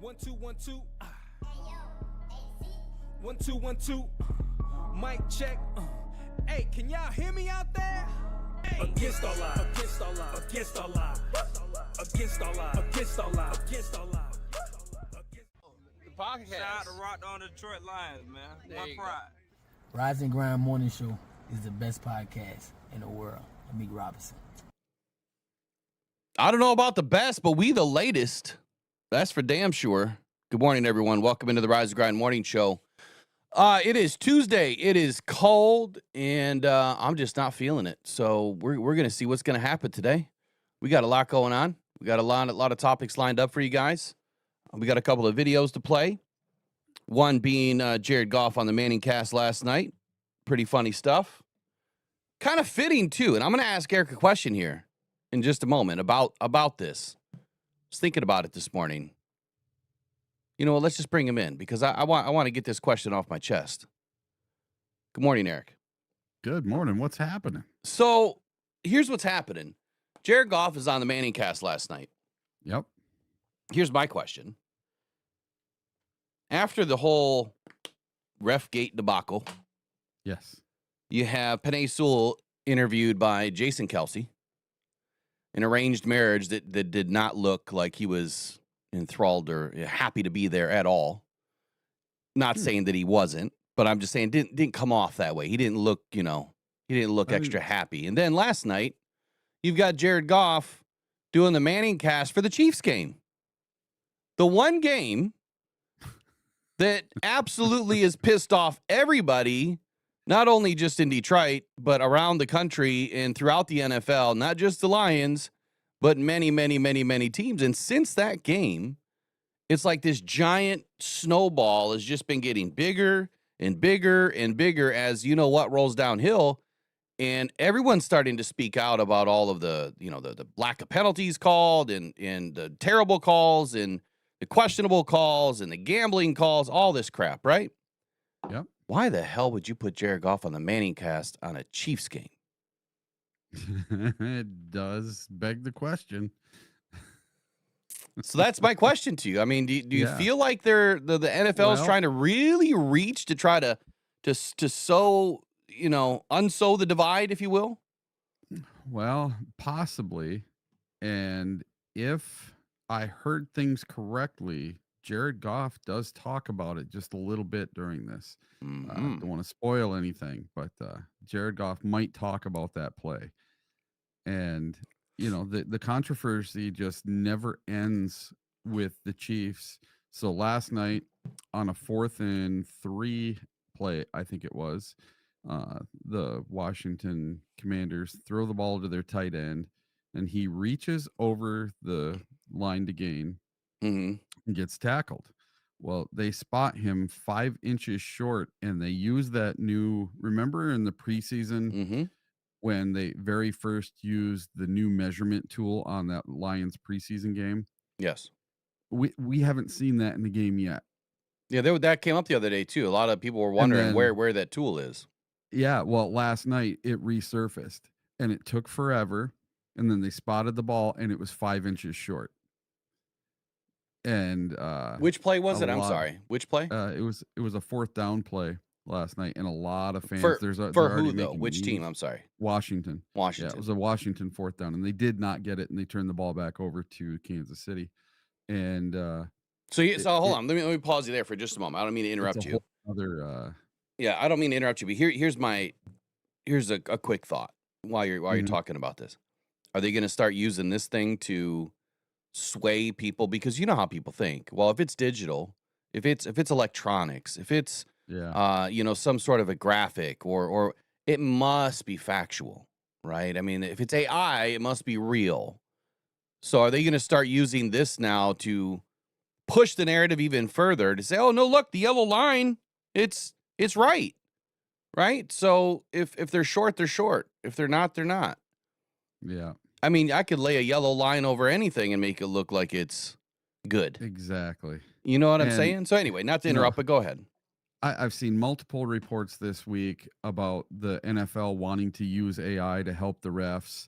1 2 1 2. 1 2 1 2. Mic check. Hey, can y'all hear me out there? Against all odds. Against all odds. Against all odds. Against all odds. Against all odds. Against all odds. Podcast. Shout out to Rockhound Detroit Lions, man. One pride. Rise and Grind Morning Show is the best podcast in the world. Amik Robinson. I don't know about the best, but we the latest. That's for damn sure. Good morning, everyone. Welcome into the Rise and Grind Morning Show. It is Tuesday. It is cold, and I'm just not feeling it. So we're going to see what's going to happen today. We got a lot going on. We got a lot of topics lined up for you guys. We got a couple of videos to play. One being Jared Goff on the Manning cast last night. Pretty funny stuff. Kind of fitting, too. And I'm going to ask Eric a question here in just a moment about this. I was thinking about it this morning. You know what? Let's just bring him in because I want to get this question off my chest. Good morning, Eric. Good morning. What's happening? So here's what's happening. Jared Goff is on the Manning cast last night. Yep. Here's my question. After the whole Refgate debacle, yes, you have Penei Sewell interviewed by Jason Kelce, an arranged marriage that did not look like he was enthralled or happy to be there at all. Not saying that he wasn't, but I'm just saying didn't come off that way. He didn't look, extra happy. And then last night, you've got Jared Goff doing the Manning cast for the Chiefs game. The one game that absolutely has pissed off everybody, not only just in Detroit, but around the country and throughout the NFL, not just the Lions, but many, many, many, many teams. And since that game, it's like this giant snowball has just been getting bigger and bigger and bigger as you know what rolls downhill. And everyone's starting to speak out about all of the lack of penalties called and the terrible calls and the questionable calls and the gambling calls, all this crap, right? Yep. Why the hell would you put Jared Goff on the Manning cast on a Chiefs game? It does beg the question. So that's my question to you. I mean, do you feel like the NFL is trying to really reach to try to sow, unsow the divide, if you will? Well, possibly. And if I heard things correctly, Jared Goff does talk about it just a little bit during this. Don't want to spoil anything, but Jared Goff might talk about that play. And, the controversy just never ends with the Chiefs. So last night on a 4th and 3 play, I think it was, the Washington Commanders throw the ball to their tight end, and he reaches over the line to gain and gets tackled. Well, they spot him 5 inches short, and they use that new, remember in the preseason when they very first used the new measurement tool on that Lions preseason game? Yes. We haven't seen that in the game yet. Yeah, that came up the other day, too. A lot of people were wondering where that tool is. Yeah, well, last night it resurfaced, and it took forever, and then they spotted the ball, and it was 5 inches short. And which play was it? I'm sorry. Which play? It was a 4th down play last night, and a lot of fans. For who though? Which team? I'm sorry. Washington. Yeah, it was a Washington 4th down, and they did not get it, and they turned the ball back over to Kansas City. And so hold on. Let me pause you there for just a moment. I don't mean to interrupt you. Yeah, I don't mean to interrupt you, but here's a quick thought while you're talking about this. Are they going to start using this thing to sway people? Because you know how people think. Well, if it's digital, if it's electronics, if it's some sort of a graphic or it must be factual, right? I mean, if it's AI, it must be real. So are they going to start using this now to push the narrative even further to say, oh no, look, the yellow line, it's right. Right? So if they're short, they're short. If they're not, they're not. Yeah. I mean, I could lay a yellow line over anything and make it look like it's good. Exactly. You know what I'm saying? So anyway, not to interrupt, but go ahead. I've seen multiple reports this week about the NFL wanting to use AI to help the refs.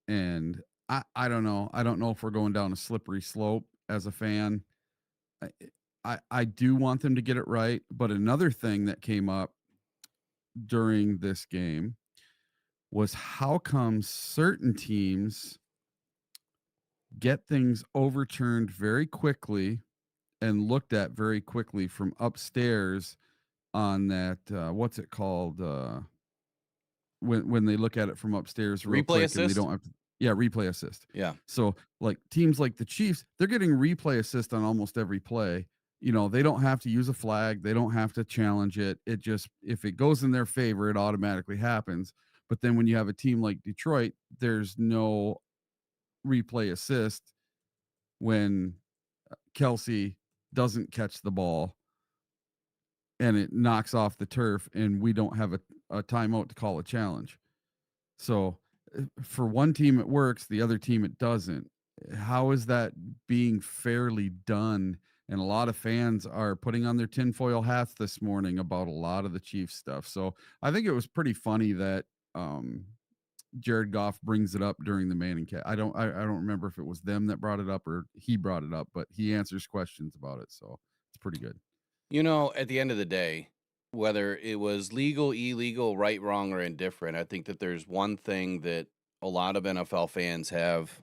And I don't know. I don't know if we're going down a slippery slope as a fan. I do want them to get it right. But another thing that came up during this game was how come certain teams get things overturned very quickly and looked at very quickly from upstairs on that what's it called when they look at it from upstairs real Replay quick assist? and they don't have to, replay assist. Yeah. So like teams like the Chiefs, they're getting replay assist on almost every play. They don't have to use a flag, they don't have to challenge it. It just, if it goes in their favor, it automatically happens. But then when you have a team like Detroit, there's no replay assist when Kelsey doesn't catch the ball and it knocks off the turf and we don't have a timeout to call a challenge. So for one team it works, the other team it doesn't. How is that being fairly done? And a lot of fans are putting on their tinfoil hats this morning about a lot of the Chiefs stuff. So I think it was pretty funny that Jared Goff brings it up during the Manning cast. I don't remember if it was them that brought it up or he brought it up, but he answers questions about it. So it's pretty good. At the end of the day, whether it was legal, illegal, right, wrong, or indifferent, I think that there's one thing that a lot of NFL fans have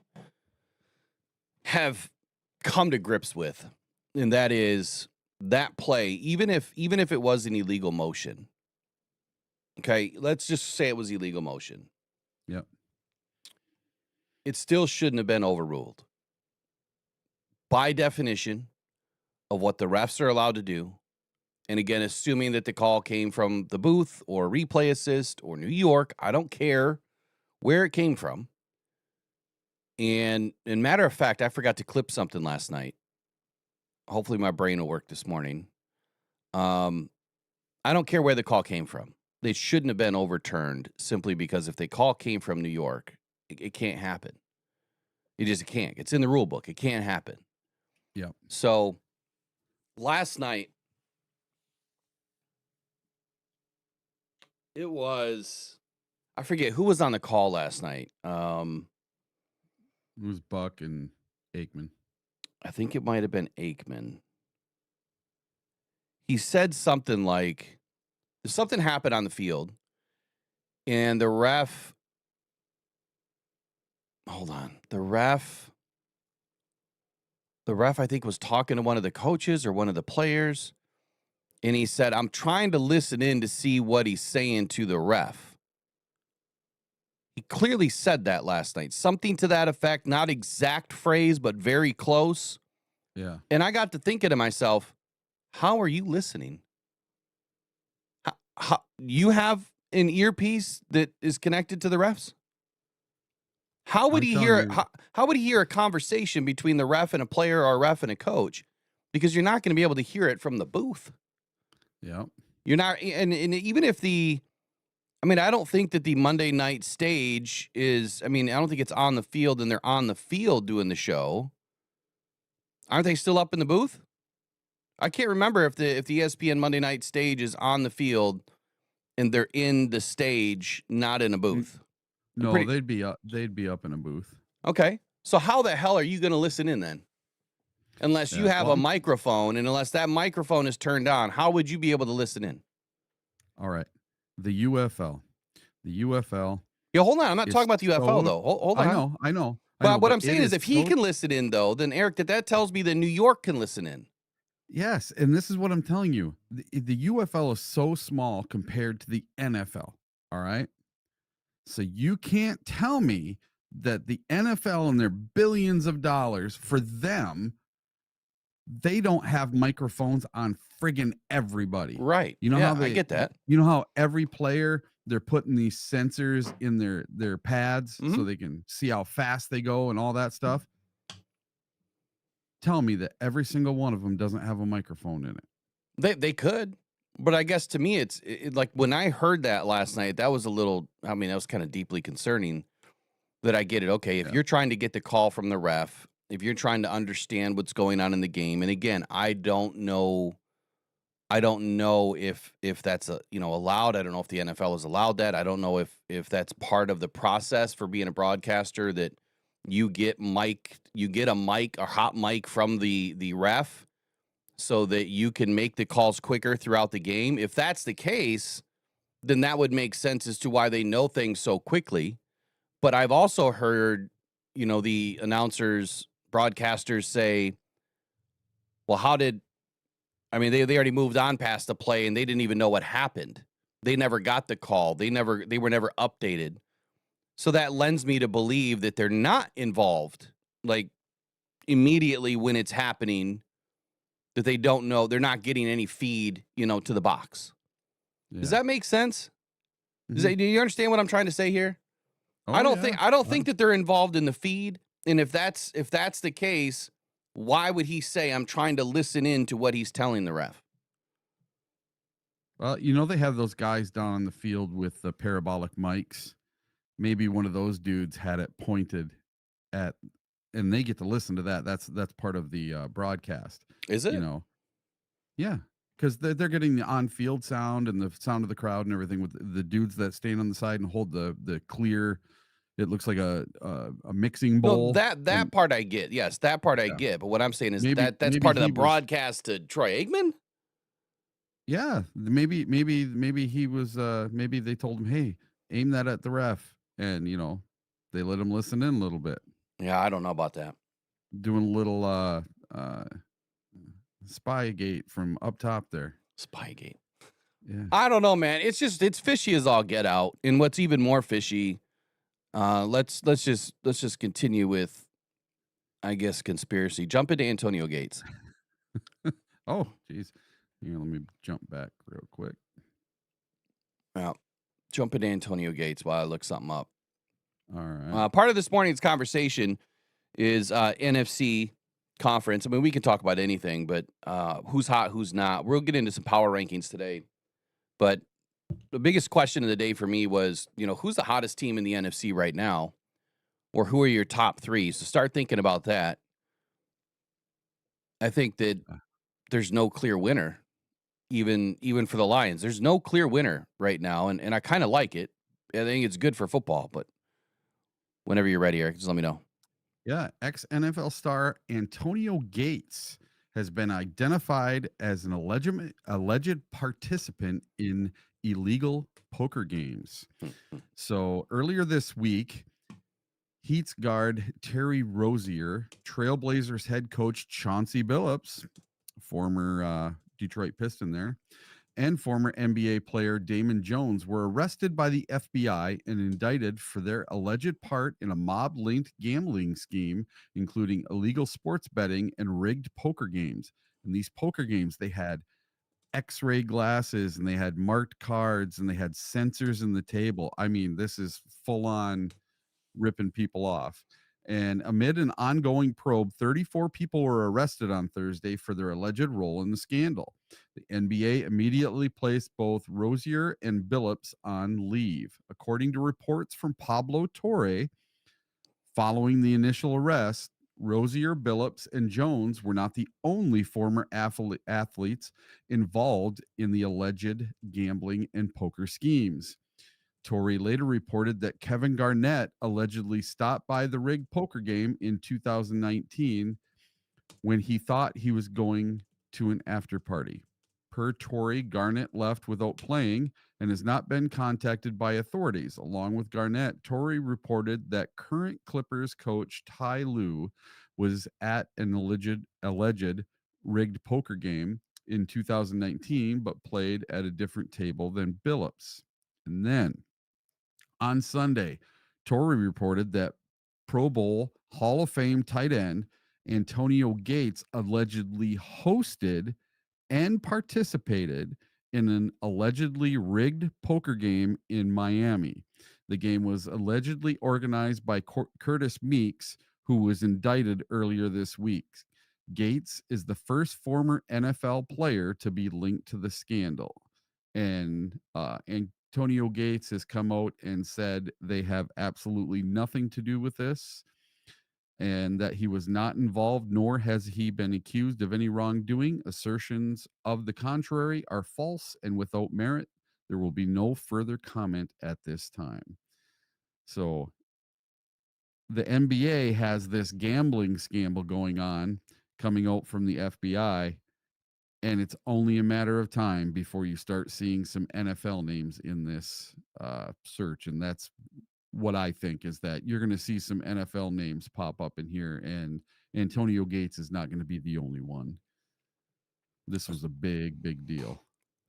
come to grips with, and that is that play, even if it was an illegal motion. Okay, let's just say it was illegal motion. Yep. It still shouldn't have been overruled. By definition of what the refs are allowed to do, and again, assuming that the call came from the booth or replay assist or New York, I don't care where it came from. And matter of fact, I forgot to clip something last night. Hopefully my brain will work this morning. I don't care where the call came from. They shouldn't have been overturned simply because if the call came from New York, it can't happen. It can't. It's in the rule book. It can't happen. Yeah. So last night, it was, I forget who was on the call last night. It was Buck and Aikman. I think it might have been Aikman. He said something like, something happened on the field, and the ref, the ref, I think, was talking to one of the coaches or one of the players, and he said, I'm trying to listen in to see what he's saying to the ref. He clearly said that last night. Something to that effect, not exact phrase, but very close. Yeah. And I got to thinking to myself, how are you listening? How, you have an earpiece that is connected to the refs? How would he hear? How would he hear a conversation between the ref and a player or a ref and a coach? Because you're not going to be able to hear it from the booth. Yeah. You're not, and even if I don't think that the Monday night stage is, I don't think it's on the field and they're on the field doing the show. Aren't they still up in the booth? I can't remember if the ESPN Monday night stage is on the field and they're in the stage, not in a booth. No, they'd be up in a booth. Okay. So how the hell are you going to listen in then? Unless you have a microphone, and unless that microphone is turned on, how would you be able to listen in? All right. The UFL. Yeah, hold on. I'm not talking about the UFL, though. Hold on. I know. But what I'm saying is if he can listen in, though, then, Eric, that tells me that New York can listen in. Yes, and this is what I'm telling you. The UFL is so small compared to the NFL, all right? So you can't tell me that the NFL and their billions of dollars, for them, they don't have microphones on friggin' everybody. Right. You know how I get that. You know how every player, they're putting these sensors in their pads so they can see how fast they go and all that stuff. Tell me that every single one of them doesn't have a microphone in it. They could, but I guess to me, it's like when I heard that last night, that was a little, that was kind of deeply concerning that I get it. Okay, if you're trying to get the call from the ref, if you're trying to understand what's going on in the game, and again, I don't know if that's allowed. I don't know if the NFL has allowed that. I don't know if that's part of the process for being a broadcaster, that you get a hot mic from the ref, so that you can make the calls quicker throughout the game. If that's the case, then that would make sense as to why they know things so quickly. But I've also heard, the announcers, broadcasters say, well, they already moved on past the play and they didn't even know what happened. They never got the call. They were never updated. So that lends me to believe that they're not involved, like immediately when it's happening, that they don't know, they're not getting any feed, to the box. Yeah. Does that make sense? Mhm. Do you understand what I'm trying to say here? Oh, I don't yeah. think that they're involved in the feed. And if that's the case, why would he say I'm trying to listen in to what he's telling the ref? Well, they have those guys down on the field with the parabolic mics. Maybe one of those dudes had it pointed at, and they get to listen to that. That's part of the broadcast. Is it? Yeah, because they're getting the on-field sound and the sound of the crowd and everything with the dudes that stand on the side and hold the clear. It looks like a mixing No, bowl. that part I get. Yes, that part I Yeah. get. But what I'm saying is Maybe that's part of the he was. broadcast to Troy Aikman. Yeah, maybe he was. Maybe they told him, "Hey, aim that at the ref," and they let him listen in a little bit, Yeah, I don't know about that. doing a little Spygate from up top there. Spygate. Yeah. I don't know, man. It's fishy as all get out. And what's even more fishy, let's just continue with, I guess, conspiracy. Jump into Antonio Gates. Oh, geez. Here, let me jump back real quick. Yeah. Jump into Antonio Gates while I look something up. All right. Part of this morning's conversation is NFC conference. I mean, we can talk about anything, but who's hot, who's not. We'll get into some power rankings today. But the biggest question of the day for me was, who's the hottest team in the NFC right now? Or who are your top three? So start thinking about that. I think that there's no clear winner, even for the Lions. There's no clear winner right now, and I kind of like it. I think it's good for football, but whenever you're ready, Eric, just let me know. Yeah, ex-NFL star Antonio Gates has been identified as an alleged participant in illegal poker games. So earlier this week, Heat's guard Terry Rozier, Trailblazers head coach Chauncey Billups, former Detroit Piston there, and former NBA player Damon Jones were arrested by the FBI and indicted for their alleged part in a mob-linked gambling scheme, including illegal sports betting and rigged poker games. And these poker games, they had X-ray glasses and they had marked cards and they had sensors in the table. I mean, this is full on ripping people off. And amid an ongoing probe, 34 people were arrested on Thursday for their alleged role in the scandal. The NBA immediately placed both Rozier and Billups on leave. According to reports from Pablo Torre, following the initial arrest, Rozier, Billups, and Jones were not the only former athletes involved in the alleged gambling and poker schemes. Torrey later reported that Kevin Garnett allegedly stopped by the rigged poker game in 2019 when he thought he was going to an after party. Per Torrey, Garnett left without playing and has not been contacted by authorities. Along with Garnett, Torrey reported that current Clippers coach Ty Lue was at an alleged rigged poker game in 2019, but played at a different table than Billups. And then on Sunday, Torrey reported that Pro Bowl Hall of Fame tight end Antonio Gates allegedly hosted and participated in an allegedly rigged poker game in Miami. The game was allegedly organized by Curtis Meeks, who was indicted earlier this week. Gates is the first former NFL player to be linked to the scandal. And Antonio Gates has come out and said they have absolutely nothing to do with this and that he was not involved, nor has he been accused of any wrongdoing. Assertions of the contrary are false and without merit. There will be no further comment at this time. So the NBA has this gambling scandal going on coming out from the FBI, And it's only a matter of time before you start seeing some NFL names in this search. And that's what I think, is that you're going to see some NFL names pop up in here, and Antonio Gates is not going to be the only one. This was a big, big deal.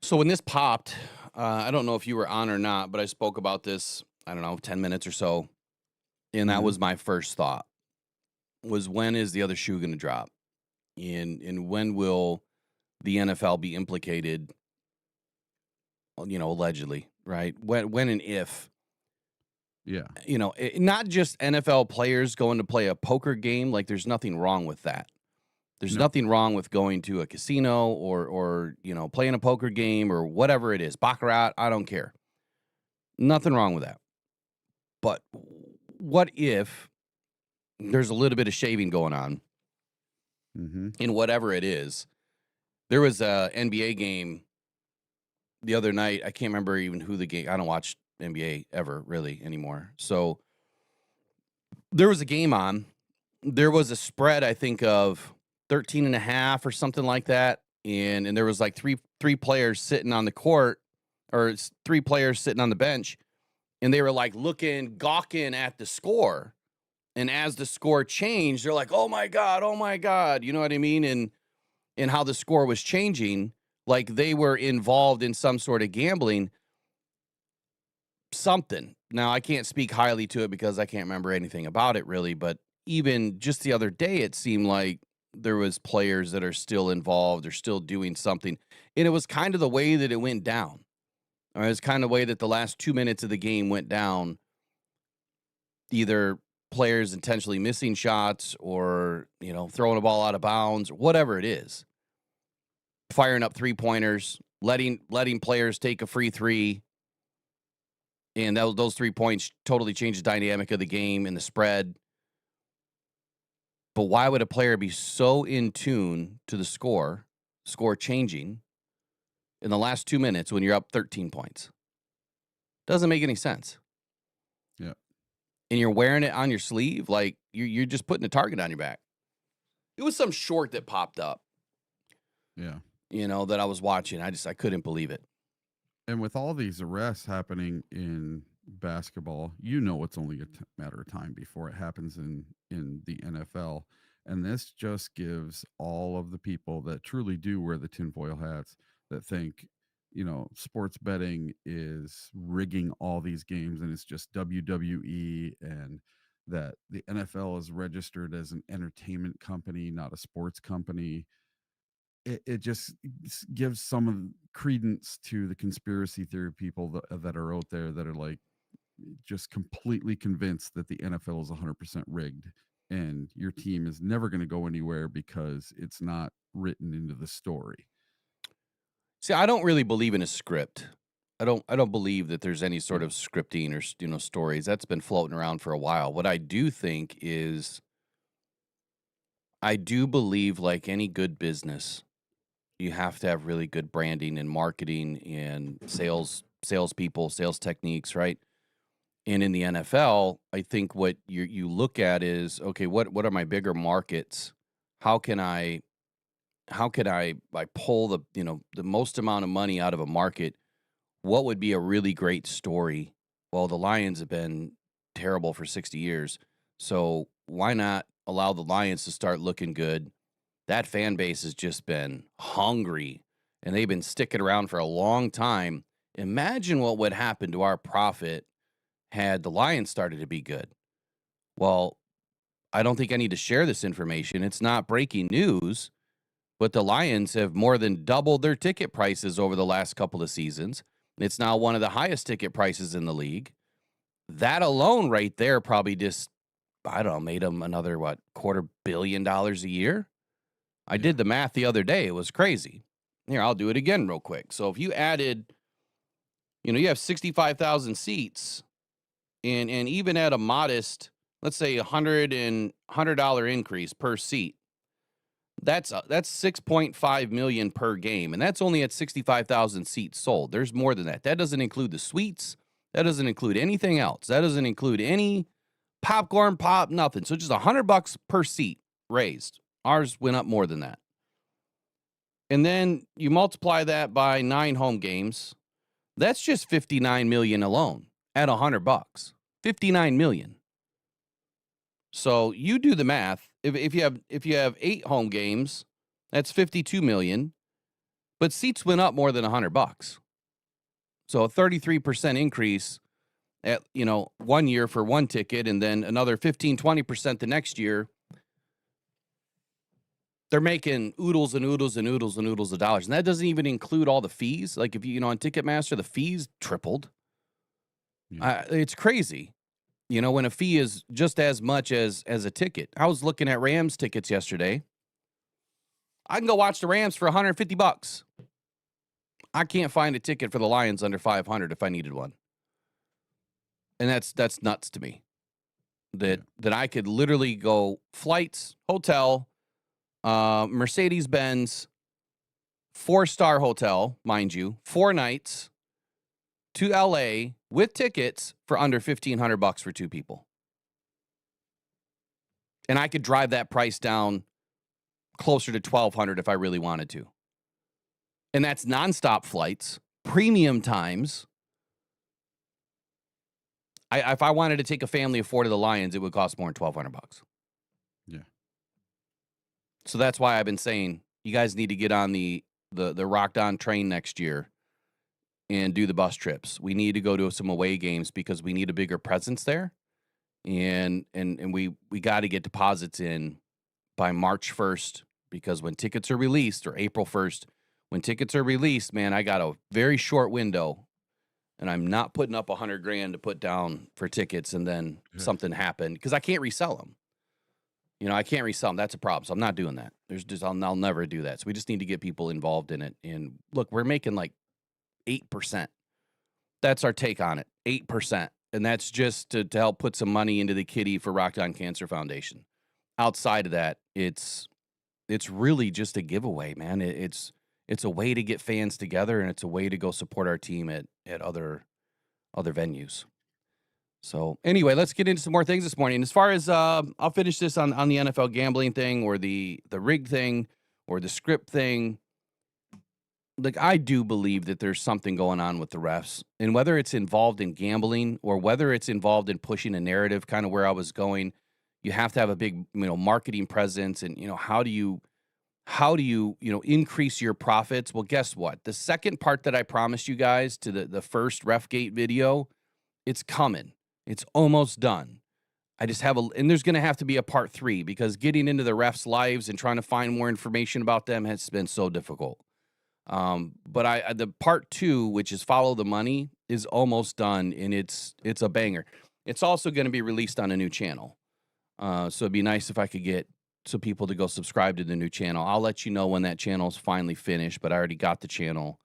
So when this popped, I don't know if you were on or not, but I spoke about this, I don't know, 10 minutes or so. And that was my first thought, was when is the other shoe going to drop? And when will the NFL be implicated, allegedly, right? When and if. Yeah. Not just NFL players going to play a poker game. Like, there's nothing wrong with that. There's nothing wrong with going to a casino or playing a poker game or whatever it is. Baccarat, I don't care. Nothing wrong with that. But what if there's a little bit of shaving going on in whatever it is? There was a NBA game the other night. I can't remember even who the game. I don't watch NBA ever really anymore. So there was a game on. There was a spread, I think, of 13.5 or something like that. And there was like three players sitting on the court, or 3 players sitting on the bench. And they were like gawking at the score. And as the score changed, they're like, oh my God. You know what I mean? And how the score was changing, like they were involved in some sort of gambling. Something. Now, I can't speak highly to it because I can't remember anything about it really, but even just the other day, it seemed like there was players that are still involved or still doing something. And it was kind of the way that it went down. Or it was kind of the way that the last 2 minutes of the game went down. Either players intentionally missing shots or, throwing a ball out of bounds, whatever it is. Firing up 3-pointers, letting players take a free 3. And those 3 points totally changed the dynamic of the game and the spread. But why would a player be so in tune to the score changing in the last 2 minutes when you're up 13 points? Doesn't make any sense. Yeah. And you're wearing it on your sleeve, like you're just putting a target on your back. It was some short that popped up. Yeah. That I was watching. I couldn't believe it. And with all these arrests happening in basketball, it's only a matter of time before it happens in the NFL. And this just gives all of the people that truly do wear the tinfoil hats, that think, sports betting is rigging all these games and it's just WWE, and that the NFL is registered as an entertainment company, not a sports company. It just gives some of credence to the conspiracy theory people that are out there that are like just completely convinced that the NFL is 100% rigged and your team is never going to go anywhere because it's not written into the story. See, I don't really believe in a script. I don't believe that there's any sort of scripting or stories that's been floating around for a while. What I do think is, I do believe, like any good business, you have to have really good branding and marketing and salespeople, sales techniques, right? And in the NFL, I think what you look at is, okay, what are my bigger markets? How can I like pull the most amount of money out of a market? What would be a really great story? Well, the Lions have been terrible for 60 years. So why not allow the Lions to start looking good? That fan base has just been hungry, and they've been sticking around for a long time. Imagine what would happen to our profit had the Lions started to be good. Well, I don't think I need to share this information. It's not breaking news, but the Lions have more than doubled their ticket prices over the last couple of seasons. It's now one of the highest ticket prices in the league. That alone right there probably just, I don't know, made them another, $250 million a year? I did the math the other day. It was crazy. Here, I'll do it again real quick. So if you added, you have 65,000 seats, and even at a modest, let's say $100 increase per seat, that's $6.5 million per game, and that's only at 65,000 seats sold. There's more than that. That doesn't include the suites. That doesn't include anything else. That doesn't include any popcorn, pop, nothing. So just $100 per seat raised. Ours went up more than that. And then you multiply that by 9 home games. That's just 59 million alone at $100. 59 million. So you do the math. If you have 8 home games, that's 52 million. But seats went up more than $100. So a 33% increase at 1 year for one ticket, and then another 15-20% the next year. They're making oodles and oodles and oodles and oodles of dollars. And that doesn't even include all the fees. Like if on Ticketmaster, the fees tripled. Yeah. It's crazy. When a fee is just as much as a ticket. I was looking at Rams tickets yesterday. I can go watch the Rams for $150. I can't find a ticket for the Lions under $500 if I needed one. And that's nuts to me. That I could literally go flights, hotel, Mercedes-Benz, 4-star hotel, mind you, 4 nights to LA with tickets for under $1,500 for 2 people. And I could drive that price down closer to $1,200 if I really wanted to. And that's nonstop flights, premium times. If I wanted to take a family of 4 to the Lions, it would cost more than $1,200. Yeah. So that's why I've been saying you guys need to get on the Rockhound train next year and do the bus trips. We need to go to some away games because we need a bigger presence there. And we got to get deposits in by March 1st because when tickets are released, or April 1st, when tickets are released, man, I got a very short window. And I'm not putting up $100,000 to put down for tickets and then something happened because I can't resell them. I can't resell them. That's a problem. So I'm not doing that. I'll never do that. So we just need to get people involved in it. And look, we're making like 8%. That's our take on it. 8%. And that's just to help put some money into the kitty for Rockhound Cancer Foundation. Outside of that, it's really just a giveaway, man. It's a way to get fans together, and it's a way to go support our team at other venues. So anyway, let's get into some more things this morning. As far as I'll finish this on the NFL gambling thing, or the rig thing, or the script thing. Like, I do believe that there's something going on with the refs, and whether it's involved in gambling or whether it's involved in pushing a narrative, kind of where I was going, you have to have a big marketing presence, and how do you increase your profits? Well, guess what? The second part that I promised you guys to the first Refgate video, it's coming. It's almost done. I just have and there's going to have to be a part 3 because getting into the refs' lives and trying to find more information about them has been so difficult. But the part 2, which is follow the money, is almost done, and it's a banger. It's also going to be released on a new channel. So it'd be nice if I could get some people to go subscribe to the new channel. I'll let you know when that channel is finally finished, but I already got the channel,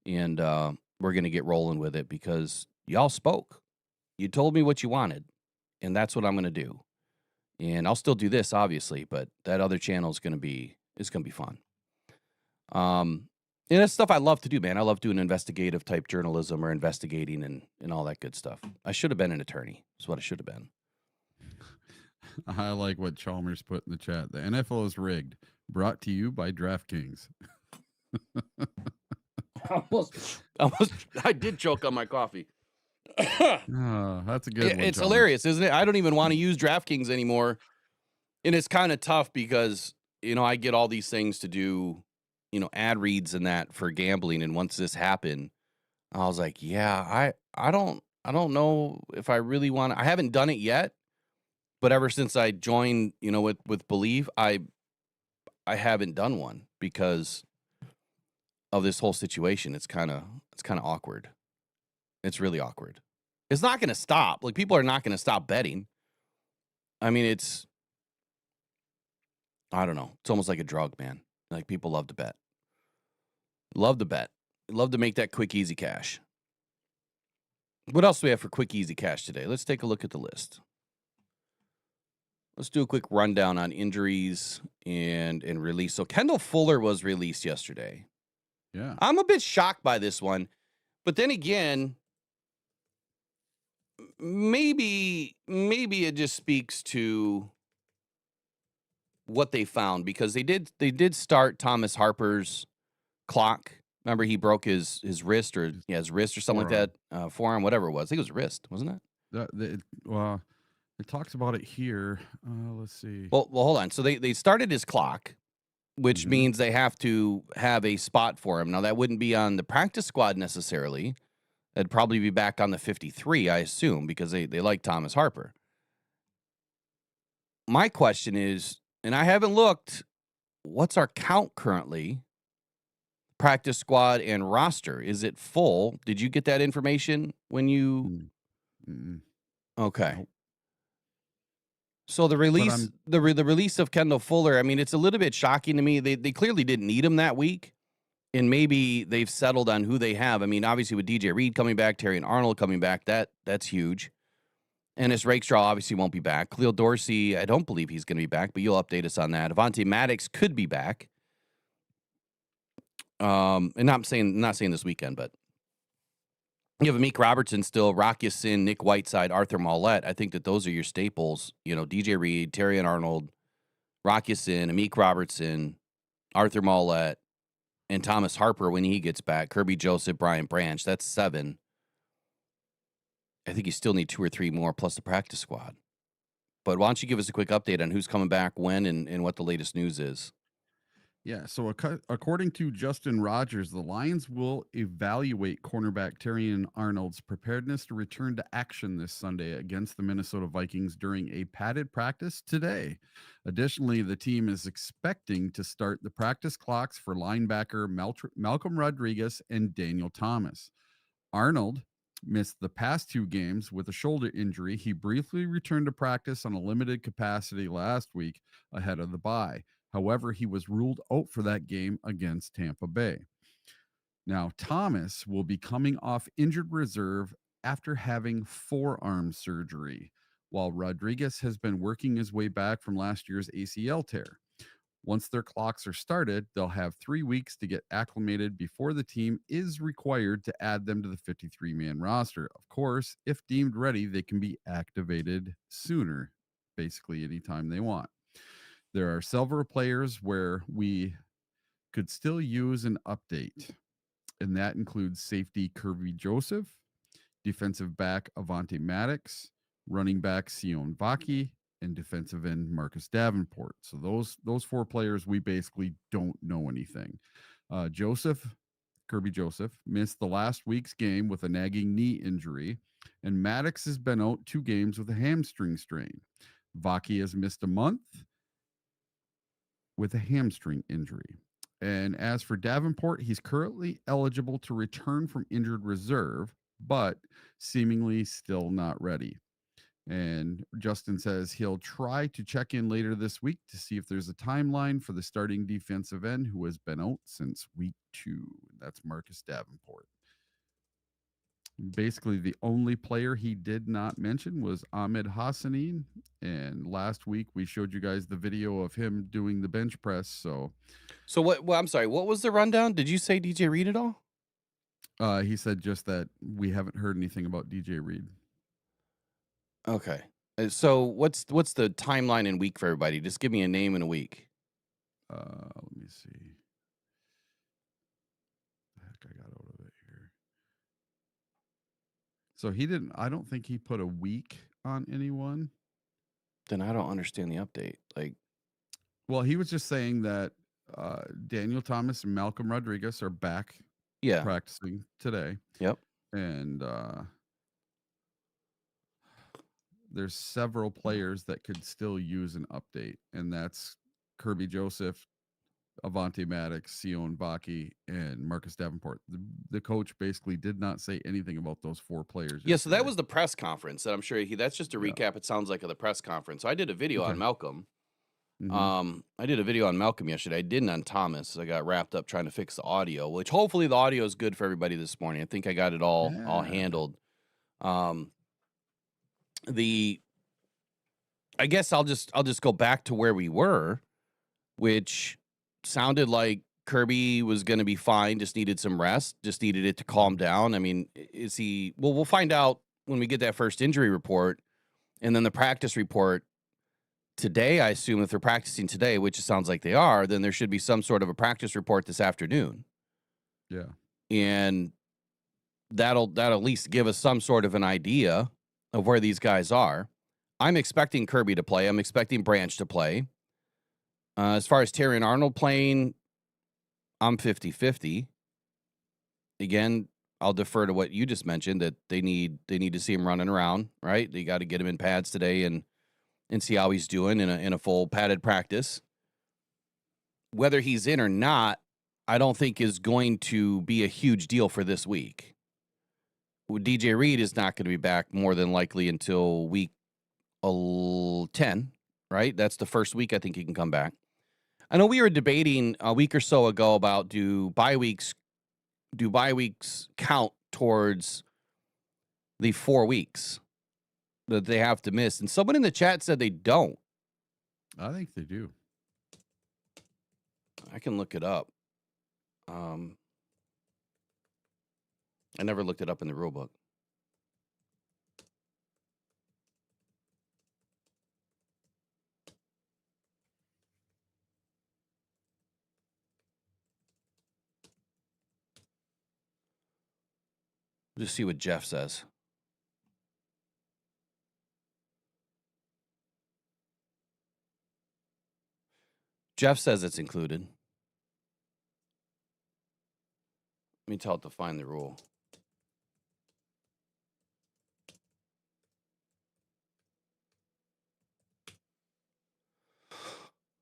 and we're going to get rolling with it because y'all spoke. You told me what you wanted, and that's what I'm going to do. And I'll still do this, obviously, but that other channel is going to be fun. And that's stuff I love to do, man. I love doing investigative type journalism or investigating and all that good stuff. I should have been an attorney. That's what I should have been. I like what Chalmers put in the chat. The NFL is rigged. Brought to you by DraftKings. I did choke on my coffee. Oh, that's a good one. It's Chalmers. hilarious, isn't it? I don't even want to use DraftKings anymore. And it's kind of tough because, I get all these things to do, ad reads and that for gambling. And once this happened, I was like, yeah, I don't know if I really want to. I haven't done it yet. But ever since I joined, with Believe, I haven't done one because of this whole situation. It's kind of awkward. It's really awkward. It's not going to stop. Like, people are not going to stop betting. I mean, I don't know. It's almost like a drug, man. Like, people love to bet. Love to bet. Love to make that quick, easy cash. What else do we have for quick, easy cash today? Let's take a look at the list. Let's do a quick rundown on injuries and release. So Kendall Fuller was released yesterday. Yeah. I'm a bit shocked by this one. But then again, maybe it just speaks to what they found, because they did start Thomas Harper's clock. Remember, he broke his wrist or his wrist or something like that, forearm, whatever it was. I think it was wrist, wasn't it? Well, it talks about it here. Let's see. Well, hold on. So they started his clock, which Mhm. means they have to have a spot for him. Now, that wouldn't be on the practice squad necessarily. It'd probably be back on the 53, I assume, because they like Thomas Harper. My question is, and I haven't looked, what's our count currently? Practice squad and roster. Is it full? Did you get that information when you... Mm-mm. Okay. Nope. So the release, I'm- the release of Kendall Fuller, I mean, it's a little bit shocking to me. They clearly didn't need him that week, and maybe they've settled on who they have. I mean, obviously with DJ Reed coming back, Terry and Arnold coming back, that's huge. Ennis Rakestraw obviously won't be back. Khalil Dorsey, I don't believe he's going to be back, but you'll update us on that. Avonte Maddox could be back. And not saying this weekend, but you have Amik Robertson still, Rock Ya-Sin, Nick Whiteside, Arthur Maulette. I think that those are your staples. You know, DJ Reed, Terry and Arnold, Rock Ya-Sin, Amik Robertson, Arthur Maulette, and Thomas Harper when he gets back. Kirby Joseph, Brian Branch. That's 7. I think you still need 2 or 3 more plus the practice squad. But why don't you give us a quick update on who's coming back when and what the latest news is? Yeah, so according to Justin Rogers, the Lions will evaluate cornerback Terrion Arnold's preparedness to return to action this Sunday against the Minnesota Vikings during a padded practice today. Additionally, the team is expecting to start the practice clocks for linebacker Malcolm Rodriguez and Daniel Thomas. Arnold missed the past 2 games with a shoulder injury. He briefly returned to practice on a limited capacity last week ahead of the bye. However, he was ruled out for that game against Tampa Bay. Now, Thomas will be coming off injured reserve after having forearm surgery, while Rodriguez has been working his way back from last year's ACL tear. Once their clocks are started, they'll have 3 weeks to get acclimated before the team is required to add them to the 53-man roster. Of course, if deemed ready, they can be activated sooner, basically anytime they want. There are several players where we could still use an update, and that includes safety Kirby Joseph, defensive back Avonte Maddox, running back Sion Vaki, and defensive end Marcus Davenport. So those 4 players, we basically don't know anything. Kirby Joseph, missed the last week's game with a nagging knee injury, and Maddox has been out 2 games with a hamstring strain. Vaki has missed a month with a hamstring injury. And as for Davenport, he's currently eligible to return from injured reserve, but seemingly still not ready. And Justin says he'll try to check in later this week to see if there's a timeline for the starting defensive end who has been out since week 2. That's Marcus Davenport. Basically, the only player he did not mention was Ahmed Hassanin. And last week we showed you guys the video of him doing the bench press. So what? Well, I'm sorry. What was the rundown? Did you say DJ Reed at all? he said just that we haven't heard anything about DJ Reed. Okay. So what's the timeline and week for everybody? Just give me a name and a week. Let me see. Heck, I got out of it here. So I don't think he put a week on anyone. Then I don't understand the update. Like, well, he was just saying that Daniel Thomas and Malcolm Rodriguez are back practicing today. Yep. And there's several players that could still use an update, and that's Kirby Joseph, Avonte Maddox, Sion Vaki, and Marcus Davenport. The coach basically did not say anything about those 4 players. Yeah, so that was the press conference that I'm sure that's just a recap, it sounds like, of the press conference. So I did a video on Malcolm. Mm-hmm. I did a video on Malcolm yesterday. I didn't on Thomas. I got wrapped up trying to fix the audio, which hopefully the audio is good for everybody this morning. I think I got it all handled. I guess I'll just go back to where we were, which sounded like Kirby was going to be fine, just needed some rest, just needed it to calm down. I mean, is he... Well, we'll find out when we get that first injury report and then the practice report today. I assume if they're practicing today, which it sounds like they are, then there should be some sort of a practice report this afternoon. Yeah. And that'll at least give us some sort of an idea of where these guys are. I'm expecting Kirby to play. I'm expecting Branch to play. As far as Terry and Arnold playing, I'm 50-50. Again, I'll defer to what you just mentioned, that they need to see him running around, right? They got to get him in pads today and see how he's doing in a full padded practice. Whether he's in or not, I don't think is going to be a huge deal for this week. DJ Reed is not going to be back more than likely until week 10, right? That's the first week I think he can come back. I know we were debating a week or so ago about do bye weeks count towards the 4 weeks that they have to miss? And someone in the chat said they don't. I think they do. I can look it up. I never looked it up in the rule book. Just see what Jeff says. Jeff says it's included. Let me tell it to find the rule.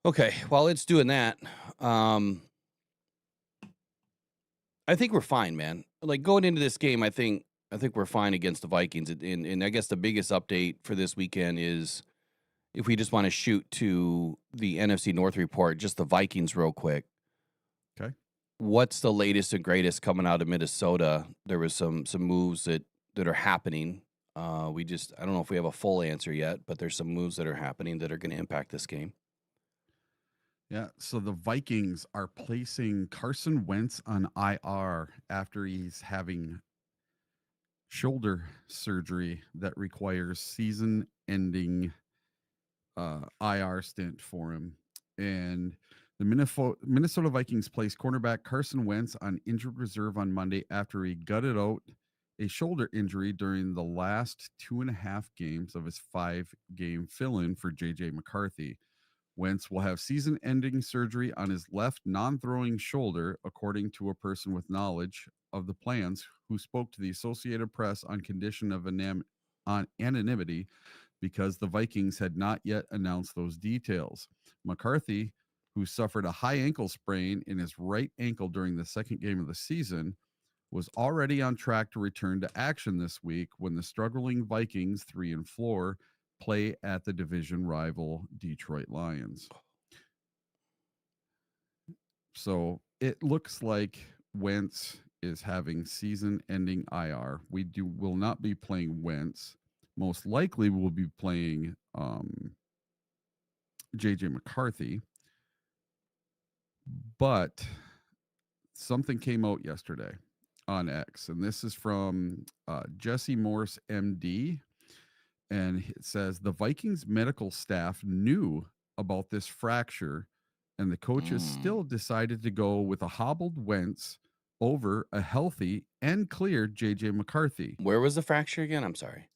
Okay, while it's doing that, I think we're fine, man. Like going into this game, I think we're fine against the Vikings. And I guess the biggest update for this weekend is, if we just want to shoot to the NFC North report, just the Vikings real quick. Okay. What's the latest and greatest coming out of Minnesota? There was some moves that are happening. I don't know if we have a full answer yet, but there's some moves that are happening that are going to impact this game. Yeah, so the Vikings are placing Carson Wentz on IR after he's having shoulder surgery that requires season-ending IR stint for him. And the Minnesota Vikings placed cornerback Carson Wentz on injured reserve on Monday after he gutted out a shoulder injury during the last 2.5 games of his 5-game fill-in for J.J. McCarthy. Wentz will have season-ending surgery on his left non-throwing shoulder, according to a person with knowledge of the plans who spoke to the Associated Press on condition of anonymity, because the Vikings had not yet announced those details. McCarthy, who suffered a high ankle sprain in his right ankle during the second game of the season, was already on track to return to action this week when the struggling Vikings, 3-4, play at the division rival Detroit Lions. So it looks like Wentz is having season-ending IR. We will not be playing Wentz. Most likely we'll be playing J.J. McCarthy. But something came out yesterday on X, and this is from Jesse Morse, MD. And it says the Vikings medical staff knew about this fracture, and the coaches still decided to go with a hobbled Wentz over a healthy and cleared J.J. McCarthy. Where was the fracture again? I'm sorry.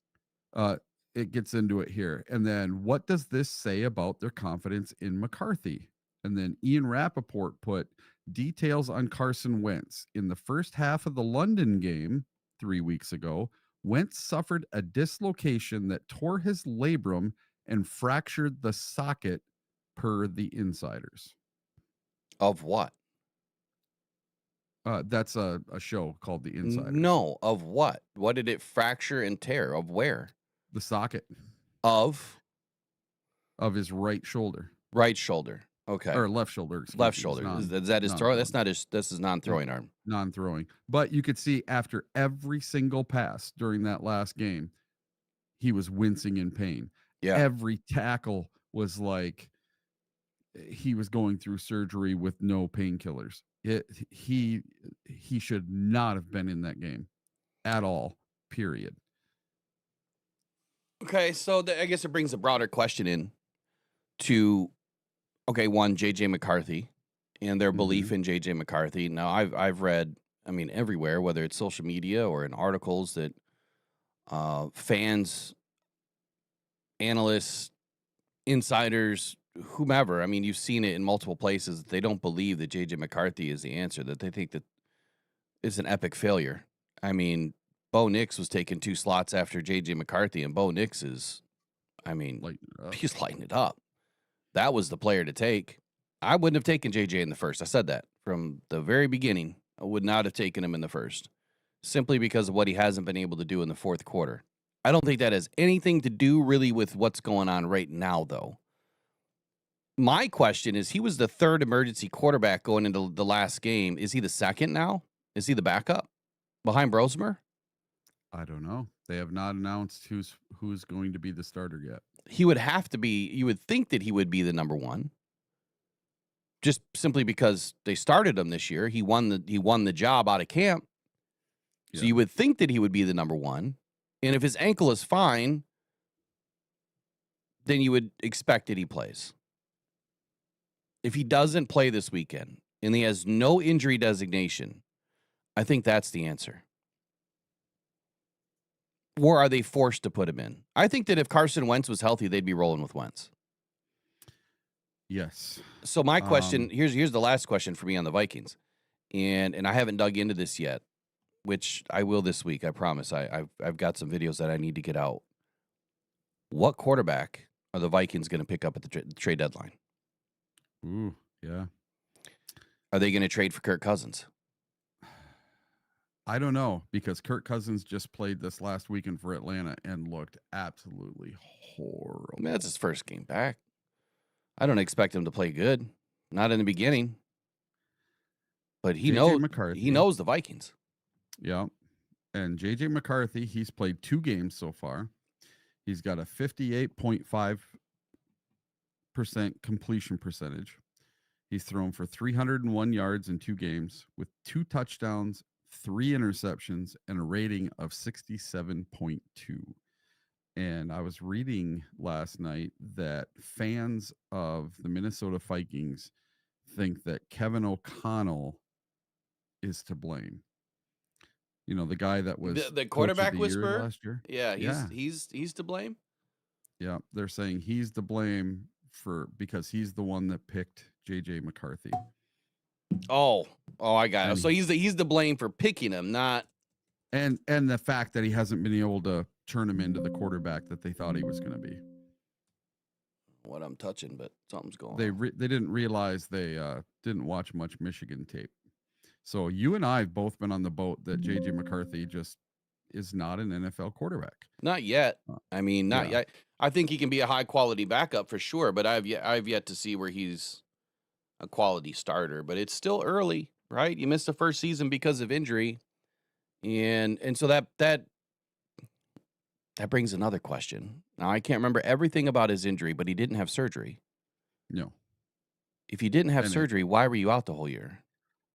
It gets into it here. And then what does this say about their confidence in McCarthy? And then Ian Rappaport put details on Carson Wentz. In the first half of the London game 3 weeks ago, Wentz suffered a dislocation that tore his labrum and fractured the socket, per the insiders. Of what? That's a show called The Insiders. No, of what? What did it fracture and tear? Of where? The socket Of his right shoulder. Right shoulder. Okay. Or left shoulder. Left shoulder. Is that his throw? That's not his. This is non-throwing arm. Non-throwing. But you could see after every single pass during that last game, he was wincing in pain. Yeah. Every tackle was like he was going through surgery with no painkillers. He should not have been in that game at all. Period. Okay, so I guess it brings a broader question in to, okay, one, J.J. McCarthy and their belief in J.J. McCarthy. Now, I've read I mean, everywhere, whether it's social media or in articles that fans, analysts, insiders, whomever, I mean, you've seen it in multiple places. They don't believe that J.J. McCarthy is the answer, that they think that it's an epic failure. I mean, Bo Nix was taking 2 slots after J.J. McCarthy, and Bo Nix is, I mean, he's lighting it up. That was the player to take. I wouldn't have taken J.J. in the first. I said that from the very beginning. I would not have taken him in the first, simply because of what he hasn't been able to do in the fourth quarter. I don't think that has anything to do really with what's going on right now, though. My question is, he was the 3rd emergency quarterback going into the last game. Is he the 2nd now? Is he the backup behind Brosmer? I don't know. They have not announced who's going to be the starter yet. He would have to be. You would think that he would be the number 1, just simply because they started him this year. He won the job out of camp, so you would think that he would be the number 1. And if his ankle is fine, then you would expect that he plays. If he doesn't play this weekend and he has no injury designation, I think that's the answer. Or are they forced to put him in? I think that if Carson Wentz was healthy, they'd be rolling with Wentz. Yes. So my question, here's the last question for me on the Vikings. And I haven't dug into this yet, which I will this week, I promise. I've got some videos that I need to get out. What quarterback are the Vikings going to pick up at the trade deadline? Ooh, yeah. Are they going to trade for Kirk Cousins? I don't know, because Kirk Cousins just played this last weekend for Atlanta and looked absolutely horrible. I mean, that's his first game back. I don't expect him to play good. Not in the beginning. But he knows the Vikings. Yeah. And J.J. McCarthy, he's played 2 games so far. He's got a 58.5% completion percentage. He's thrown for 301 yards in 2 games with 2 touchdowns, 3 interceptions, and a rating of 67.2. And I was reading last night that fans of the Minnesota Vikings think that Kevin O'Connell is to blame. You know, the guy that was the quarterback whisperer last year. Yeah, he's to blame. Yeah, they're saying he's to blame because he's the one that picked J.J. McCarthy. Oh, I got it. So he's the blame for picking him, not and the fact that he hasn't been able to turn him into the quarterback that they thought he was going to be. What I'm touching, but something's going on. They didn't realize they didn't watch much Michigan tape. So you and I have both been on the boat that J.J. McCarthy just is not an NFL quarterback. Not yet. I mean, not yet. I think he can be a high quality backup for sure, but I've yet to see where he's a quality starter. But it's still early, right? You missed the first season because of injury, and so that brings another question. Now I can't remember everything about his injury, but he didn't have surgery. No. If you didn't have surgery, why were you out the whole year?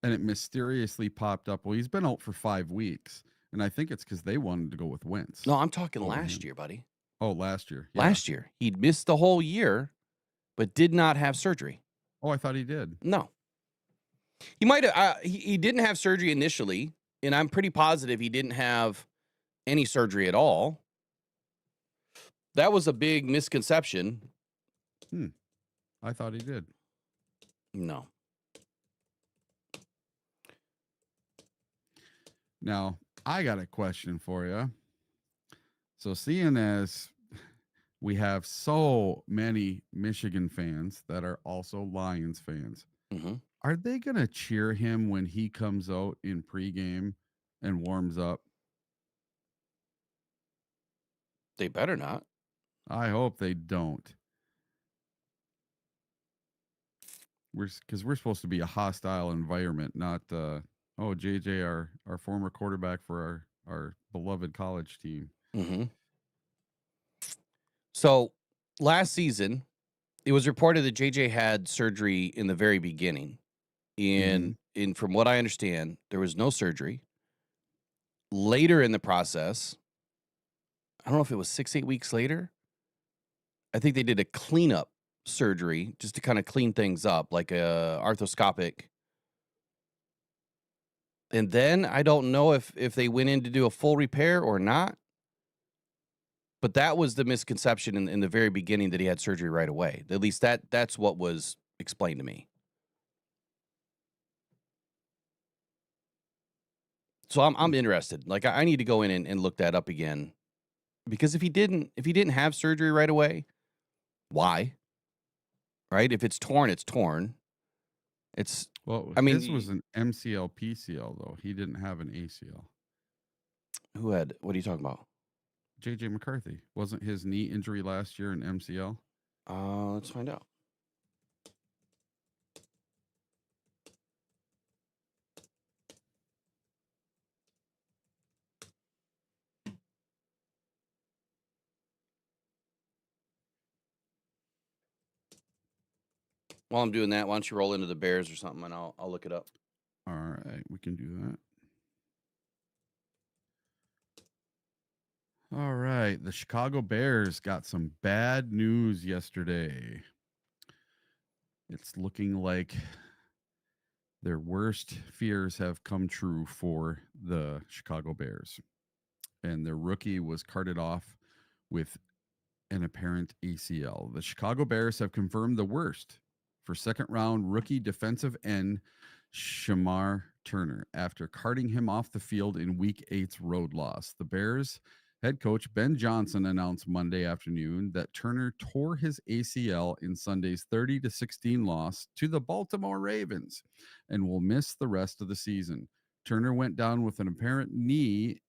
And it mysteriously popped up. Well, he's been out for 5 weeks, and I think it's because they wanted to go with Wentz. No, I'm talking last year, buddy. Oh, last year. Yeah. Last year. He'd missed the whole year, but did not have surgery. Oh, I thought he did. No. He might have. He didn't have surgery initially, and I'm pretty positive he didn't have any surgery at all. That was a big misconception. I thought he did. No. Now, I got a question for you. So, seeing as we have so many Michigan fans that are also Lions fans, are they going to cheer him when he comes out in pregame and warms up? They better not. I hope they don't. Because we're supposed to be a hostile environment, not JJ, our former quarterback for our beloved college team. So last season, it was reported that JJ had surgery in the very beginning. And from what I understand, there was no surgery. Later in the process, I don't know if it was 6-8 weeks later, I think they did a cleanup surgery just to kind of clean things up, like a arthroscopic And then I don't know if they went in to do a full repair or not. But that was the misconception in the very beginning, that he had surgery right away. At least that's what was explained to me. So I'm interested. Like, I need to go in and look that up again. Because if he didn't have surgery right away, why? Right? If it's torn, it's torn. Well, I mean, his was an MCL PCL though. He didn't have an ACL. what are you talking about? JJ McCarthy. Wasn't his knee injury last year an MCL? Let's find out. While I'm doing that, why don't you roll into the Bears or something, and I'll look it up. All right, we can do that. All right, the Chicago Bears got some bad news yesterday. It's looking like their worst fears have come true for the Chicago Bears. And their rookie was carted off with an apparent ACL. The Chicago Bears have confirmed the worst for second-round rookie defensive end Shamar Turner after carting him off the field in Week 8's road loss. The Bears head coach Ben Johnson announced Monday afternoon that Turner tore his ACL in Sunday's 30-16 loss to the Baltimore Ravens and will miss the rest of the season. Turner went down with an apparent knee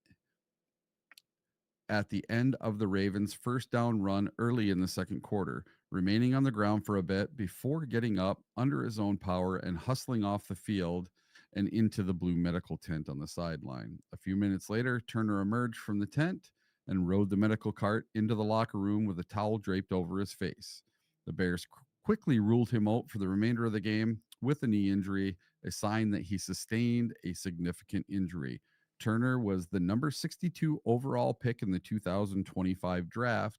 at the end of the Ravens' first down run early in the second quarter, remaining on the ground for a bit before getting up under his own power and hustling off the field and into the blue medical tent on the sideline. A few minutes later, Turner emerged from the tent and rode the medical cart into the locker room with a towel draped over his face. The Bears quickly ruled him out for the remainder of the game with a knee injury, a sign that he sustained a significant injury. Turner was the number 62 overall pick in the 2025 draft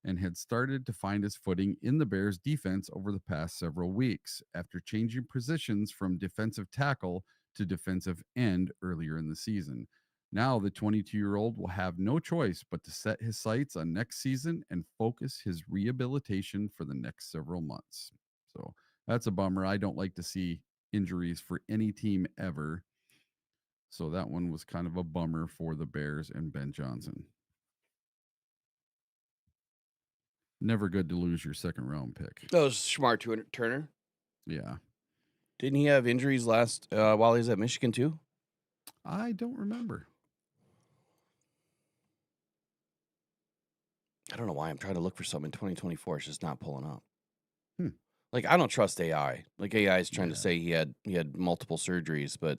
and had started to find his footing in the Bears defense over the past several weeks after changing positions from defensive tackle to defensive end earlier in the season. Now the 22-year-old will have no choice but to set his sights on next season and focus his rehabilitation for the next several months. So that's a bummer. I don't like to see injuries for any team ever. So that one was kind of a bummer for the Bears and Ben Johnson. Never good to lose your second round pick. That was Shamar Turner. Yeah. Didn't he have injuries last while he was at Michigan too? I don't remember. I don't know why I'm trying to look for something in 2024. It's just not pulling up. Hmm. Like, I don't trust AI. Like, AI is trying to say he had multiple surgeries, but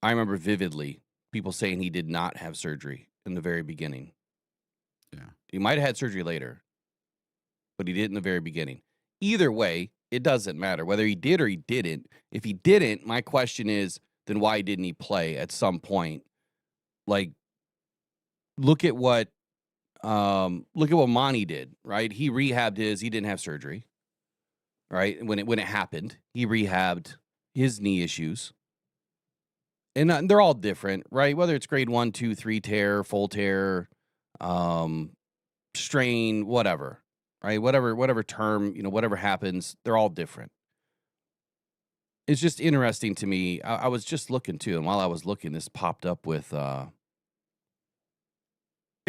I remember vividly people saying he did not have surgery in the very beginning. Yeah. He might have had surgery later, but he did in the very beginning. Either way, it doesn't matter whether he did or he didn't. If he didn't, my question is, then why didn't he play at some point? Like, look at what Monty did, right? He rehabbed he didn't have surgery, right? When it happened, he rehabbed his knee issues. And they're all different, right? Whether it's grade 1, 2, 3 tear, full tear, strain, whatever, right? Whatever term, whatever happens, they're all different. It's just interesting to me. I was just looking too, and while I was looking, this popped up with the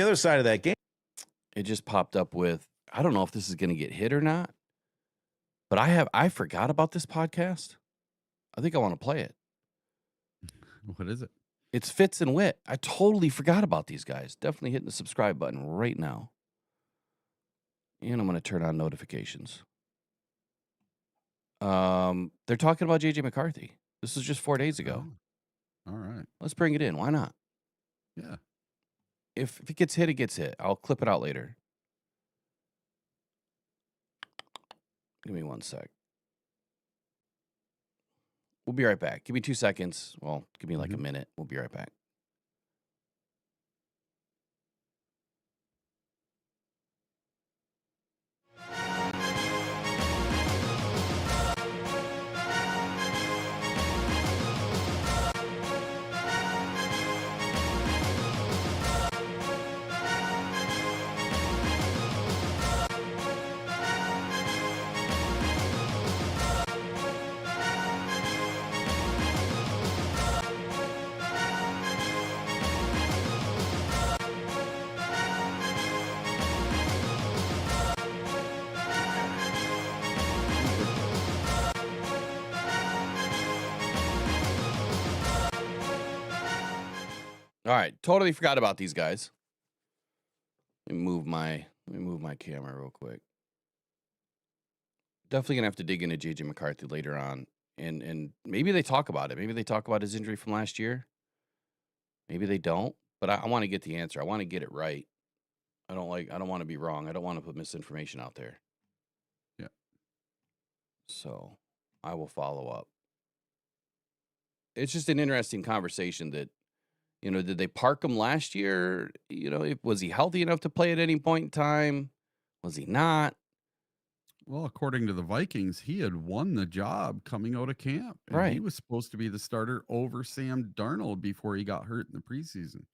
other side of that game. It just popped up with, I don't know if this is going to get hit or not, but I forgot about this podcast. I think I want to play it. What is it? It's Fitz and Wit. I totally forgot about these guys. Definitely hitting the subscribe button right now. And I'm going to turn on notifications. They're talking about JJ McCarthy. This was just 4 days ago. Oh, all right. Let's bring it in. Why not? Yeah. If it gets hit, it gets hit. I'll clip it out later. Give me 1 sec. We'll be right back. Give me 2 seconds. Well, give me like a minute. We'll be right back. All right, totally forgot about these guys. Let me move my camera real quick. Definitely gonna have to dig into JJ McCarthy later on, and maybe they talk about it. Maybe they talk about his injury from last year. Maybe they don't, but I want to get the answer. I want to get it right. I don't want to be wrong. I don't want to put misinformation out there. Yeah. So I will follow up. It's just an interesting conversation that, did they park him last year? Was he healthy enough to play at any point in time? Was he not? Well, according to the Vikings, he had won the job coming out of camp. And Right. he was supposed to be the starter over Sam Darnold before he got hurt in the preseason.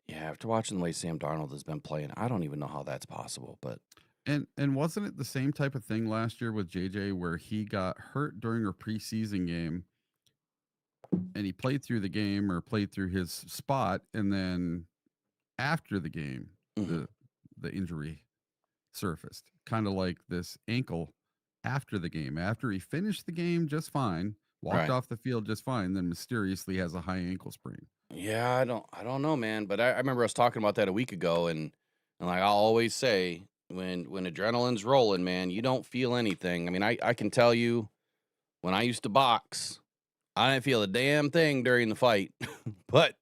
Yeah, after watching the way Sam Darnold has been playing, I don't even know how that's possible. But And wasn't it the same type of thing last year with JJ where he got hurt during a preseason game and he played through the game or played through his spot, and then after the game, Mhm. the injury surfaced, kind of like this ankle after the game. After he finished the game just fine, walked Right. off the field just fine, then mysteriously has a high ankle sprain. yeah, I don't know, man. But I remember us talking about that a week ago, and like I'll always say, when adrenaline's rolling, man, you don't feel anything. I mean, I can tell you, when I used to box, I didn't feel a damn thing during the fight, but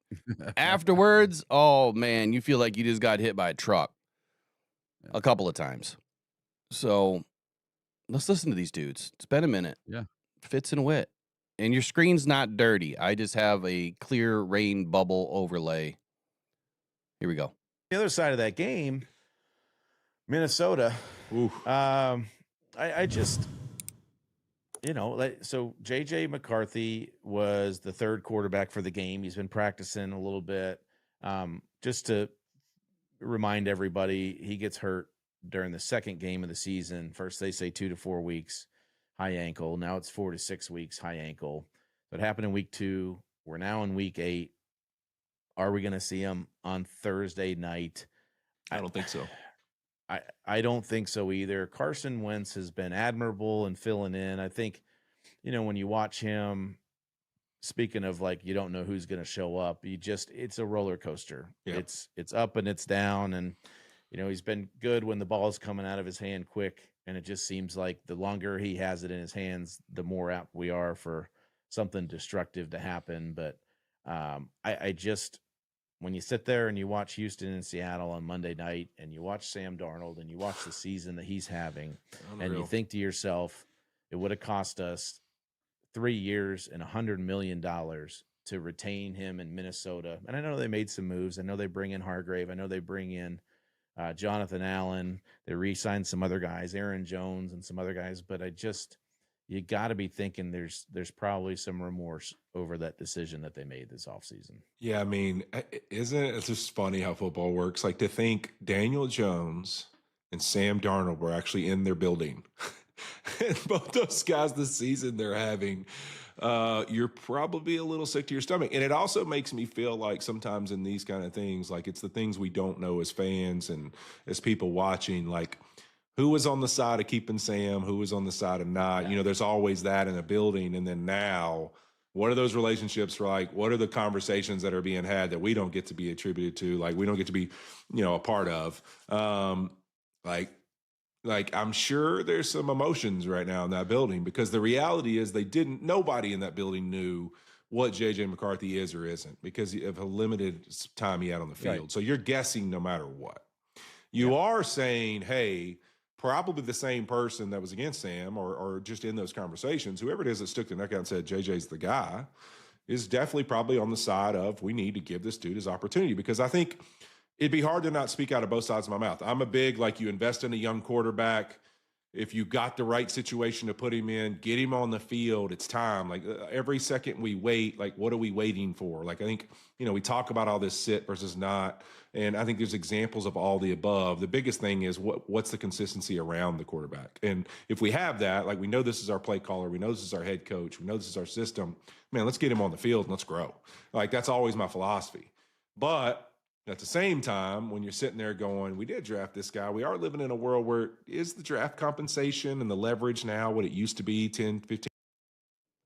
afterwards, oh man, you feel like you just got hit by a truck a couple of times. So let's listen to these dudes. It's been a minute. Yeah. Fitz and Wit. And your screen's not dirty. I just have a clear rain bubble overlay. Here we go. The other side of that game, Minnesota. I just, so JJ McCarthy was the third quarterback for the game. He's been practicing a little bit. Just to remind everybody, he gets hurt during the second game of the season. First, they say 2 to 4 weeks, high ankle. Now it's 4 to 6 weeks, high ankle. That happened in week 2. We're now in week 8. Are we going to see him on Thursday night? I don't think so. I don't think so either. Carson Wentz has been admirable in filling in. I think, when you watch him, speaking of like, you don't know who's going to show up. It's a roller coaster. Yeah. It's up and it's down. And, he's been good when the ball is coming out of his hand quick. And it just seems like the longer he has it in his hands, the more apt we are for something destructive to happen. But I just, when you sit there and you watch Houston and Seattle on Monday night and you watch Sam Darnold and you watch the season that he's having, and you think to yourself, it would have cost us 3 years and $100 million to retain him in Minnesota. And I know they made some moves. I know they bring in Hargrave. I know they bring in Jonathan Allen. They re-signed some other guys, Aaron Jones and some other guys. But you got to be thinking there's probably some remorse over that decision that they made this offseason. Yeah, I mean, isn't it just funny how football works? Like, to think Daniel Jones and Sam Darnold were actually in their building. And both those guys this season they're having, you're probably a little sick to your stomach. And it also makes me feel like sometimes in these kind of things, like it's the things we don't know as fans and as people watching, like who was on the side of keeping Sam, who was on the side of not. There's always that in a building. And then now, what are those relationships like? What are the conversations that are being had that we don't get to be attributed to, like we don't get to be, a part of? Like I'm sure there's some emotions right now in that building, because the reality is nobody in that building knew what JJ McCarthy is or isn't because of a limited time he had on the field. Right. So you're guessing no matter what. You are saying, hey, probably the same person that was against Sam or just in those conversations, whoever it is that stuck their neck out and said JJ's the guy, is definitely probably on the side of we need to give this dude his opportunity, because I think it'd be hard to not speak out of both sides of my mouth. I'm a big, like, you invest in a young quarterback. If you got the right situation to put him in, get him on the field. It's time. Like every second we wait, like what are we waiting for? Like I think, we talk about all this sit versus not. And I think there's examples of all the above. The biggest thing is what's the consistency around the quarterback? And if we have that, like we know this is our play caller, we know this is our head coach, we know this is our system, man, let's get him on the field and let's grow. Like that's always my philosophy. But at the same time, when you're sitting there going, we did draft this guy, we are living in a world where is the draft compensation and the leverage now what it used to be 10, 15?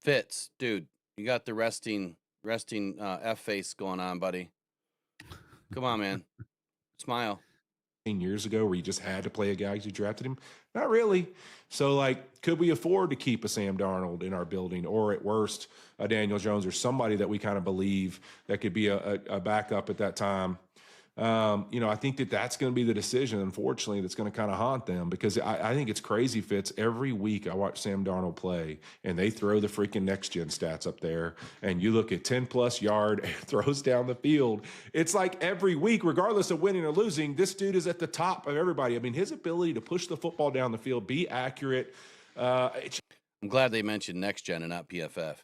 Fitz, dude, you got the resting resting F face going on, buddy. Come on, man. Smile. Years ago where you just had to play a guy because you drafted him? Not really. So, like, could we afford to keep a Sam Darnold in our building, or at worst, a Daniel Jones, or somebody that we kind of believe that could be a backup at that time? I think that's going to be the decision, unfortunately, that's going to kind of haunt them, because I think it's crazy, Fitz. Every week I watch Sam Darnold play, and they throw the freaking next gen stats up there, and you look at 10+ yard throws down the field. It's like every week, regardless of winning or losing, this dude is at the top of everybody. I mean, his ability to push the football down the field, be accurate. I'm glad they mentioned next gen and not PFF.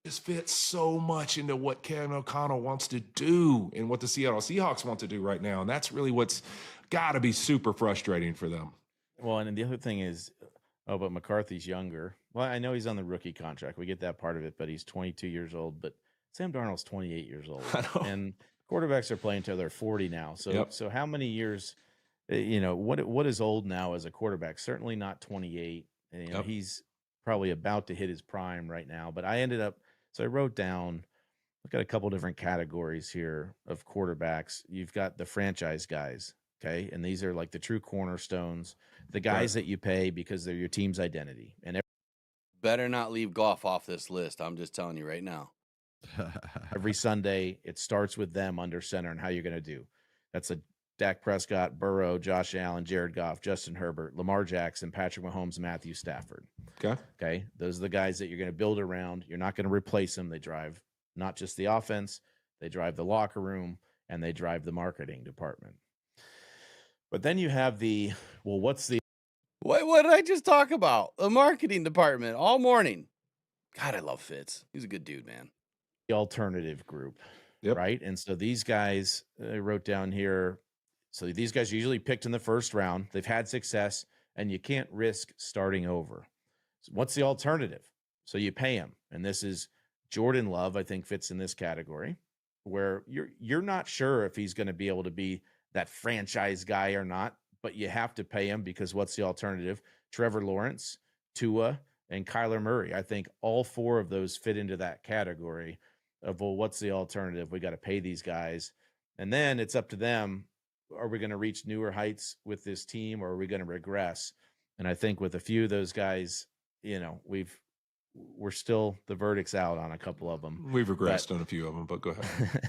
Just fits so much into what Kevin O'Connell wants to do and what the Seattle Seahawks want to do right now. And that's really what's got to be super frustrating for them. Well, and the other thing is, but McCarthy's younger. Well, I know he's on the rookie contract. We get that part of it, but he's 22 years old. But Sam Darnold's 28 years old. And quarterbacks are playing till they're 40 now. So, So how many years, what is old now as a quarterback? Certainly not 28. And, he's probably about to hit his prime right now. But I wrote down, look at a couple different categories here of quarterbacks. You've got the franchise guys, okay? And these are like the true cornerstones, the guys that you pay because they're your team's identity. And better not leave Goff off this list. I'm just telling you right now. every Sunday, it starts with them under center and how you're going to do. That's a Dak Prescott, Burrow, Josh Allen, Jared Goff, Justin Herbert, Lamar Jackson, Patrick Mahomes, Matthew Stafford. Okay. Those are the guys that you're going to build around. You're not going to replace them. They drive not just the offense, they drive the locker room, and they drive the marketing department. But then you have what did I just talk about? The marketing department all morning. God, I love Fitz. He's a good dude, man. The alternative group, right? And so these guys, I wrote down here, so these guys are usually picked in the first round. They've had success, and you can't risk starting over. So what's the alternative? So you pay him. And this is Jordan Love, I think, fits in this category, where you're not sure if he's going to be able to be that franchise guy or not, but you have to pay him because what's the alternative? Trevor Lawrence, Tua, and Kyler Murray. I think all four of those fit into that category of, well, what's the alternative? We got to pay these guys. And then it's up to them. Are we going to reach newer heights with this team, or are we going to regress? And I think with a few of those guys, we're still, the verdict's out on a couple of them. We've regressed on a few of them, but go ahead.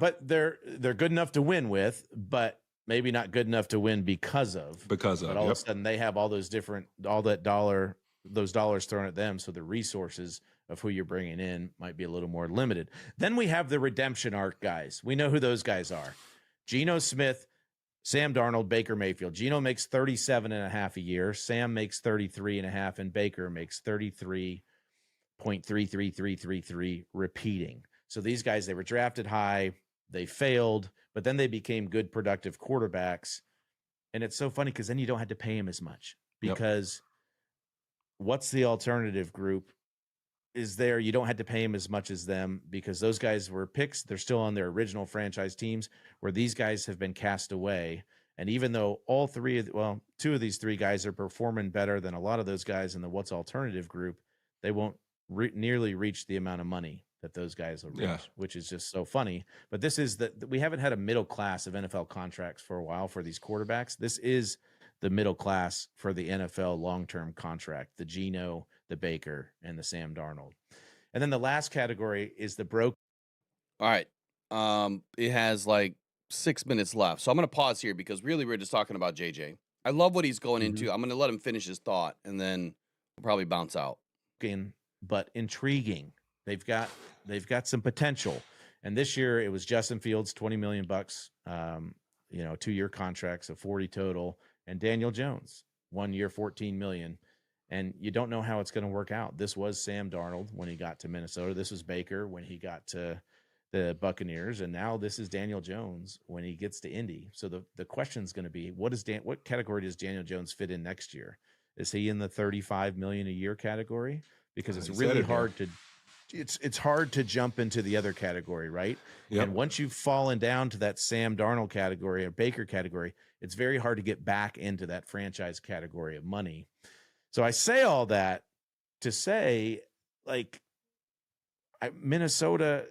But they're good enough to win with, but maybe not good enough to win because of. But all of a sudden they have all those those dollars thrown at them. So the resources of who you're bringing in might be a little more limited. Then we have the redemption arc guys. We know who those guys are. Geno Smith, Sam Darnold, Baker Mayfield. Geno makes 37.5 a year. Sam makes 33.5, and Baker makes 33.33333 repeating. So these guys, they were drafted high, they failed, but then they became good, productive quarterbacks. And it's so funny because then you don't have to pay him as much, because what's the alternative group is there? You don't have to pay him as much as them because those guys were picks. They're still on their original franchise teams, where these guys have been cast away. And even though two of these three guys are performing better than a lot of those guys in the what's alternative group, they won't nearly reach the amount of money that those guys will reach, which is just so funny. But this is we haven't had a middle class of NFL contracts for a while for these quarterbacks. This is the middle class for the NFL long-term contract, the Geno, the Baker, and the Sam Darnold. And then the last category is the broke. All right. It has like 6 minutes left. So I'm going to pause here because really we're just talking about JJ. I love what he's going into. I'm going to let him finish his thought, and then we'll probably bounce out. But intriguing. They've got some potential. And this year it was Justin Fields, $20 million, 2-year contracts of 40 total, and Daniel Jones, 1 year, $14 million. And you don't know how it's going to work out. This was Sam Darnold when he got to Minnesota. This was Baker when he got to the Buccaneers. And now this is Daniel Jones when he gets to Indy. So the question is going to be, what category does Daniel Jones fit in next year? Is he in the $35 million a year category? Because it's really hard to it's hard to jump into the other category, right? And once you've fallen down to that Sam Darnold category or Baker category, it's very hard to get back into that franchise category of money. So I say all that to say, like, Minnesota,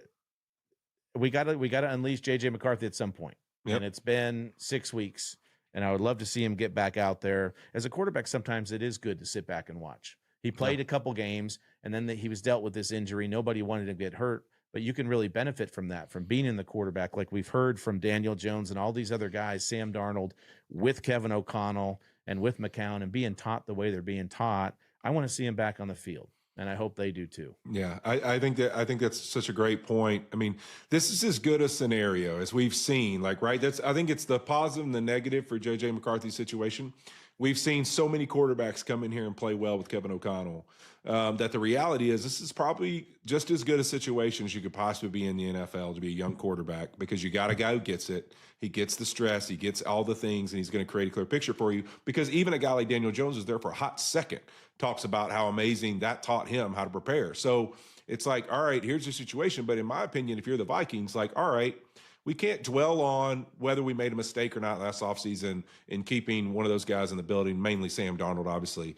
we got to unleash JJ McCarthy at some point. Yep. And it's been 6 weeks, and I would love to see him get back out there. As a quarterback, sometimes it is good to sit back and watch. He played a couple games, and then he was dealt with this injury. Nobody wanted to get hurt, but you can really benefit from that, from being in the quarterback, like we've heard from Daniel Jones and all these other guys, Sam Darnold, with Kevin O'Connell and with McCown, and being taught the way they're being taught. I want to see him back on the field, and I hope they do too. Yeah, I think that's such a great point. I mean, this is as good a scenario as we've seen. Like, right? I think it's the positive and the negative for JJ McCarthy's situation. We've seen so many quarterbacks come in here and play well with Kevin O'Connell that the reality is this is probably just as good a situation as you could possibly be in the NFL to be a young quarterback, because you got a guy who gets it. He gets the stress. He gets all the things, and he's going to create a clear picture for you, because even a guy like Daniel Jones is there for a hot second, talks about how amazing that taught him how to prepare. So it's like, all right, here's the situation. But in my opinion, if you're the Vikings, like, all right, we can't dwell on whether we made a mistake or not last offseason in keeping one of those guys in the building, mainly Sam Darnold, obviously.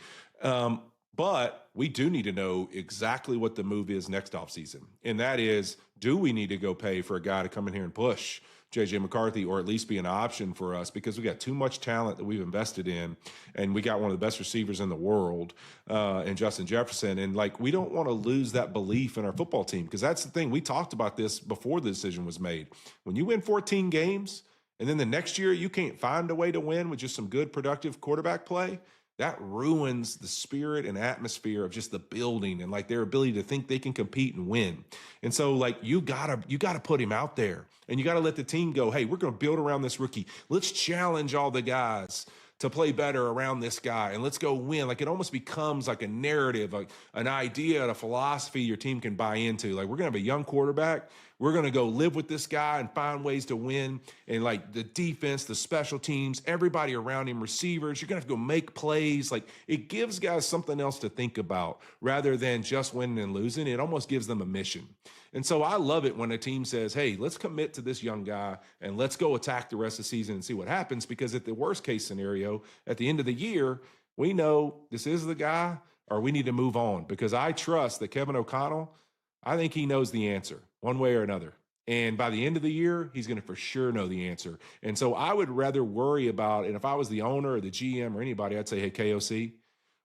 But we do need to know exactly what the move is next offseason. And that is, do we need to go pay for a guy to come in here and push JJ McCarthy, or at least be an option for us, because we got too much talent that we've invested in, and we got one of the best receivers in the world in Justin Jefferson. And like, we don't want to lose that belief in our football team, because that's the thing. We talked about this before the decision was made. When you win 14 games and then the next year you can't find a way to win with just some good, productive quarterback play, that ruins the spirit and atmosphere of just the building and like their ability to think they can compete and win. And so like, you gotta put him out there, and you gotta let the team go, hey, we're going to build around this rookie. Let's challenge all the guys to play better around this guy, and let's go win. Like, it almost becomes like a narrative, like an idea and a philosophy your team can buy into. Like, we're going to have a young quarterback. We're going to go live with this guy and find ways to win. And like the defense, the special teams, everybody around him, receivers, you're going to have to go make plays. Like, it gives guys something else to think about rather than just winning and losing. It almost gives them a mission. And so I love it when a team says, hey, let's commit to this young guy and let's go attack the rest of the season and see what happens. Because at the worst case scenario, at the end of the year, we know this is the guy, or we need to move on. Because I trust that Kevin O'Connell, I think he knows the answer one way or another. And by the end of the year, he's going to for sure know the answer. And so I would rather worry about, and if I was the owner or the GM or anybody, I'd say, hey, KOC,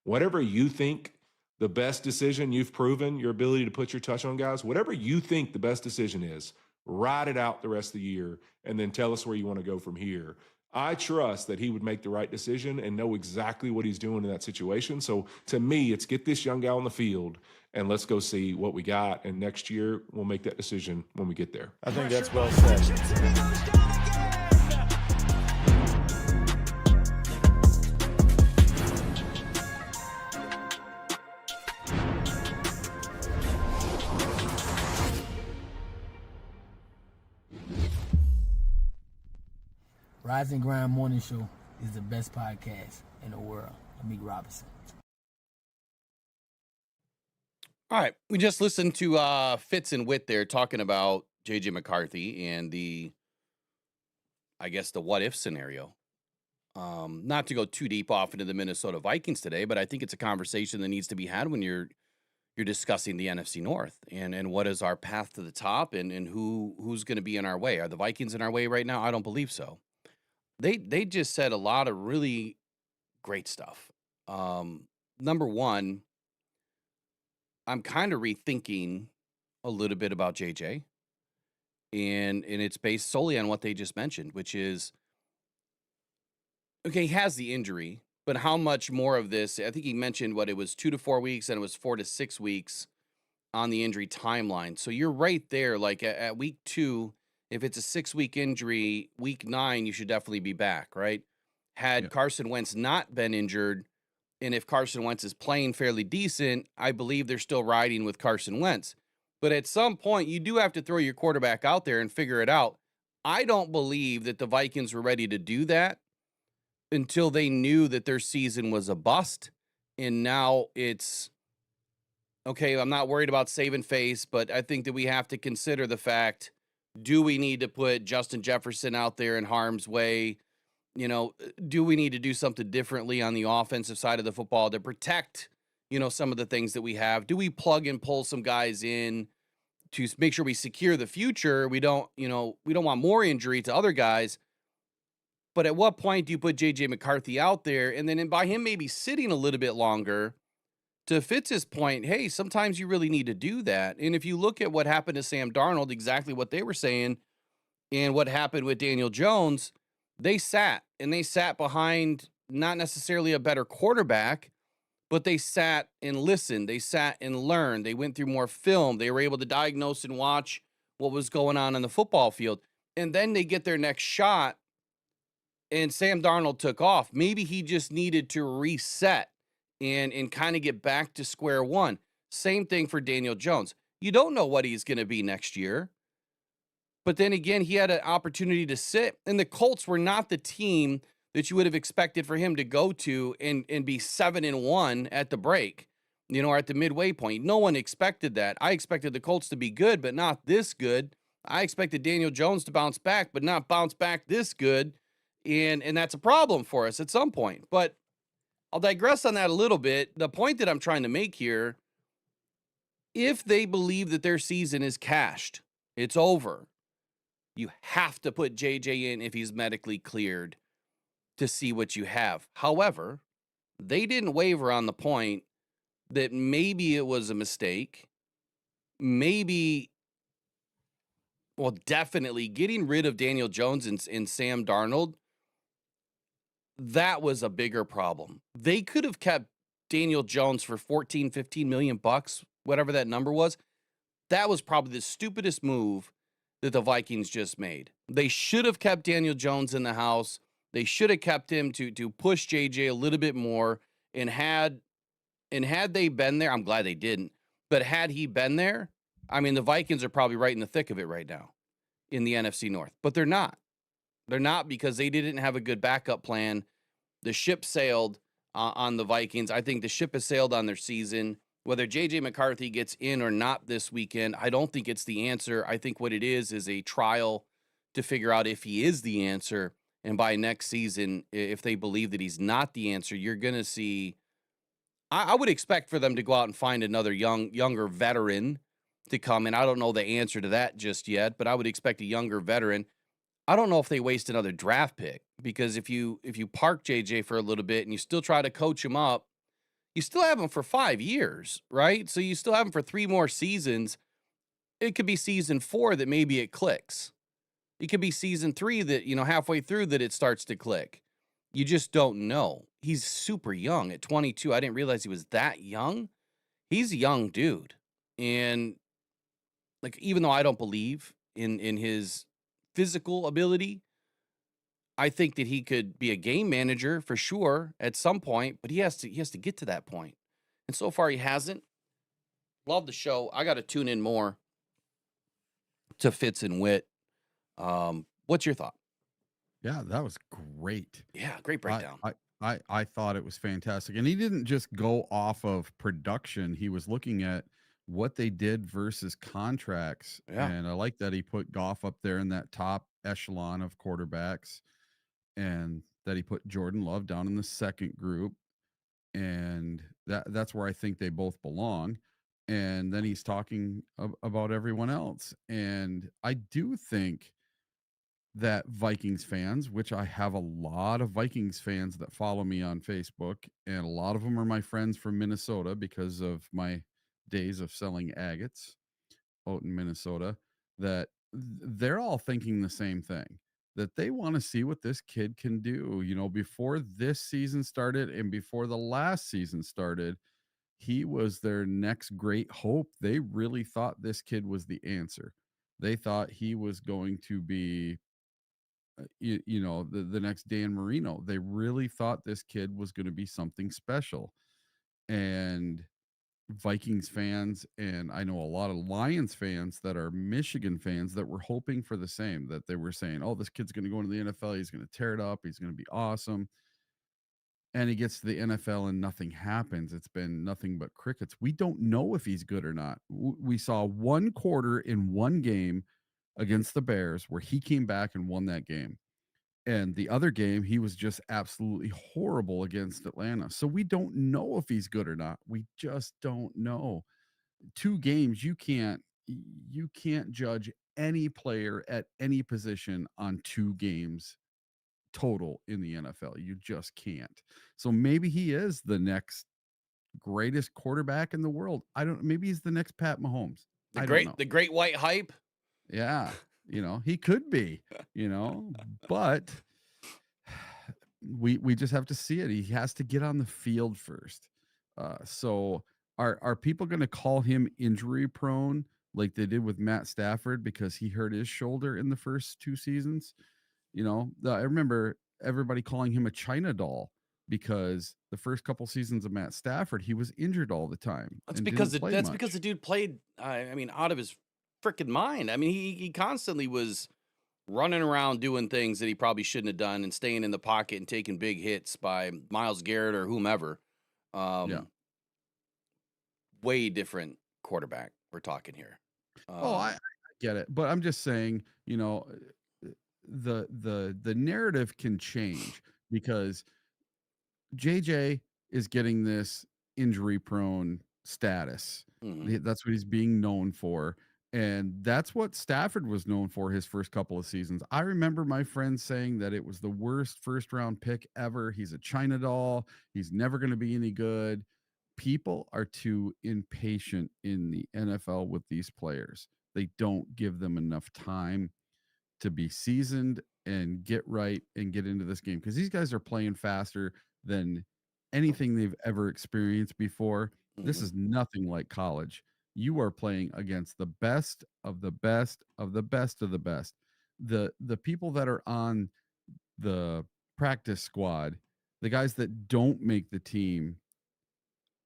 whatever you think the best decision, you've proven your ability to put your touch on guys, whatever you think the best decision is, ride it out the rest of the year and then tell us where you want to go from here. I trust that he would make the right decision and know exactly what he's doing in that situation. So to me, it's get this young guy on the field and let's go see what we got. And next year, we'll make that decision when we get there. I think that's well said. Rise and Grind Morning Show is the best podcast in the world. Amik Robinson. All right, we just listened to Fitz and Wit there talking about JJ McCarthy and the what if scenario. Not to go too deep off into the Minnesota Vikings today, but I think it's a conversation that needs to be had when you're discussing the NFC North and what is our path to the top and who's going to be in our way. Are the Vikings in our way right now? I don't believe so. They just said a lot of really great stuff. Number one, I'm kind of rethinking a little bit about JJ, and it's based solely on what they just mentioned, which is, okay, he has the injury, but how much more of this? I think he mentioned it was 2 to 4 weeks, and it was 4 to 6 weeks on the injury timeline. So you're right there, like at week 2, if it's a 6-week injury, week 9, you should definitely be back, right? Had Carson Wentz not been injured, and if Carson Wentz is playing fairly decent, I believe they're still riding with Carson Wentz. But at some point, you do have to throw your quarterback out there and figure it out. I don't believe that the Vikings were ready to do that until they knew that their season was a bust. And now it's, okay, I'm not worried about saving face, but I think that we have to consider the fact, do we need to put Justin Jefferson out there in harm's way? You know, do we need to do something differently on the offensive side of the football to protect, some of the things that we have? Do we plug and pull some guys in make sure we secure the future. We don't want more injury to other guys. But at what point do you put JJ McCarthy out there? And then by him maybe sitting a little bit longer, to Fitz's point, hey, sometimes you really need to do that. And if you look at what happened to Sam Darnold, exactly what they were saying, and what happened with Daniel Jones, they sat behind not necessarily a better quarterback, but they sat and listened. They sat and learned. They went through more film. They were able to diagnose and watch what was going on the football field. And then they get their next shot, and Sam Darnold took off. Maybe he just needed to reset and kind of get back to square one. Same thing for Daniel Jones. You don't know what he's going to be next year. But then again, he had an opportunity to sit, and the Colts were not the team that you would have expected for him to go to and be 7-1 at the break, or at the midway point. No one expected that. I expected the Colts to be good, but not this good. I expected Daniel Jones to bounce back, but not bounce back this good. And that's a problem for us at some point. But I'll digress on that a little bit. The point that I'm trying to make here, if they believe that their season is cashed, it's over, you have to put JJ in if he's medically cleared to see what you have. However, they didn't waver on the point that maybe it was a mistake. Definitely getting rid of Daniel Jones and Sam Darnold, that was a bigger problem. They could have kept Daniel Jones for 14, 15 million bucks, whatever that number was. That was probably the stupidest move that the Vikings just made. They should have kept Daniel Jones in the house. They should have kept him to push JJ a little bit more. And had they been there, I'm glad they didn't, but had he been there, I mean, the Vikings are probably right in the thick of it right now in the NFC North. But they're not. They're not, because they didn't have a good backup plan. The ship sailed on the Vikings. I think the ship has sailed on their season. Whether JJ McCarthy gets in or not this weekend, I don't think it's the answer. I think what it is a trial to figure out if he is the answer. And by next season, if they believe that he's not the answer, you're going to see, I would expect for them to go out and find another younger veteran to come in. I don't know the answer to that just yet, but I would expect a younger veteran. I don't know if they waste another draft pick, because if you park JJ for a little bit and you still try to coach him up, you still have him for 5 years, right? So you still have him for 3 more seasons. It could be season 4 that maybe it clicks. It could be season 3 that, halfway through that it starts to click. You just don't know. He's super young at 22. I didn't realize he was that young. He's a young dude. And even though I don't believe in his physical ability, I think that he could be a game manager for sure at some point, but he has to get to that point. And so far he hasn't. Love the show. I got to tune in more to Fitz and Wit. What's your thought? Yeah, that was great. Yeah, great breakdown. I thought it was fantastic. And he didn't just go off of production. He was looking at what they did versus contracts. Yeah. And I like that he put Goff up there in that top echelon of quarterbacks, and that he put Jordan Love down in the second group. And that's where I think they both belong. And then he's talking about everyone else. And I do think that Vikings fans, which I have a lot of Vikings fans that follow me on Facebook, and a lot of them are my friends from Minnesota because of my days of selling agates out in Minnesota, that they're all thinking the same thing, that they want to see what this kid can do. Before this season started and before the last season started, he was their next great hope. They really thought this kid was the answer. They thought he was going to be the next Dan Marino. They really thought this kid was going to be something special. And Vikings fans, and I know a lot of Lions fans that are Michigan fans, that were hoping for the same, that they were saying, oh, this kid's going to go into the NFL. He's going to tear it up. He's going to be awesome. And he gets to the NFL and nothing happens. It's been nothing but crickets. We don't know if he's good or not. We saw one quarter in one game against the Bears where he came back and won that game. And the other game, he was just absolutely horrible against Atlanta. So we don't know if he's good or not. We just don't know. 2 games, you can't you can't judge any player at any position on 2 games total in the NFL. You just can't. So maybe he is the next greatest quarterback in the world. I don't, maybe he's the next Pat Mahomes. I don't know. The great white hype. Yeah, he could be, but we just have to see it. He has to get on the field first. So are people going to call him injury prone like they did with Matt Stafford because he hurt his shoulder in the first 2 seasons? I remember everybody calling him a China doll because the first couple seasons of Matt Stafford, he was injured all the time. That's because the dude played, out of his freaking mind. I mean, he constantly was running around doing things that he probably shouldn't have done and staying in the pocket and taking big hits by Myles Garrett or whomever. Way different quarterback we're talking here. I get it, but I'm just saying, the narrative can change because JJ is getting this injury prone status. That's what he's being known for. And that's what Stafford was known for his first couple of seasons. I remember my friends saying that it was the worst first round pick ever. He's a China doll. He's never going to be any good. People are too impatient in the NFL with these players. They don't give them enough time to be seasoned and get right and get into this game because these guys are playing faster than anything they've ever experienced before. This is nothing like college. You are playing against the best of the best of the best of the best. The people that are on the practice squad, the guys that don't make the team,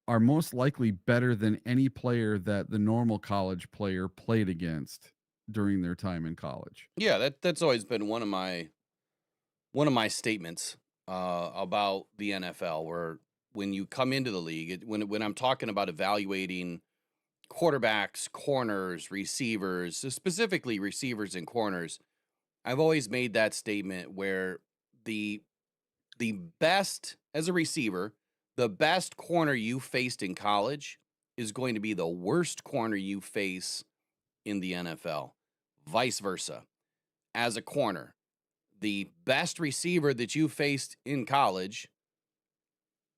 are most likely better than any player that the normal college player played against during their time in college. Yeah, that's always been one of my statements about the NFL, where when you come into the league, when I'm talking about evaluating quarterbacks, corners, receivers, specifically receivers and corners, I've always made that statement where the best as a receiver, the best corner you faced in college is going to be the worst corner you face in the NFL. Vice versa. As a corner, the best receiver that you faced in college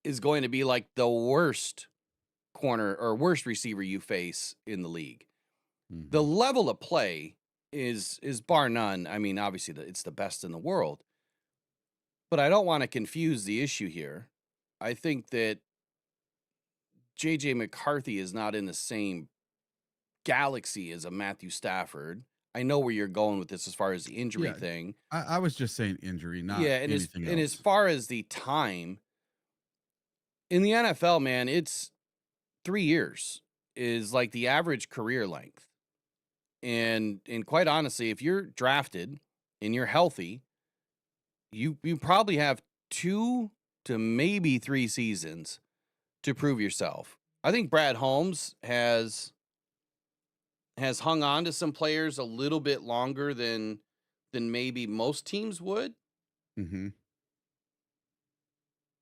is going to be like the worst corner or worst receiver you face in the league. The level of play is bar none. I mean, obviously it's the best in the world, but I don't want to confuse the issue here. I think that JJ McCarthy is not in the same galaxy as a Matthew Stafford. I know where you're going with this as far as the injury thing. I was just saying injury, not and anything else. And as far as the time in the NFL, man, it's 3 years is like the average career length. And quite honestly, if you're drafted and you're healthy, you probably have 2 to maybe 3 seasons to prove yourself. I think Brad Holmes has hung on to some players a little bit longer than maybe most teams would. Mm-hmm.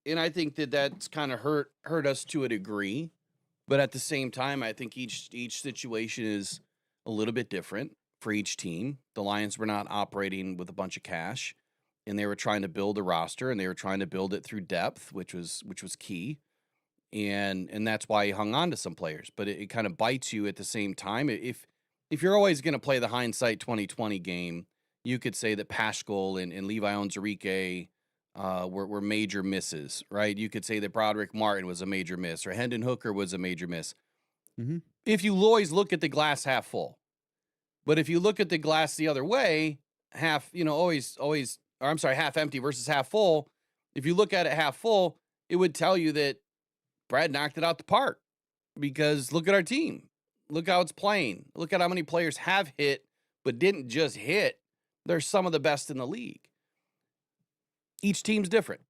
And I think that's kind of hurt us to a degree. But at the same time, I think each situation is a little bit different for each team. The Lions were not operating with a bunch of cash, and they were trying to build a roster, and they were trying to build it through depth, which was key. And that's why he hung on to some players. But it kind of bites you at the same time. If you're always going to play the hindsight 2020 game, you could say that Paschal and Levi Onwuzurike were major misses, right? You could say that Broderick Martin was a major miss, or Hendon Hooker was a major miss. Mm-hmm. If you always look at the glass half full, but if you look at the glass the other way, half empty versus half full, if you look at it half full, it would tell you that Brad knocked it out the park, because look at our team. Look how it's playing. Look at how many players have hit, but didn't just hit. They're some of the best in the league. Each team's different.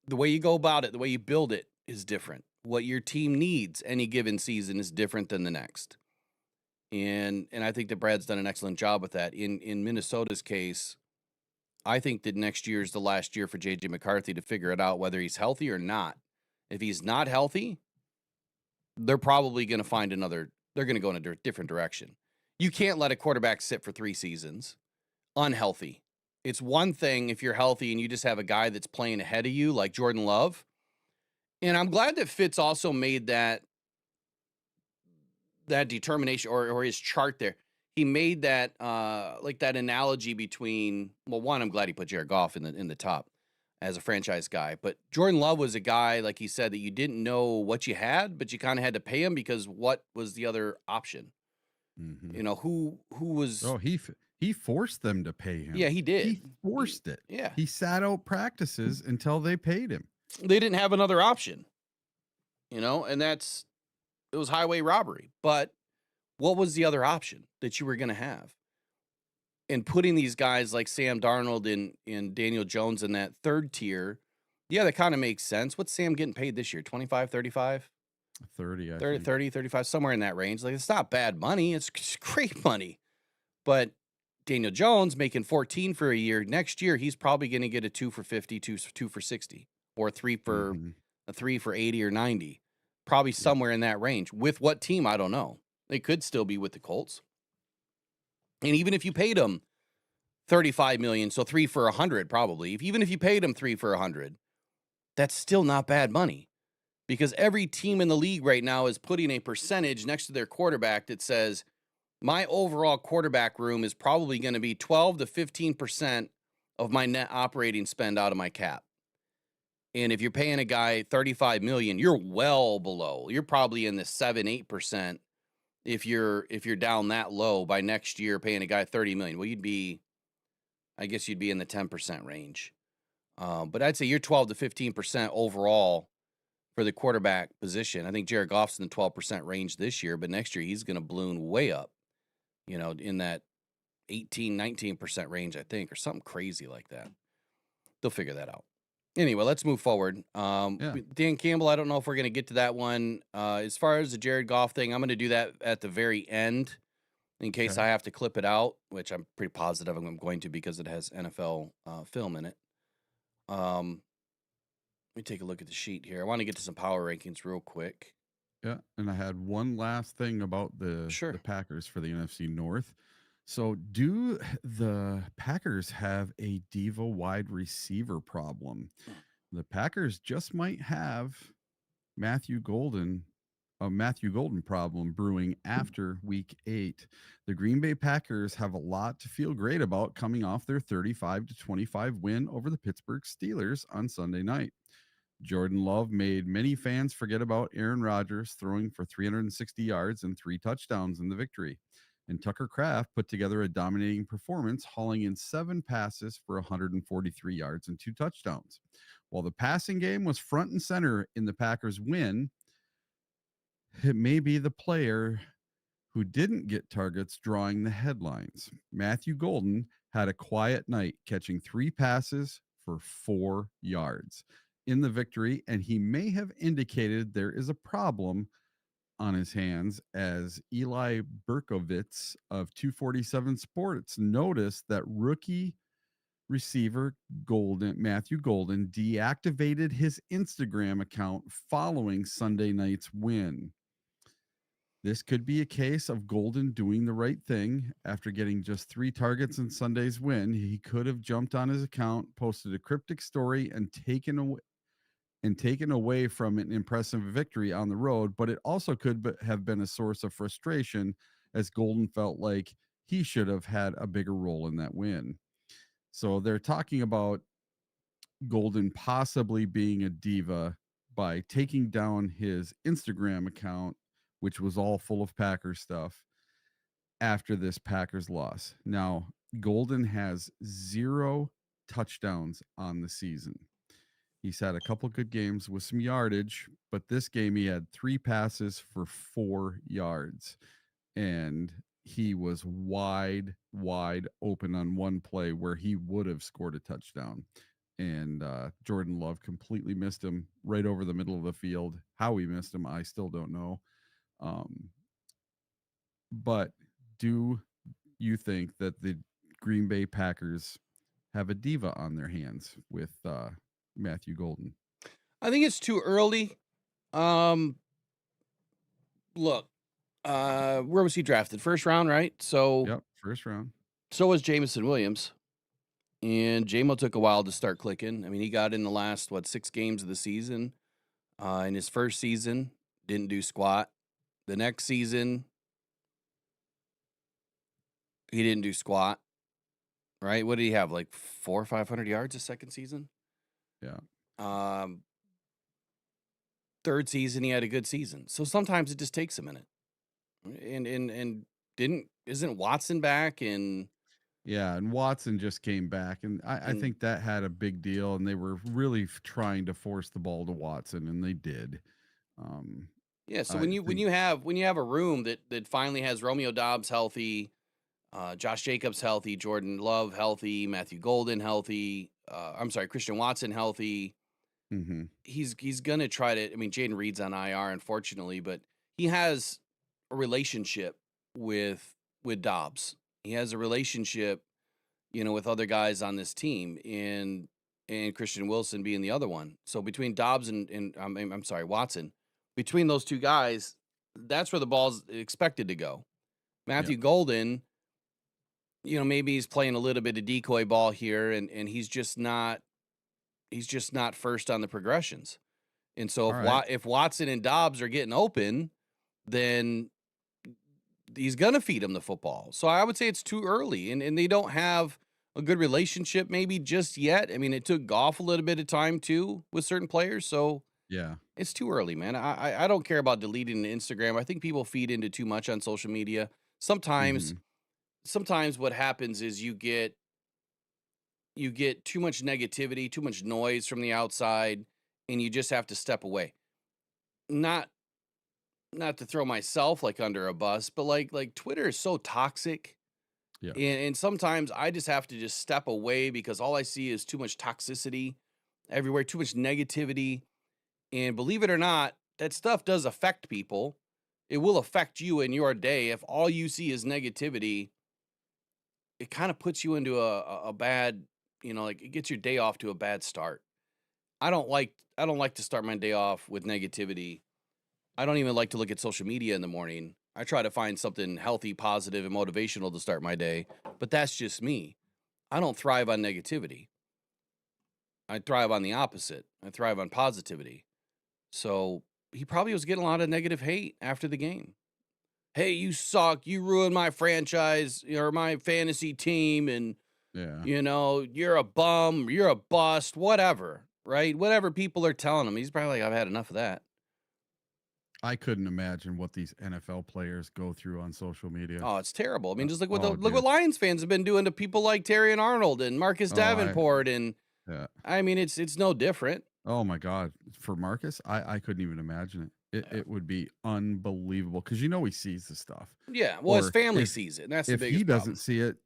The way you go about it, the way you build it is different. What your team needs any given season is different than the next. And I think that Brad's done an excellent job with that. In Minnesota's case, I think that next year is the last year for JJ McCarthy to figure it out whether he's healthy or not. If he's not healthy, they're probably going to find another they're going to go in a different direction. You can't let a quarterback sit for 3 seasons unhealthy. It's one thing if you're healthy and you just have a guy that's playing ahead of you like Jordan Love. And I'm glad that Fitz also made that determination or his chart there. He made that like that analogy between, well, one, I'm glad he put Jared Goff in the top as a franchise guy, but Jordan Love was a guy, like he said, that you didn't know what you had, but you kind of had to pay him because what was the other option? Mhm. You know, who was Oh, he forced them to pay him. Yeah, he did. He forced it. Yeah. He sat out practices until they paid him. They didn't have another option. You know, and it was highway robbery. But what was the other option that you were going to have? And putting these guys like Sam Darnold and Daniel Jones in that third tier, yeah, that kind of makes sense. What's Sam getting paid this year? 25, 35? 30, I 30, think. 30, 35, somewhere in that range. Like, it's not bad money. It's great money. But Daniel Jones making 14 for a year. Next year, he's probably going to get a 2 for 50, 2 for 60, or 3 for Mhm. a 3 for 80 or 90. Probably somewhere in that range. With what team? I don't know. They could still be with the Colts. And even if you paid him $35 million, so 3 for 100 probably. Even if you paid him 3 for 100, that's still not bad money. Because every team in the league right now is putting a percentage next to their quarterback that says, my overall quarterback room is probably going to be 12 to 15% of my net operating spend out of my cap. And if you're paying a guy $35 million, you're well below. You're probably in the 7-8% if you're down that low by next year paying a guy $30 million. Well, I guess you'd be in the 10% range. But I'd say you're 12 to 15% overall for the quarterback position. I think Jared Goff's in the 12% range this year, but next year he's going to balloon way up, you know, in that 18, 19% range, I think, or something crazy like that. They'll figure that out. Anyway, let's move forward. Dan Campbell, I don't know if we're going to get to that one. As far as the Jared Goff thing, I'm going to do that at the very end in case I have to clip it out, which I'm pretty positive I'm going to because it has NFL film in it. Let me take a look at the sheet here. I want to get to some power rankings real quick. Yeah, and I had one last thing about the Packers for the NFC North. So, do the Packers have a diva wide receiver problem? The Packers just might have a Matthew Golden problem brewing after week 8. The Green Bay Packers have a lot to feel great about coming off their 35-25 win over the Pittsburgh Steelers on Sunday night. Jordan Love made many fans forget about Aaron Rodgers throwing for 360 yards and 3 touchdowns in the victory. And Tucker Kraft put together a dominating performance, hauling in 7 passes for 143 yards and 2 touchdowns. While the passing game was front and center in the Packers' win, it may be the player who didn't get targets drawing the headlines. Matthew Golden had a quiet night, catching 3 passes for 4 yards in the victory, and he may have indicated there is a problem on his hands, as Eli Berkovitz of 247 Sports noticed that rookie receiver Matthew Golden deactivated his Instagram account following Sunday night's win. This could be a case of Golden doing the right thing. After getting just 3 targets in Sunday's win, he could have jumped on his account, posted a cryptic story, and taken away from an impressive victory on the road, but it also could have been a source of frustration, as Golden felt like he should have had a bigger role in that win. So they're talking about Golden possibly being a diva by taking down his Instagram account, which was all full of Packers stuff, after this Packers loss. Now, Golden has 0 touchdowns on the season. He's had a couple good games with some yardage, but this game he had 3 passes for 4 yards, and he was wide open on one play where he would have scored a touchdown. And Jordan Love completely missed him right over the middle of the field. How he missed him, I still don't know. But do you think that the Green Bay Packers have a diva on their hands with Matthew Golden? I think it's too early. Look, Where was he drafted? First round, right? So Yep, first round. so was Jameson Williams. And JMO took a while to start clicking. I mean, he got in the last, 6 games of the season. In his first season, didn't do squat. The next season, he didn't do squat. Right? What did he have? Like 400 or 500 yards his second season? Yeah. Third season, he had a good season. So sometimes it just takes a minute. And isn't Watson back? And Yeah, and Watson just came back, and I And- think that had a big deal, and they were really trying to force the ball to Watson, and they did. yeah, so I when you think- have a room that finally has Romeo Dobbs healthy, Josh Jacobs healthy, Jordan Love healthy, Matthew Golden healthy, Christian Watson healthy, Mhm. he's gonna try to. I mean, Jaden Reed's on IR, unfortunately, but he has a relationship with Dobbs. He has a relationship, with other guys on this team, and Christian Wilson being the other one. So between Dobbs and Watson, between those two guys, that's where the ball's expected to go. Matthew Golden, maybe he's playing a little bit of decoy ball here, and he's just not first on the progressions. And so All right. if Watson and Dobbs are getting open, then he's gonna feed him the football. So I would say it's too early, and they don't have a good relationship maybe just yet. I mean, it took Goff a little bit of time too with certain players, so Yeah. it's too early, man. I don't care about deleting Instagram. I think people feed into too much on social media. Sometimes what happens is you get too much negativity, too much noise from the outside, and you just have to step away. Not to throw myself like under a bus, but like Twitter is so toxic. Yeah. And sometimes I just have to just step away because all I see is too much toxicity everywhere, too much negativity. And believe it or not, that stuff does affect people. It will affect you in your day. If all you see is negativity, it kind of puts you into a bad, like it gets your day off to a bad start. I don't like to start my day off with negativity. I don't even like to look at social media in the morning. I try to find something healthy, positive, and motivational to start my day, but that's just me. I don't thrive on negativity. I thrive on the opposite. I thrive on positivity. So he probably was getting a lot of negative hate after the game. Hey, you suck. You ruined my franchise or my fantasy team. And, Yeah. you're a bum. You're a bust, whatever, right? Whatever people are telling him. He's probably like, I've had enough of that. I couldn't imagine what these NFL players go through on social media. Oh, it's terrible. I mean, just look what dude. Lions fans have been doing to people like Terry and Arnold and Marcus Davenport. Yeah. I mean, it's no different. Oh my God. For Marcus, I couldn't even imagine it. It would be unbelievable because he sees the stuff. Yeah. Well, his Or family if- sees it. And that's the If biggest he doesn't problem. see it,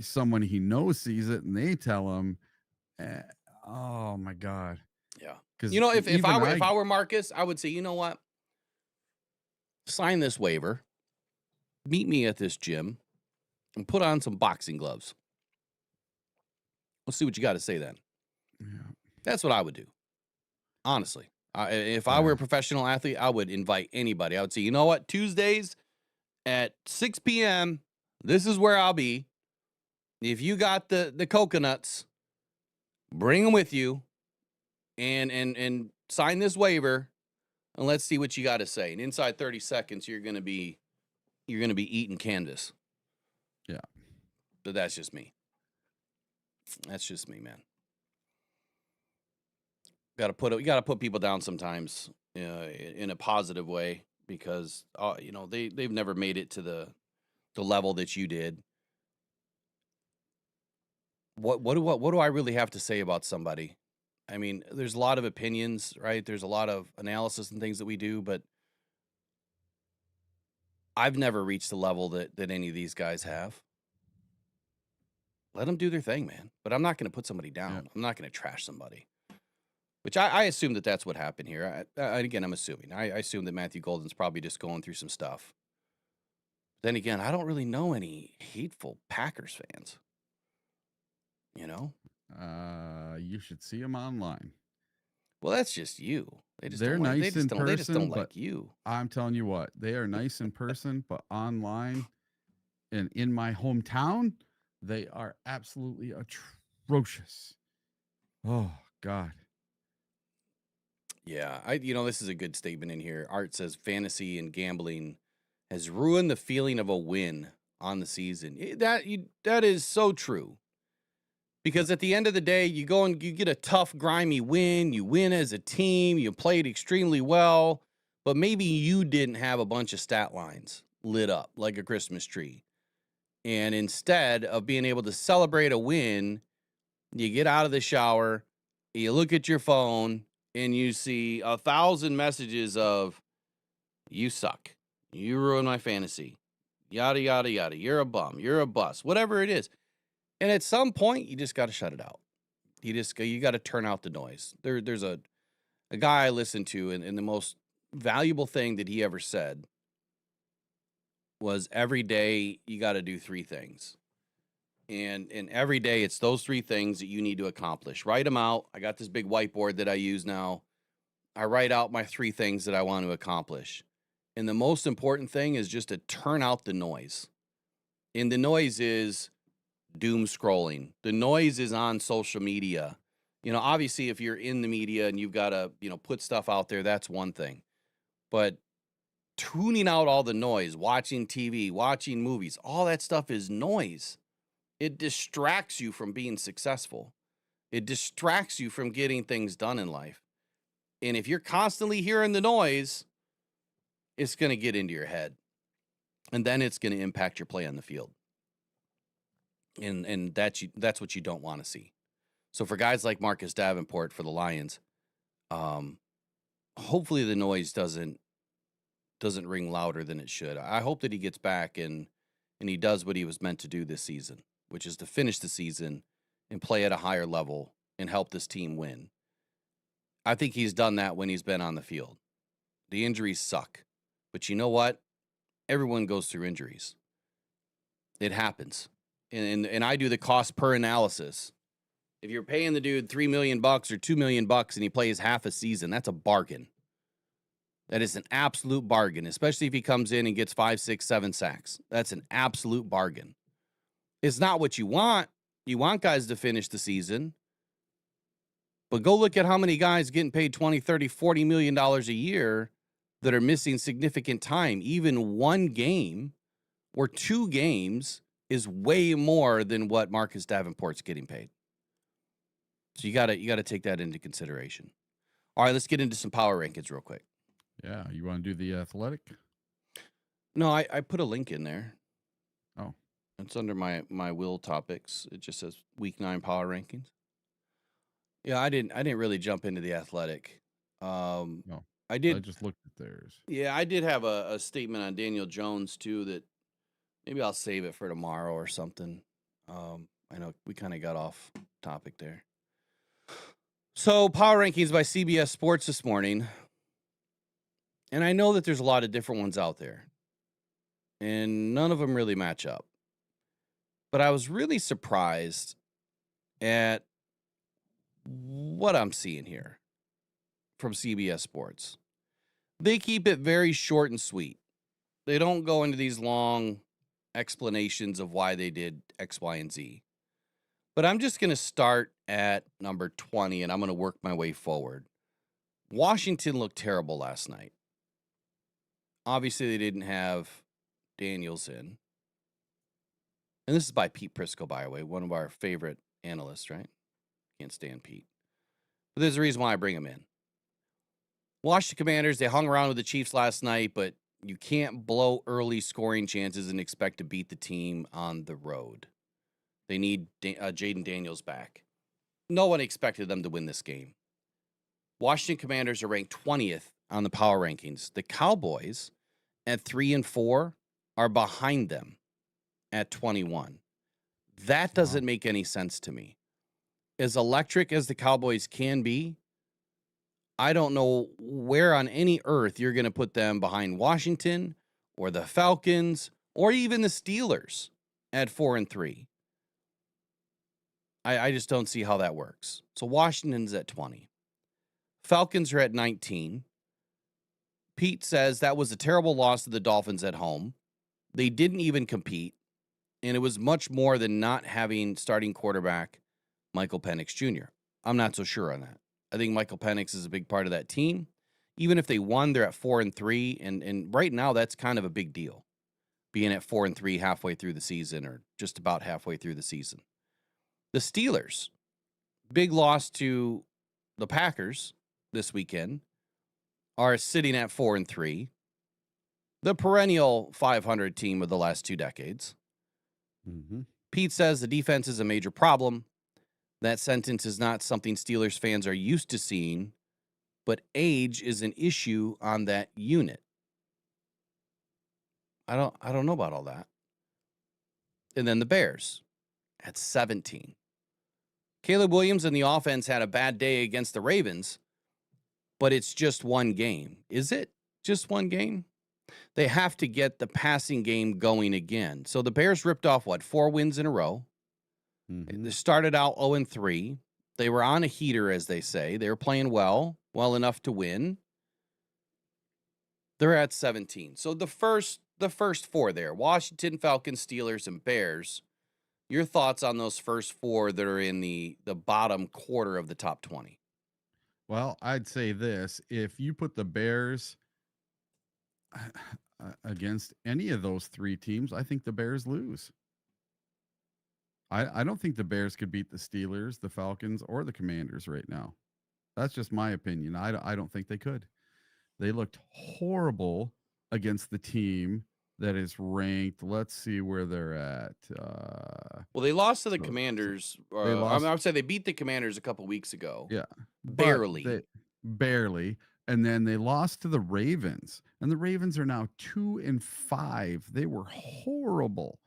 someone he knows sees it, and they tell him, "Oh my God." Yeah. Because If I were Marcus, I would say, you know what? Sign this waiver. Meet me at this gym and put on some boxing gloves. Let's see what you got to say then. Yeah. That's what I would do. Honestly. If I were a professional athlete, I would invite anybody. I would say, you know what? Tuesdays at 6 p.m., this is where I'll be. If you got the coconuts, bring them with you and sign this waiver, and let's see what you got to say. And inside 30 seconds, you're going to be eating canvas. Yeah. But that's just me. That's just me, man. You got to put people down sometimes in a positive way because they've never made it to the level that you did. What do I really have to say about somebody? I mean, there's a lot of opinions, right? There's a lot of analysis and things that we do, but I've never reached the level that any of these guys have. Let them do their thing, man. But I'm not going to put somebody down. Yeah. I'm not going to trash somebody. Which I assume that that's what happened here. Again, I'm assuming. I assume that Matthew Golden's probably just going through some stuff. Then again, I don't really know any hateful Packers fans. You should see him online. Well, that's just you. They just They're don't like, nice in they just don't person, like but you. I'm telling you what, they are nice in person, but online and in my hometown, they are absolutely atrocious. Oh God. Yeah, this is a good statement in here. Art says fantasy and gambling has ruined the feeling of a win on the season. That is so true. Because at the end of the day, you go and you get a tough, grimy win. You win as a team. You played extremely well, but maybe you didn't have a bunch of stat lines lit up like a Christmas tree. And instead of being able to celebrate a win, you get out of the shower, you look at your phone, and you see 1,000 messages of, you suck. You ruined my fantasy. Yada, yada, yada. You're a bum. You're a bust. Whatever it is. And at some point, you just got to shut it out. You got to turn out the noise. There's a guy I listened to, and the most valuable thing that he ever said was every day you got to do 3 things. And every day it's those 3 things that you need to accomplish. Write them out. I got this big whiteboard that I use now. I write out my 3 things that I want to accomplish. And the most important thing is just to turn out the noise. And the noise is doom scrolling. The noise is on social media. Obviously if you're in the media and you've got to, put stuff out there, that's one thing. But tuning out all the noise, watching TV, watching movies, all that stuff is noise. It distracts you from being successful. It distracts you from getting things done in life. And if you're constantly hearing the noise, it's going to get into your head. And then it's going to impact your play on the field. And that's what you don't want to see. So for guys like Marcus Davenport for the Lions, hopefully the noise doesn't ring louder than it should. I hope that he gets back and he does what he was meant to do this season, which is to finish the season and play at a higher level and help this team win. I think he's done that when he's been on the field. The injuries suck. But you know what? Everyone goes through injuries. It happens. And I do the cost per analysis. If you're paying the dude $3 million or $2 million and he plays half a season, that's a bargain. That is an absolute bargain, especially if he comes in and gets 5, 6, 7 sacks. That's an absolute bargain. It's not what you want. You want guys to finish the season. But go look at how many guys getting paid $20, $30, $40 million a year that are missing significant time. Even 1 game or 2 games is way more than what Marcus Davenport's getting paid. So you gotta take that into consideration. All right, let's get into some power rankings real quick. Yeah, you want to do the Athletic? No, I put a link in there. Oh, it's under my will topics. It just says Week 9 power rankings. Yeah, I didn't really jump into the Athletic. no, I did. I just looked at theirs. Yeah, I did have a statement on Daniel Jones too that maybe I'll save it for tomorrow or something. I know we kind of got off topic there. So power rankings by CBS Sports this morning. And I know that there's a lot of different ones out there. And none of them really match up. But I was really surprised at what I'm seeing here from CBS Sports. They keep it very short and sweet. They don't go into these long explanations of why they did X, Y, and Z. But I'm just going to start at number 20, and I'm going to work my way forward. Washington looked terrible last night. Obviously, they didn't have Daniels in. And this is by Pete Prisco, by the way, one of our favorite analysts, right? Can't stand Pete. But there's a reason why I bring him in. Washington Commanders, they hung around with the Chiefs last night, but you can't blow early scoring chances and expect to beat the team on the road. They need Jaden Daniels back. No one expected them to win this game. Washington Commanders are ranked 20th on the power rankings. The Cowboys at 3 and 4 are behind them at 21. That doesn't make any sense to me. As electric as the Cowboys can be, I don't know where on any earth you're going to put them behind Washington or the Falcons or even the Steelers at 4 and 3. I just don't see how that works. So Washington's at 20. Falcons are at 19. Pete says that was a terrible loss to the Dolphins at home. They didn't even compete, and it was much more than not having starting quarterback Michael Penix Jr. I'm not so sure on that. I think Michael Penix is a big part of that team. Even if they won, they're at 4-3, and right now that's kind of a big deal, being at 4-3 halfway through the season, or just about halfway through the season. The Steelers, big loss to the Packers this weekend, are sitting at 4-3, the perennial 500 team of the last 2 decades. Mm-hmm. Pete says the defense is a major problem. That sentence is not something Steelers fans are used to seeing, but age is an issue on that unit. I don't know about all that. And then the Bears at 17. Caleb Williams and the offense had a bad day against the Ravens, but it's just one game. Is it just one game? They have to get the passing game going again. So the Bears ripped off, 4 wins in a row. Mm-hmm. They started out 0-3. They were on a heater, as they say. They were playing well enough to win. They're at 17. So the first 4 there, Washington, Falcons, Steelers, and Bears. Your thoughts on those first 4 that are in the bottom quarter of the top 20? Well, I'd say this. If you put the Bears against any of those 3 teams, I think the Bears lose. I don't think the Bears could beat the Steelers, the Falcons, or the Commanders right now. That's just my opinion. I don't think they could. They looked horrible against the team that is ranked. Let's see where they're at. Well, they lost to the Commanders. I would say they beat the Commanders a couple weeks ago. Yeah. Barely. Barely. And then they lost to the Ravens. And the Ravens are now 2-5. They were horrible.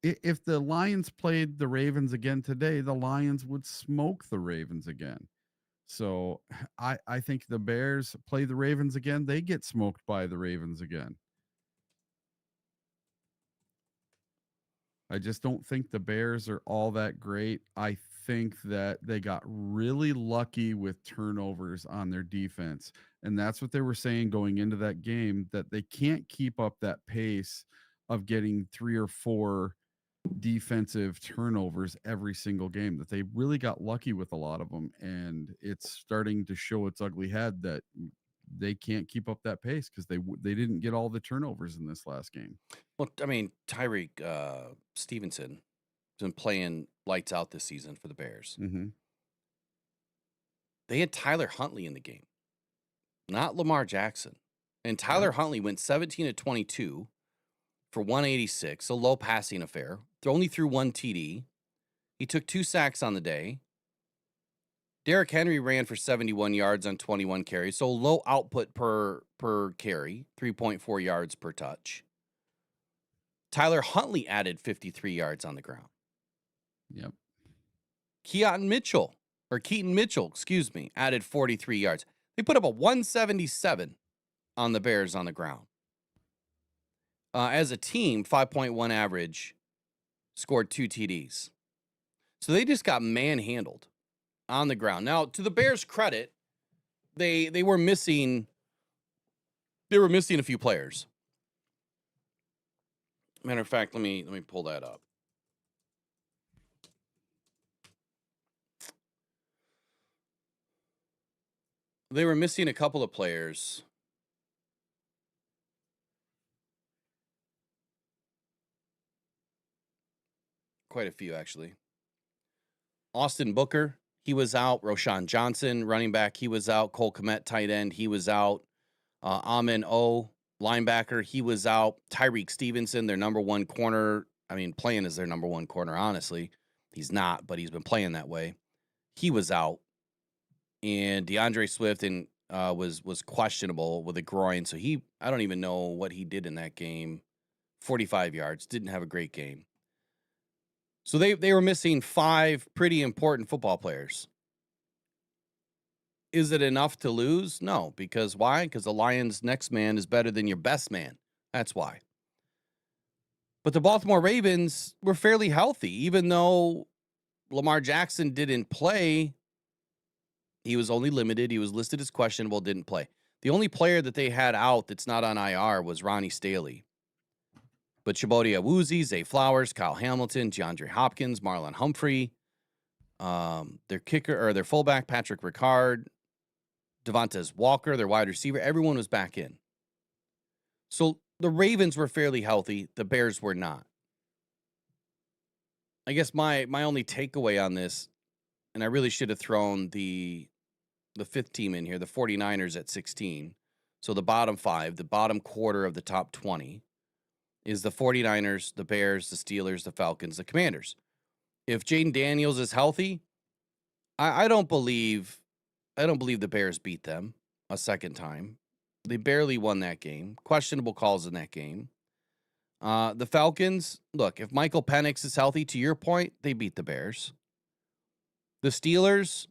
If the Lions played the Ravens again today, the Lions would smoke the Ravens again. So I think the Bears play the Ravens again. They get smoked by the Ravens again. I just don't think the Bears are all that great. I think that they got really lucky with turnovers on their defense. And that's what they were saying going into that game, that they can't keep up that pace of getting 3 or 4 defensive turnovers every single game, that they really got lucky with a lot of them. And it's starting to show its ugly head that they can't keep up that pace because they didn't get all the turnovers in this last game. Well, I mean, Tyreek Stevenson has been playing lights out this season for the Bears. Mm-hmm. They had Tyler Huntley in the game, not Lamar Jackson. And Tyler Huntley went 17-22 for 186, a low passing affair. Only threw 1 TD. He took 2 sacks on the day. Derrick Henry ran for 71 yards on 21 carries, so low output per carry, 3.4 yards per touch. Tyler Huntley added 53 yards on the ground. Yep. Keaton Mitchell, added 43 yards. They put up a 177 on the Bears on the ground. As a team, 5.1 average, scored 2 TDs. So they just got manhandled on the ground. Now, to the Bears' credit, they were missing a few players. Matter of fact, let me pull that up. They were missing a couple of players. Quite a few, actually. Austin Booker, he was out. Roshan Johnson, running back, he was out. Cole Kmet, tight end, he was out. Amin O, linebacker, he was out. Tyreek Stevenson, their number 1 corner. I mean, playing as their number 1 corner, honestly. He's not, but he's been playing that way. He was out. And DeAndre Swift was questionable with a groin. So I don't even know what he did in that game. 45 yards, didn't have a great game. So they were missing 5 pretty important football players. Is it enough to lose? No. Because why? Because the Lions' next man is better than your best man. That's why. But the Baltimore Ravens were fairly healthy. Even though Lamar Jackson didn't play, He was only limited. He was listed as questionable, didn't play. The only player that they had out that's not on IR was Ronnie Staley. But Chibodia Awuzie, Zay Flowers, Kyle Hamilton, DeAndre Hopkins, Marlon Humphrey, their kicker or their fullback, Patrick Ricard, Devontae Walker, their wide receiver, everyone was back in. So the Ravens were fairly healthy. The Bears were not. I guess my only takeaway on this, and I really should have thrown the fifth team in here, the 49ers at 16. So the bottom 5, the bottom quarter of the top 20 is the 49ers, the Bears, the Steelers, the Falcons, the Commanders. If Jaden Daniels is healthy, I don't believe the Bears beat them a second time. They barely won that game. Questionable calls in that game. The Falcons, look, if Michael Penix is healthy, to your point, they beat the Bears. The Steelers,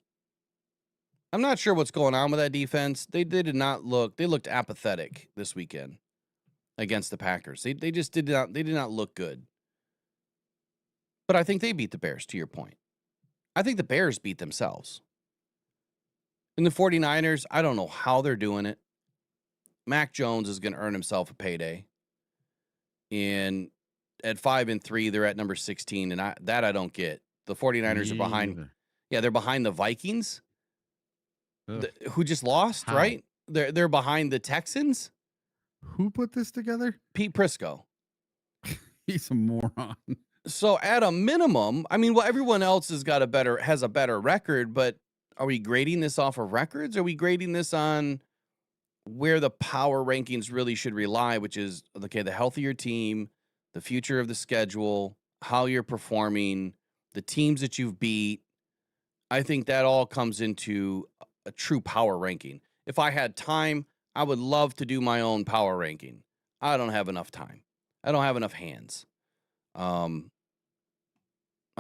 I'm not sure what's going on with that defense. They looked apathetic this weekend against the Packers. They just did not look good. But I think they beat the Bears, to your point. I think the Bears beat themselves. And the 49ers, I don't know how they're doing it. Mac Jones is going to earn himself a payday. And at 5-3, they're at number 16, and I don't get. The 49ers are behind. Either. Yeah, they're behind the Vikings, who just lost, How? right? They're behind the Texans. Who put this together? Pete Prisco. He's a moron. So at a minimum, I mean, well, everyone else has a better record, but are we grading this off of records? Or are we grading this on where the power rankings really should rely, which is, okay, the healthier team, the future of the schedule, how you're performing, the teams that you've beat. I think that all comes into a true power ranking. If I had time, I would love to do my own power ranking. I don't have enough time. I don't have enough hands. I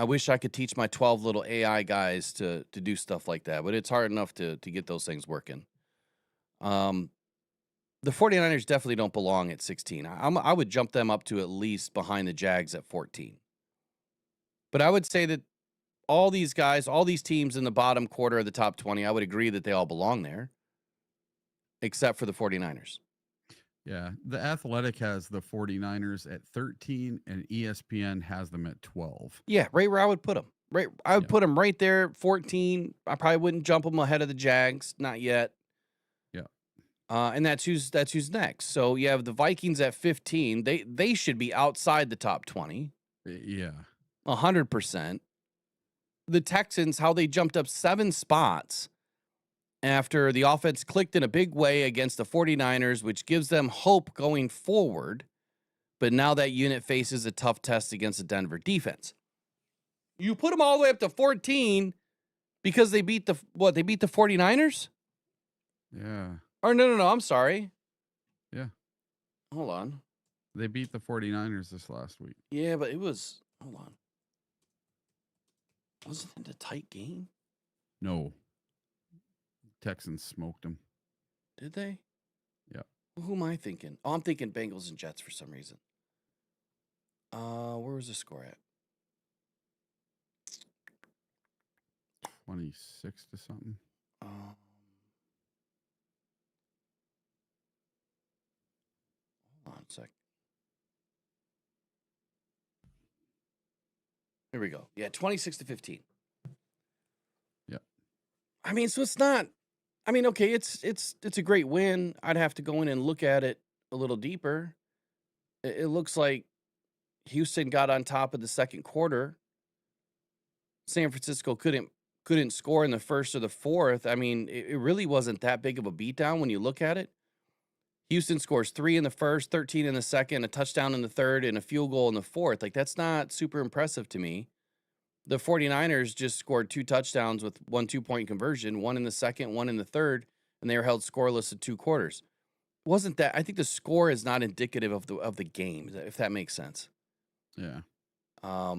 wish I could teach my 12 little AI guys to do stuff like that, but it's hard enough to get those things working. The 49ers definitely don't belong at 16. I would jump them up to at least behind the Jags at 14. But I would say that all these guys, all these teams in the bottom quarter of the top 20, I would agree that they all belong there, except for the 49ers. Yeah, The Athletic has the 49ers at 13, and ESPN has them at 12. Yeah, right where I would put them. Right, I would put them right there, 14. I probably wouldn't jump them ahead of the Jags, not yet. Yeah. And that's who's next. So you have the Vikings at 15. They should be outside the top 20. Yeah. 100%. The Texans, how they jumped up 7 spots after the offense clicked in a big way against the 49ers, which gives them hope going forward. But now that unit faces a tough test against the Denver defense. You put them all the way up to 14 because they beat the 49ers? Yeah. Or no, I'm sorry. Yeah. Hold on. They beat the 49ers this last week. Yeah, but it was, hold on. Wasn't it a tight game? No. Texans smoked them. Did they? Yeah. Who am I thinking? Oh, I'm thinking Bengals and Jets for some reason. Where was the score at? 26 to something. Hold on a sec. Here we go. Yeah, 26 to 15. Yep. I mean, so it's not. I mean, okay, it's a great win. I'd have to go in and look at it a little deeper. It looks like Houston got on top of the second quarter. San Francisco couldn't score in the first or the fourth. I mean, it really wasn't that big of a beatdown when you look at it. Houston scores 3 in the first, 13 in the second, a touchdown in the third, and a field goal in the fourth. Like, that's not super impressive to me. The 49ers just scored 2 touchdowns with 1 2-point conversion, 1 in the second, 1 in the third, and they were held scoreless at 2 quarters. Wasn't that? I think the score is not indicative of the game, if that makes sense. Yeah. I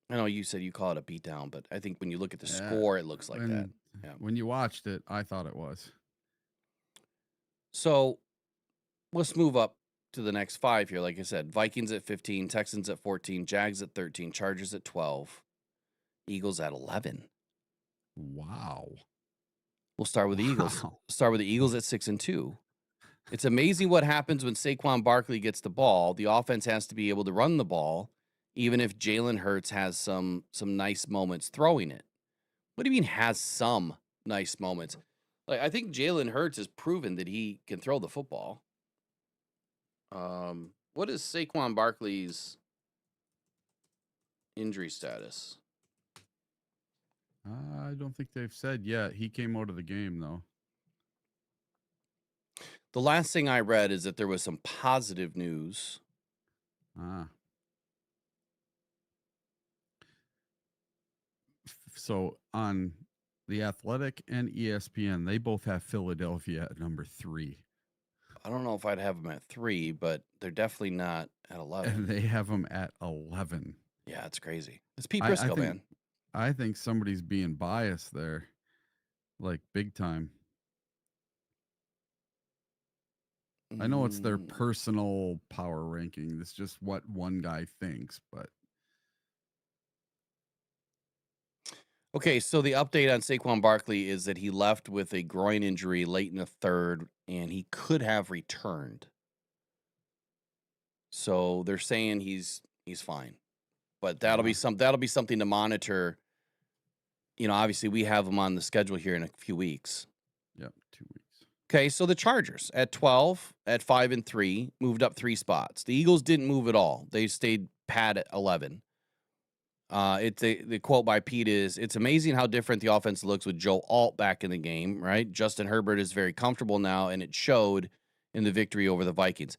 know you said you call it a beatdown, but I think when you look at the score, it looks like that. Yeah. When you watched it, I thought it was. So let's move up to the next 5 here. Like I said, Vikings at 15, Texans at 14, Jags at 13, Chargers at 12, Eagles at 11. Wow. We'll start with the Eagles. Wow. Start with the Eagles at 6-2. It's amazing what happens when Saquon Barkley gets the ball. The offense has to be able to run the ball, even if Jalen Hurts has some nice moments throwing it. What do you mean has some nice moments? Like, I think Jalen Hurts has proven that he can throw the football. What is Saquon Barkley's injury status? I don't think they've said yet. He came out of the game, though. The last thing I read is that there was some positive news. So on The Athletic and ESPN, they both have Philadelphia at number 3. I don't know if I'd have them at 3, but they're definitely not at 11. And they have them at 11. Yeah, it's crazy. It's Pete I Prisco, think, man. I think somebody's being biased there, like big time. I know it's their personal power ranking. It's just what one guy thinks, but. Okay, so the update on Saquon Barkley is that he left with a groin injury late in the third, and he could have returned. So they're saying he's fine, but that'll be something to monitor. You know, obviously we have him on the schedule here in a few weeks. Yep, 2 weeks. Okay, so the Chargers at 12, at 5-3, moved up 3 spots. The Eagles didn't move at all; they stayed pat at 11. The quote by Pete is, "It's amazing how different the offense looks with Joe Alt back in the game, right? Justin Herbert is very comfortable now, and it showed in the victory over the Vikings."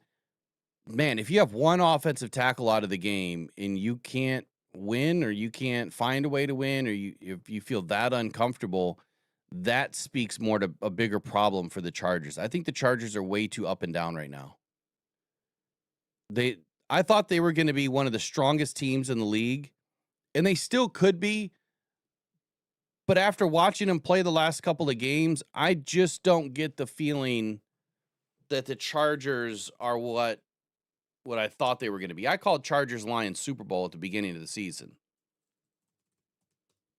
Man, if you have one offensive tackle out of the game and you can't win, or you can't find a way to win, or if you feel that uncomfortable, that speaks more to a bigger problem for the Chargers. I think the Chargers are way too up and down right now. I thought they were going to be one of the strongest teams in the league, and they still could be. But after watching them play the last couple of games, I just don't get the feeling that the Chargers are what I thought they were going to be. I called Chargers Lions Super Bowl at the beginning of the season.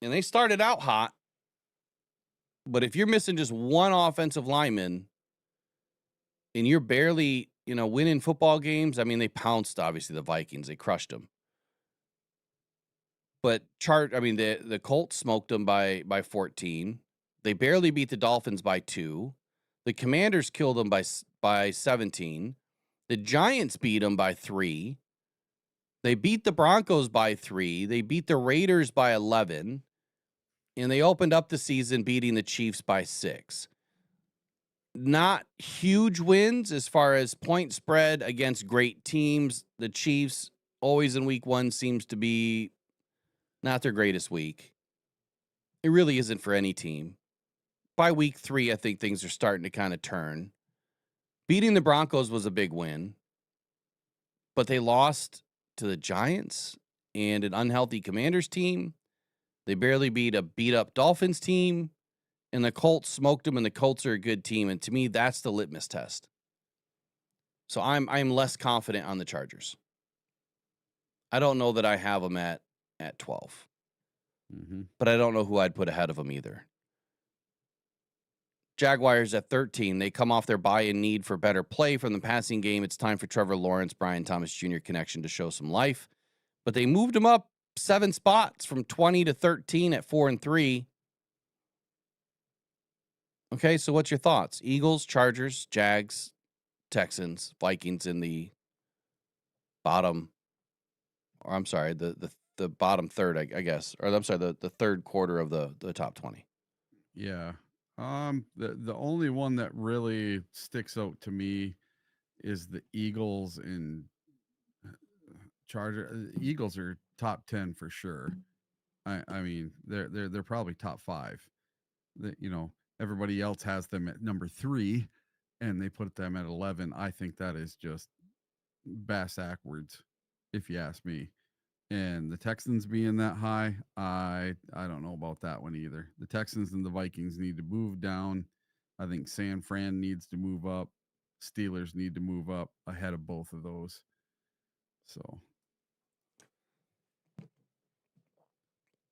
And they started out hot. But if you're missing just one offensive lineman and you're barely, winning football games, I mean, they pounced, obviously, the Vikings. They crushed them. But the Colts smoked them by 14. They barely beat the Dolphins by 2. The Commanders killed them by 17. The Giants beat them by 3. They beat the Broncos by 3. They beat the Raiders by 11. And they opened up the season beating the Chiefs by 6. Not huge wins as far as point spread against great teams. The Chiefs, always in week 1, seems to be not their greatest week. It really isn't for any team. By week 3, I think things are starting to kind of turn. Beating the Broncos was a big win, but they lost to the Giants and an unhealthy Commanders team. They barely beat a beat-up Dolphins team, and the Colts smoked them, and the Colts are a good team, and to me, that's the litmus test. So I'm less confident on the Chargers. I don't know that I have them at 12. But I don't know who I'd put ahead of them either. Jaguars at 13. They come off their bye and need for better play from the passing game. It's time for Trevor Lawrence, Brian Thomas Jr. connection to show some life. But they moved him up 7 spots from 20 to 13 at 4-3. Okay, so what's your thoughts? Eagles, Chargers, Jags, Texans, Vikings in the bottom, or I'm sorry, the bottom third, I guess. Or I'm sorry, the third quarter of the top 20. Yeah. The only one that really sticks out to me is the Eagles and Charger. Eagles are top 10 for sure. I mean, they're probably top 5. Everybody else has them at number 3, and they put them at 11. I think that is just bass backwards, if you ask me. And the Texans being that high, I don't know about that one either. The Texans and the Vikings need to move down. I think San Fran needs to move up. Steelers need to move up ahead of both of those. So.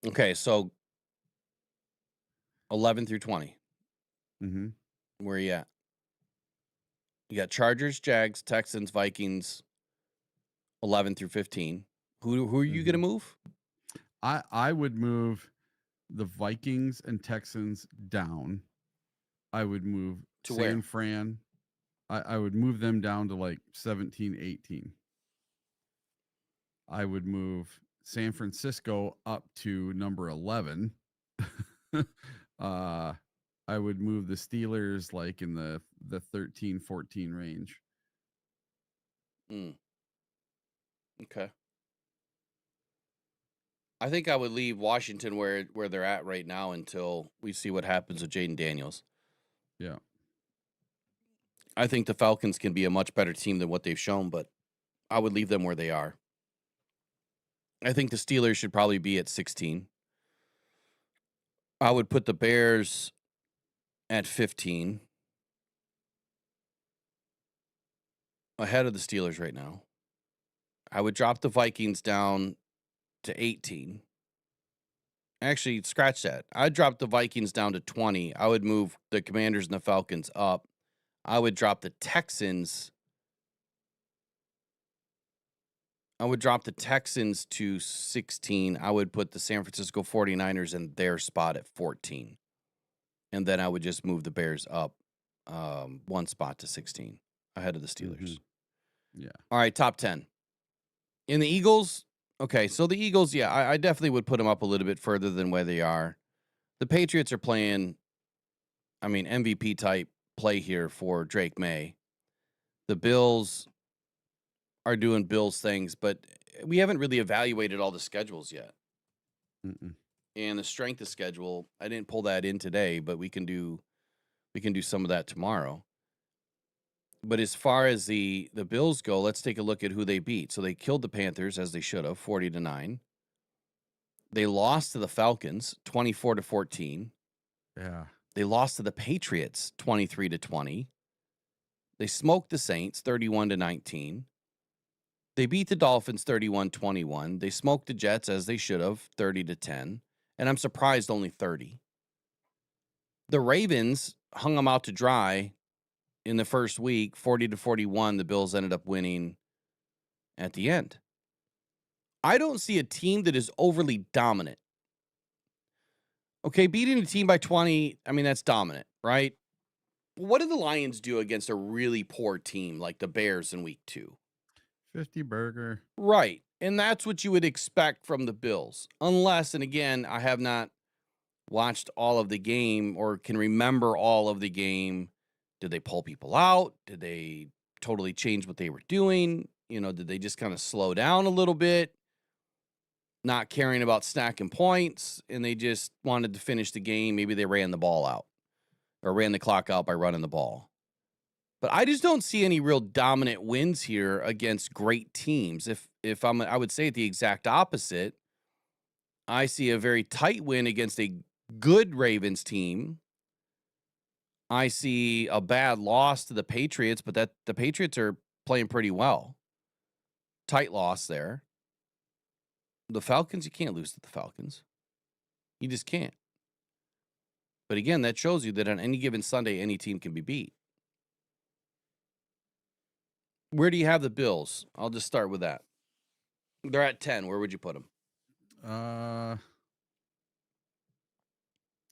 Okay, so 11 through 20. Mm-hmm. Where are you at? You got Chargers, Jags, Texans, Vikings, 11 through 15. Who are you going to move? I would move the Vikings and Texans down. I would move To where? San Fran. I would move them down to like 17, 18. I would move San Francisco up to number 11. I would move the Steelers like in the 13, 14 range. Okay. I think I would leave Washington where they're at right now until we see what happens with Jaden Daniels. Yeah. I think the Falcons can be a much better team than what they've shown, but I would leave them where they are. I think the Steelers should probably be at 16. I would put the Bears at 15. Ahead of the Steelers right now. I would drop the Vikings down to 18. Actually, scratch that. I'd drop the Vikings down to 20. I would move the Commanders and the Falcons up. I would drop the Texans. I would drop the Texans to 16. I would put the San Francisco 49ers in their spot at 14. And then I would just move the Bears up one spot to 16 ahead of the Steelers. Yeah. All right, top 10. In the Eagles, okay, so the Eagles, yeah, I definitely would put them up a little bit further than where they are. The Patriots are playing, MVP type play here for Drake May. The Bills are doing Bills things, but we haven't really evaluated all the schedules yet. Mm-mm. And the strength of schedule, I didn't pull that in today, but we can do some of that tomorrow. But as far as the Bills go, let's take a look at who they beat. So they killed the Panthers, as they should have, 40-9. They lost to the Falcons, 24-14. Yeah. They lost to the Patriots, 23-20. They smoked the Saints, 31-19. They beat the Dolphins, 31-21. They smoked the Jets, as they should have, 30-10. And I'm surprised only 30. The Ravens hung them out to dry in the first week, 40-41. The Bills ended up winning at the end. I don't see a team that is overly dominant. Okay, beating a team by 20, that's dominant, right? What did the Lions do against a really poor team like the Bears in week 2? 50 burger. Right. And that's what you would expect from the Bills. Unless, and again, I have not watched all of the game or can remember all of the game. Did they pull people out? Did they totally change what they were doing? Did they just kind of slow down a little bit? Not caring about stacking points, and they just wanted to finish the game. Maybe they ran the ball out or ran the clock out by running the ball. But I just don't see any real dominant wins here against great teams. I would say the exact opposite. I see a very tight win against a good Ravens team. I see a bad loss to the Patriots, but that the Patriots are playing pretty well. Tight loss there. The Falcons, you can't lose to the Falcons. You just can't. But again, that shows you that on any given Sunday, any team can be beat. Where do you have the Bills? I'll just start with that. They're at 10. Where would you put them?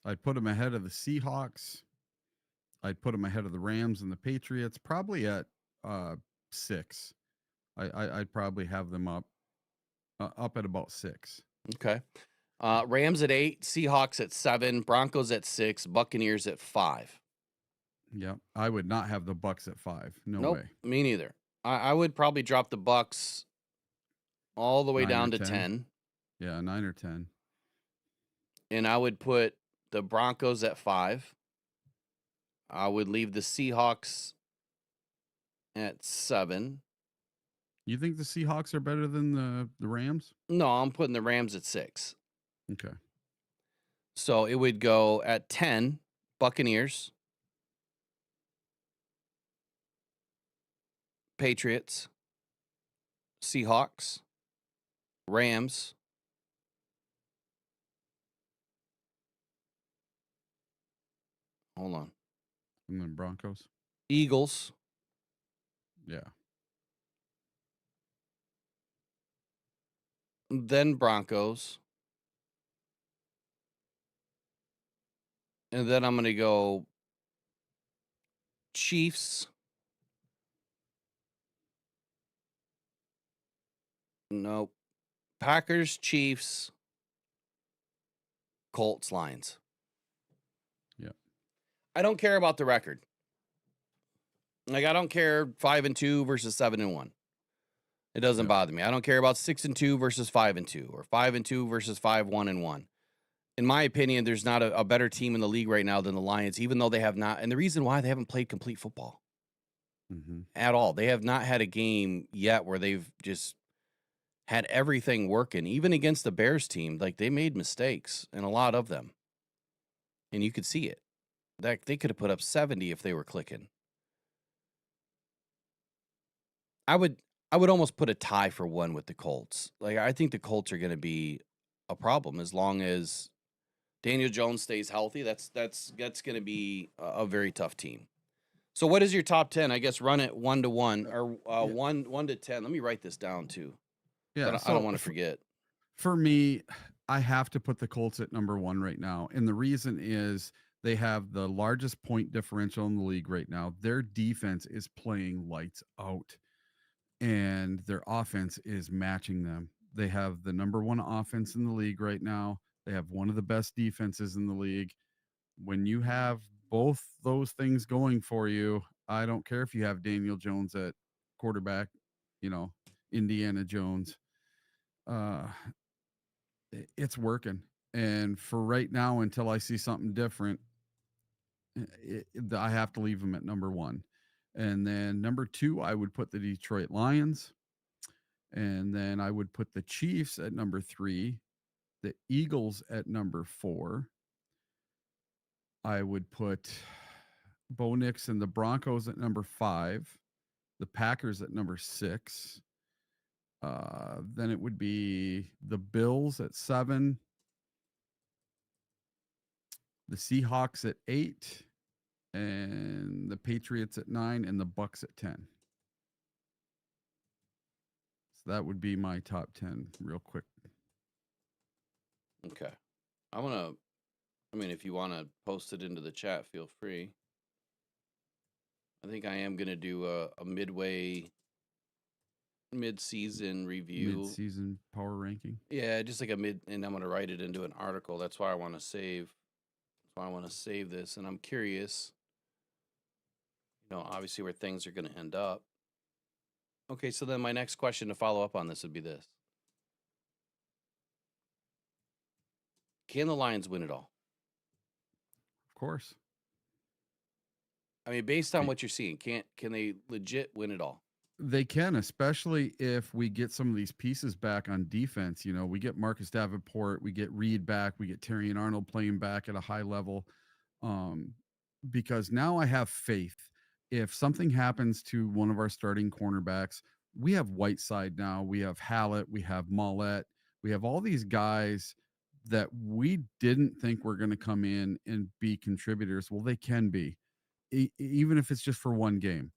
I'd put them ahead of the Seahawks. I'd put them ahead of the Rams and the Patriots, probably at 6. I'd probably have them up at about 6. Okay. Rams at 8, Seahawks at 7, Broncos at 6, Buccaneers at 5. Yeah, I would not have the Bucks at 5. No way. Me neither. I would probably drop the Bucks all the way 9 down or to 10. Yeah, 9 or 10. And I would put the Broncos at 5. I would leave the Seahawks at 7. You think the Seahawks are better than the Rams? No, I'm putting the Rams at 6. Okay. So it would go at 10, Buccaneers, Patriots, Seahawks, Rams, hold on. And then Broncos. Eagles, Yeah. then Broncos, and then I'm going to go Chiefs. Nope. Packers, Chiefs, Colts, Lions. Yep. I don't care about the record. Like, I don't care 5-2 versus 7-1. It doesn't bother me. I don't care about 6-2 versus 5-2 or 5-2 versus 5-1-1. In my opinion, there's not a better team in the league right now than the Lions, even though they have not. And the reason why, they haven't played complete football at all. They have not had a game yet where they've just had everything working. Even against the Bears team, like, they made mistakes, and a lot of them. And you could see it. That they could have put up 70 if they were clicking. I would almost put a tie for one with the Colts. Like, I think the Colts are going to be a problem as long as Daniel Jones stays healthy. That's going to be a very tough team. So what is your top 10? I guess run it 1-1 or 1 to 10. Let me write this down too. Yeah. I don't want to forget. For me, I have to put the Colts at number 1 right now. And the reason is they have the largest point differential in the league right now. Their defense is playing lights out, and their offense is matching them. They have the number 1 offense in the league right now. They have one of the best defenses in the league. When you have both those things going for you, I don't care if you have Daniel Jones at quarterback, Indiana Jones. It's working. And for right now, until I see something different, I have to leave them at number 1. And then number 2, I would put the Detroit Lions. And then I would put the Chiefs at number 3, the Eagles at number 4. I would put Bo Nix and the Broncos at number 5, the Packers at number 6. Then it would be the Bills at 7, the Seahawks at 8, and the Patriots at 9, and the Bucks at 10. So that would be my top 10 real quick. Okay. If you want to post it into the chat, feel free. I think I am going to do a mid-season review. Mid-season power ranking? Yeah, just like and I'm going to write it into an article. That's why I want to save. That's why I want to save this. And I'm curious, obviously where things are going to end up. Okay, so then my next question to follow up on this would be this. Can the Lions win it all? Of course. Based on what you're seeing, can they legit win it all? They can, especially if we get some of these pieces back on defense. We get Marcus Davenport, we get Reed back, we get Terry and Arnold playing back at a high level. Because now I have faith. If something happens to one of our starting cornerbacks, we have Whiteside now, we have Hallett, we have Mollett, we have all these guys that we didn't think were going to come in and be contributors. Well, they can be, even if it's just for one game.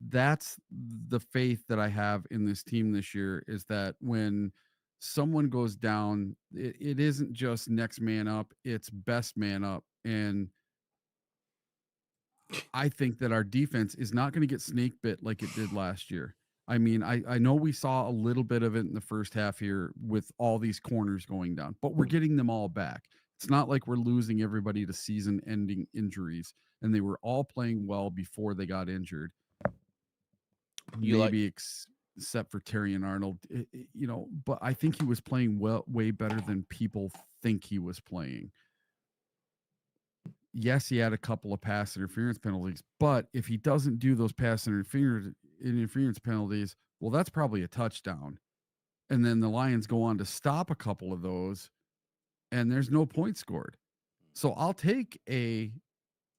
That's the faith that I have in this team this year, is that when someone goes down, it isn't just next man up, it's best man up. And I think that our defense is not going to get snake bit like it did last year. I know we saw a little bit of it in the first half here with all these corners going down, but we're getting them all back. It's not like we're losing everybody to season-ending injuries, and they were all playing well before they got injured. Except for Terry and Arnold, but I think he was playing way better than people think he was playing. Yes, he had a couple of pass interference penalties, but if he doesn't do those pass interference penalties, well, that's probably a touchdown. And then the Lions go on to stop a couple of those, and there's no points scored. So I'll take a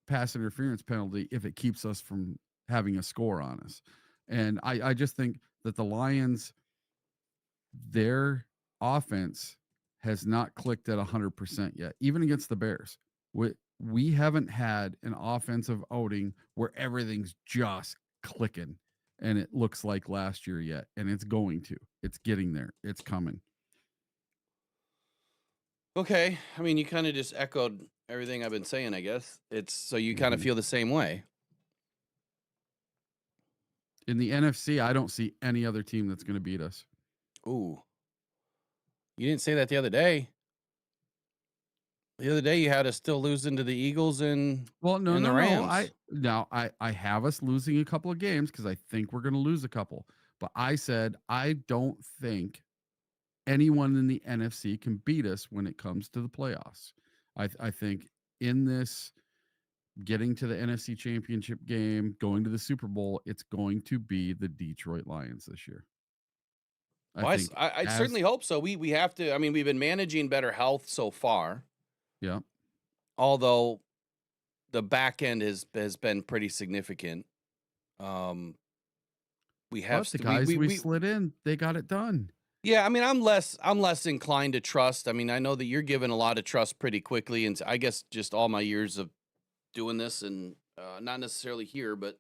pass interference penalty if it keeps us from having a score on us. And I just think that the Lions, their offense has not clicked at 100% yet, even against the Bears. we haven't had an offensive outing where everything's just clicking, and it looks like last year yet, and it's going to. It's getting there. It's coming. Okay. I mean, you kind of just echoed everything I've been saying, I guess. It's so you kind of Mhm. feel the same way. In the NFC, I don't see any other team that's going to beat us. Ooh. You didn't say that the other day. The other day you had us still losing to the Eagles and Well, no, and the no, no. Rams. I have us losing a couple of games because I think we're going to lose a couple. But I said I don't think anyone in the NFC can beat us when it comes to the playoffs. I think in this getting to the NFC Championship game, going to the Super Bowl, it's going to be the Detroit Lions this year. I Well, think I certainly hope so. We have to. I mean, we've been managing better health so far, yeah. although the back end has been pretty significant. We have But the guys we slid in, they got it done. Yeah, I mean, I'm less inclined to trust. I mean, I know that you're given a lot of trust pretty quickly, and I guess just all my years of doing this, and not necessarily here, but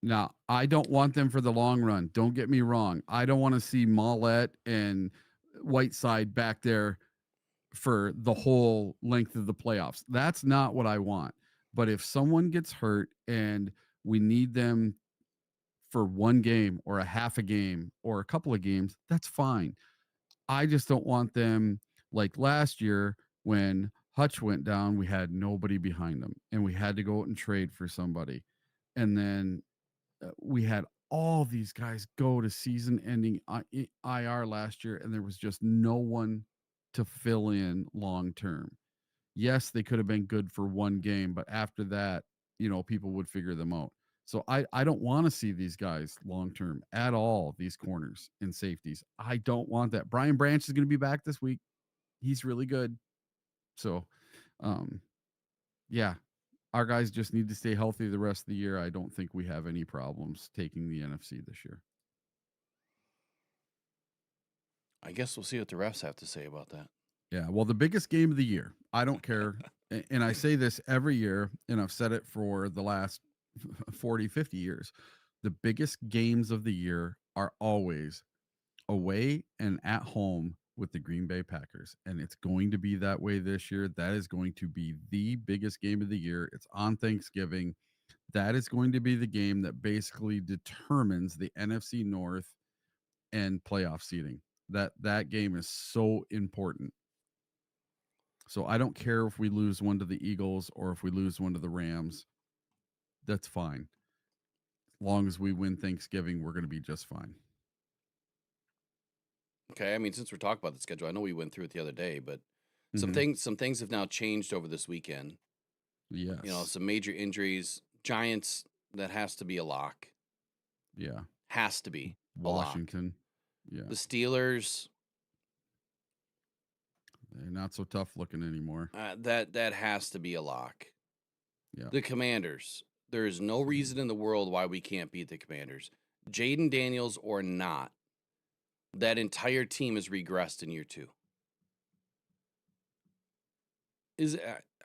Now, I don't want them for the long run. Don't get me wrong. I don't want to see Mollett and Whiteside back there for the whole length of the playoffs. That's not what I want. But if someone gets hurt and we need them for one game or a half a game or a couple of games, that's fine. I just don't want them like last year when Hutch went down, we had nobody behind him and we had to go out and trade for somebody. And then we had all these guys go to season ending IR last year, and there was just no one to fill in long term. Yes, they could have been good for one game, but after that, people would figure them out. So I don't want to see these guys long term at all, these corners and safeties. I don't want that. Brian Branch is going to be back this week. He's really good. So yeah, our guys just need to stay healthy the rest of the year. I don't think we have any problems taking the NFC this year. I guess we'll see what the refs have to say about that. Yeah, well, the biggest game of the year, I don't care. And I say this every year, and I've said it for the last 40, 50 years. The biggest games of the year are always away and at home with the Green Bay Packers. And it's going to be that way this year. That is going to be the biggest game of the year. It's on Thanksgiving. That is going to be the game that basically determines the NFC North and playoff seeding. That game is so important. So I don't care if we lose one to the Eagles or if we lose one to the Rams. That's fine. As long as we win Thanksgiving, we're going to be just fine. Okay, I mean, since we're talking about the schedule, I know we went through it the other day, but some things have now changed over this weekend. Yes. Some major injuries. Giants, that has to be a lock. Yeah. Has to be Washington. A lock. The Steelers, they're not so tough looking anymore. that has to be a lock. Yeah. The Commanders, there is no reason in the world why we can't beat the Commanders. Jaden Daniels or not, that entire team has regressed in year 2.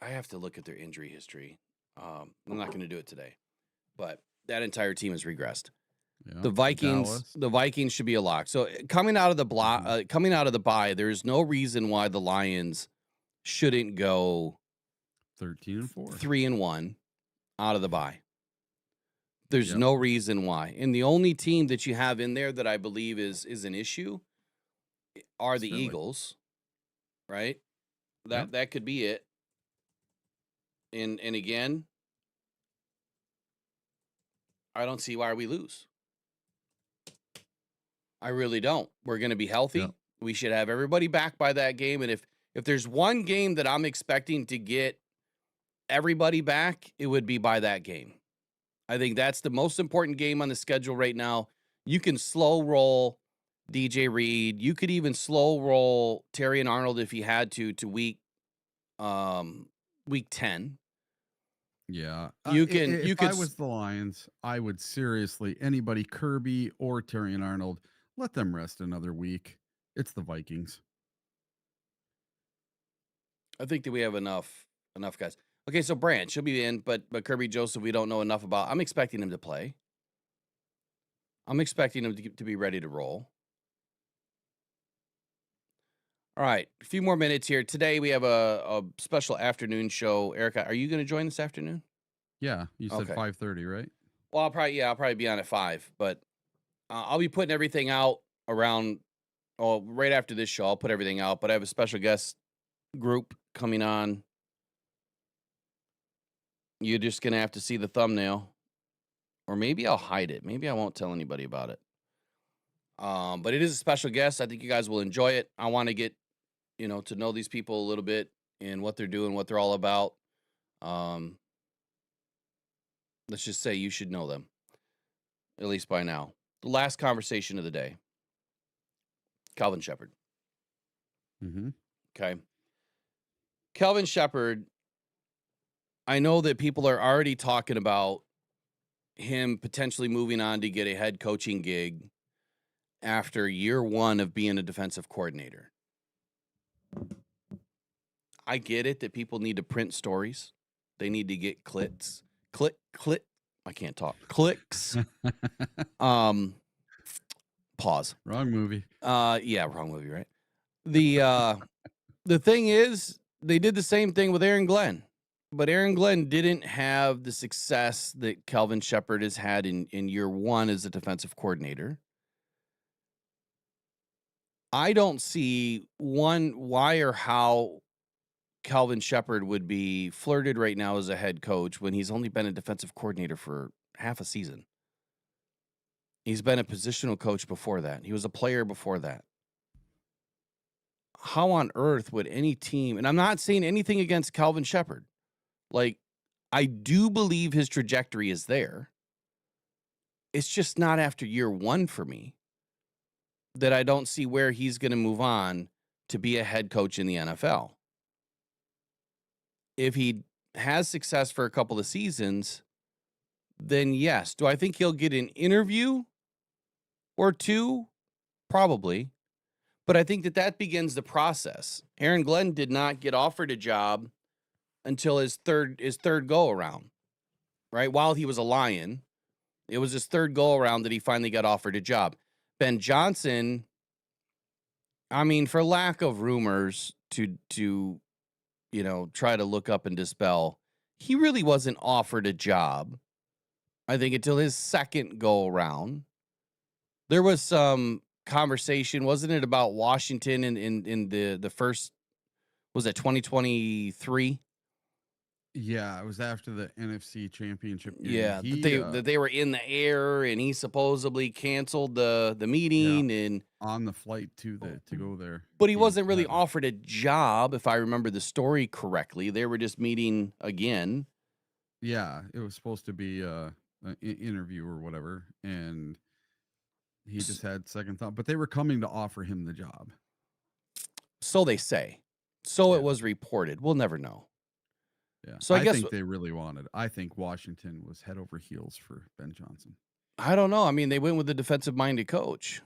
I have to look at their injury history. I'm not going to do it today, but that entire team has regressed. Yeah. The Vikings should be a lock. So coming out of the bye, there's no reason why the Lions shouldn't go 13-4, 3-1 out of the bye. There's no reason why. And the only team that you have in there that I believe is an issue are the Eagles, right? That could be it. And again, I don't see why we lose. I really don't. We're going to be healthy. Yep. We should have everybody back by that game. And if there's one game that I'm expecting to get everybody back, it would be by that game. I think that's the most important game on the schedule right now. You can slow roll DJ Reed. You could even slow roll Terry and Arnold if you had to week 10. Yeah. If I was the Lions, I would seriously, anybody, Kirby or Terry and Arnold, let them rest another week. It's the Vikings. I think that we have enough enough guys. Okay, so Branch, she'll be in, but Kirby Joseph, we don't know enough about. I'm expecting him to play. I'm expecting him to be ready to roll. All right, a few more minutes here. Today we have a special afternoon show. Erica, are you going to join this afternoon? Yeah, you said Okay. 5:30, right? Well, I'll probably be on at 5, but I'll be putting everything out around. Oh, right after this show, I'll put everything out. But I have a special guest group coming on. You're just gonna have to see the thumbnail, or maybe I'll hide it. Maybe I won't tell anybody about it. But it is a special guest. I think you guys will enjoy it. I want to get to know these people a little bit and what they're doing, what they're all about. Let's just say you should know them, at least by now. The last conversation of the day. Calvin Shepard. Mm-hmm. Okay. Calvin Shepard, I know that people are already talking about him potentially moving on to get a head coaching gig after year 1 of being a defensive coordinator. I get it that people need to print stories. They need to get clicks. I can't talk. Clicks. Pause. Wrong movie. Yeah, wrong movie, right? The thing is, they did the same thing with Aaron Glenn, but Aaron Glenn didn't have the success that Calvin Shepard has had in year 1 as a defensive coordinator. I don't see why or how Calvin Shepard would be flirted right now as a head coach when he's only been a defensive coordinator for half a season. He's been a positional coach before that. He was a player before that. How on earth would any team, and I'm not saying anything against Calvin Shepard. Like, I do believe his trajectory is there. It's just not after year 1 for me that I don't see where he's going to move on to be a head coach in the NFL. If he has success for a couple of seasons, then yes. Do I think he'll get an interview or 2? Probably. But I think that begins the process. Aaron Glenn did not get offered a job until his third go around, right? While he was a Lion, it was his third go around that he finally got offered a job. Ben Johnson, I mean, for lack of rumors to try to look up and dispel, he really wasn't offered a job, I think, until his second go around. There was some conversation, wasn't it, about Washington in the first, was it 2023? Yeah, it was after the NFC Championship game. Yeah, that they were in the air, and he supposedly canceled the meeting and on the flight to go there. But he wasn't really offered a job, if I remember the story correctly. They were just meeting again. Yeah, it was supposed to be an interview or whatever, and he just had second thought. But they were coming to offer him the job. So they say. So it was reported. We'll never know. Yeah. So I guess think they really wanted. I think Washington was head over heels for Ben Johnson. I don't know. I mean, they went with the defensive-minded coach.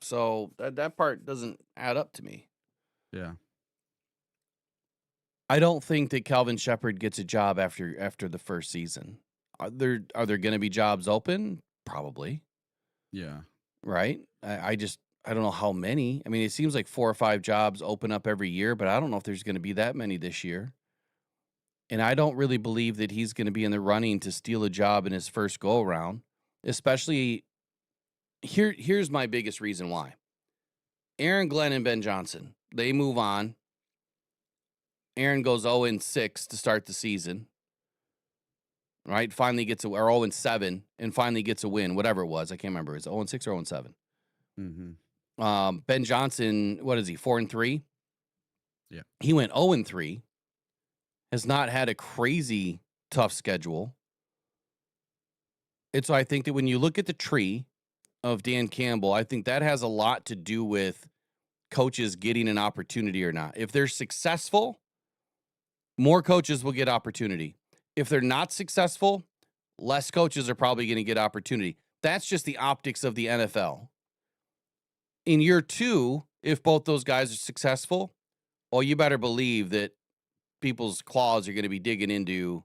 So that part doesn't add up to me. Yeah. I don't think that Calvin Shepard gets a job after the first season. Are there going to be jobs open? Probably. Yeah. Right? I don't know how many. I mean, it seems like 4 or 5 jobs open up every year, but I don't know if there's going to be that many this year. And I don't really believe that he's going to be in the running to steal a job in his first go around, especially here's my biggest reason why. Aaron Glenn and Ben Johnson, they move on. Aaron goes 0-6 to start the season. Right? Finally gets or 0-7 and finally gets a win, whatever it was. I can't remember. It's 0-6 or 0-7. Mm-hmm. Ben Johnson, what is he, 4-3? Yeah. He went 0-3. Has not had a crazy tough schedule. And so I think that when you look at the tree of Dan Campbell, I think that has a lot to do with coaches getting an opportunity or not. If they're successful, more coaches will get opportunity. If they're not successful, less coaches are probably going to get opportunity. That's just the optics of the NFL. In year 2, if both those guys are successful, well, you better believe that people's claws are going to be digging into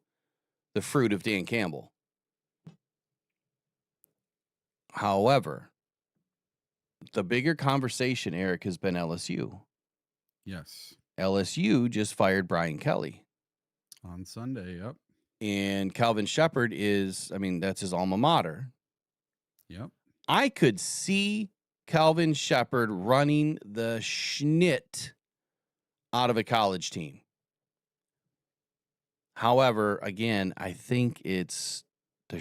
the fruit of Dan Campbell. However, the bigger conversation, Eric, has been LSU. Yes. LSU just fired Brian Kelly. On Sunday, yep. And Calvin Shepard is, I mean, that's his alma mater. Yep. I could see Calvin Shepard running the schnit out of a college team. However, again, I think there's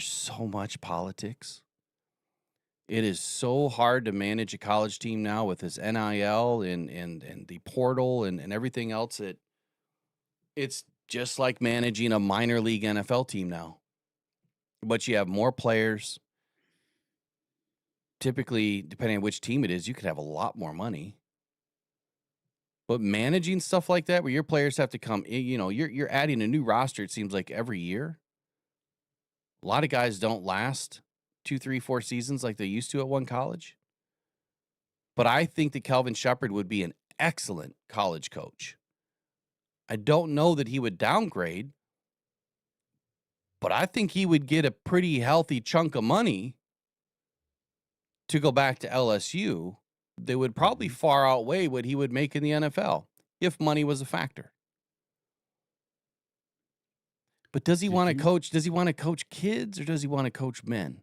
so much politics. It is so hard to manage a college team now with this NIL and the portal and everything else. It's just like managing a minor league NFL team now. But you have more players. Typically, depending on which team it is, you could have a lot more money. But managing stuff like that, where your players have to come, you're adding a new roster, it seems like every year. A lot of guys don't last 2, 3, 4 seasons like they used to at one college. But I think that Calvin Shepard would be an excellent college coach. I don't know that he would downgrade, but I think he would get a pretty healthy chunk of money to go back to LSU. They would probably far outweigh what he would make in the NFL if money was a factor. But does he want to coach? Does he want to coach kids or does he want to coach men?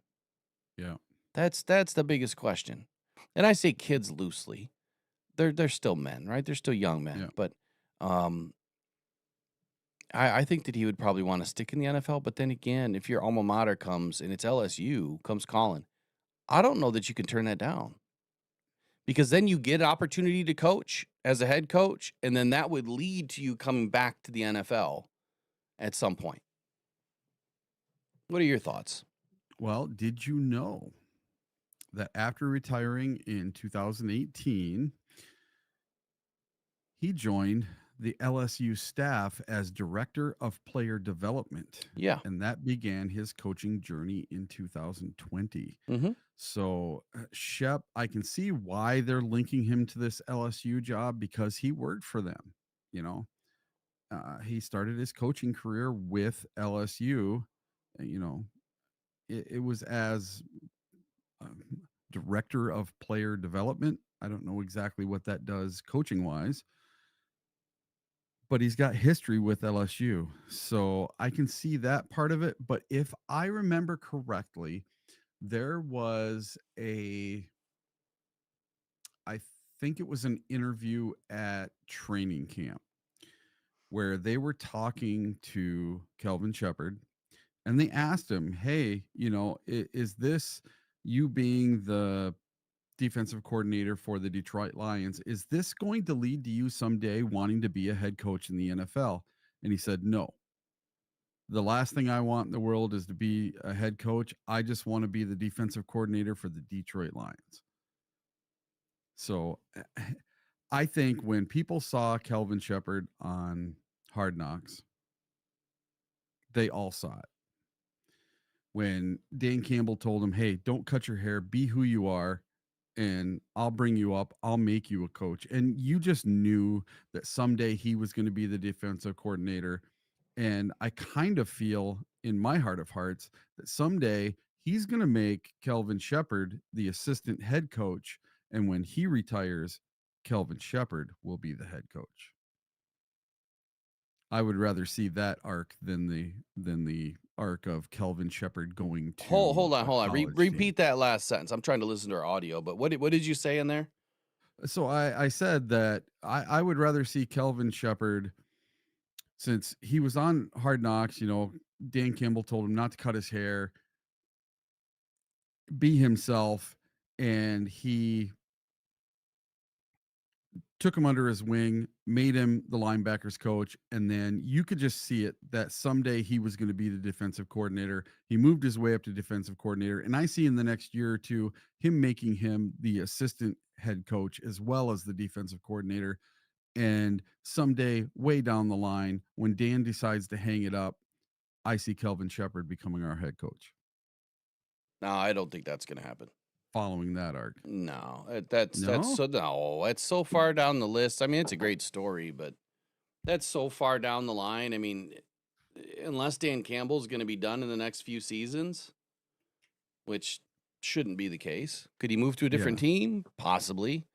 Yeah. That's the biggest question. And I say kids loosely. They're still men, right? They're still young men. Yeah. But I think that he would probably want to stick in the NFL. But then again, if your alma mater comes and it's LSU comes calling, I don't know that you can turn that down. Because then you get an opportunity to coach as a head coach, and then that would lead to you coming back to the NFL at some point. What are your thoughts? Well, did you know that after retiring in 2018, he joined the LSU staff as director of player development? Yeah. And that began his coaching journey in 2020. Mm-hmm. So, Shep, I can see why they're linking him to this LSU job because he worked for them. He started his coaching career with LSU. It was as director of player development. I don't know exactly what that does coaching wise, but he's got history with LSU. So I can see that part of it. But if I remember correctly, there was I think it was an interview at training camp where they were talking to Calvin Shepard and they asked him, hey, is this you being the defensive coordinator for the Detroit Lions? Is this going to lead to you someday wanting to be a head coach in the NFL? And he said, no. The last thing I want in the world is to be a head coach. I just want to be the defensive coordinator for the Detroit Lions. So I think when people saw Calvin Shepard on Hard Knocks, they all saw it. When Dan Campbell told him, hey, don't cut your hair, be who you are, and I'll bring you up, I'll make you a coach. And you just knew that someday he was going to be the defensive coordinator. And I kind of feel in my heart of hearts that someday he's going to make Calvin Shepard the assistant head coach. And when he retires, Calvin Shepard will be the head coach. I would rather see that arc than the arc of Calvin Shepard going to hold on. Repeat team. that last sentence. I'm trying to listen to our audio, but what did you say in there? So I said that I would rather see Calvin Shepard, since he was on Hard Knocks, Dan Campbell told him not to cut his hair, be himself, and he took him under his wing, made him the linebackers coach, and then you could just see it that someday he was going to be the defensive coordinator. He moved his way up to defensive coordinator, and I see in the next year or two him making him the assistant head coach as well as the defensive coordinator. And someday, way down the line, when Dan decides to hang it up, I see Calvin Shepard becoming our head coach. No, I don't think that's going to happen. Following that arc. No, that's so far down the list. I mean, it's a great story, but That's so far down the line. I mean, unless Dan Campbell's going to be done in the next few seasons, which shouldn't be the case. Could he move to a different team? Possibly.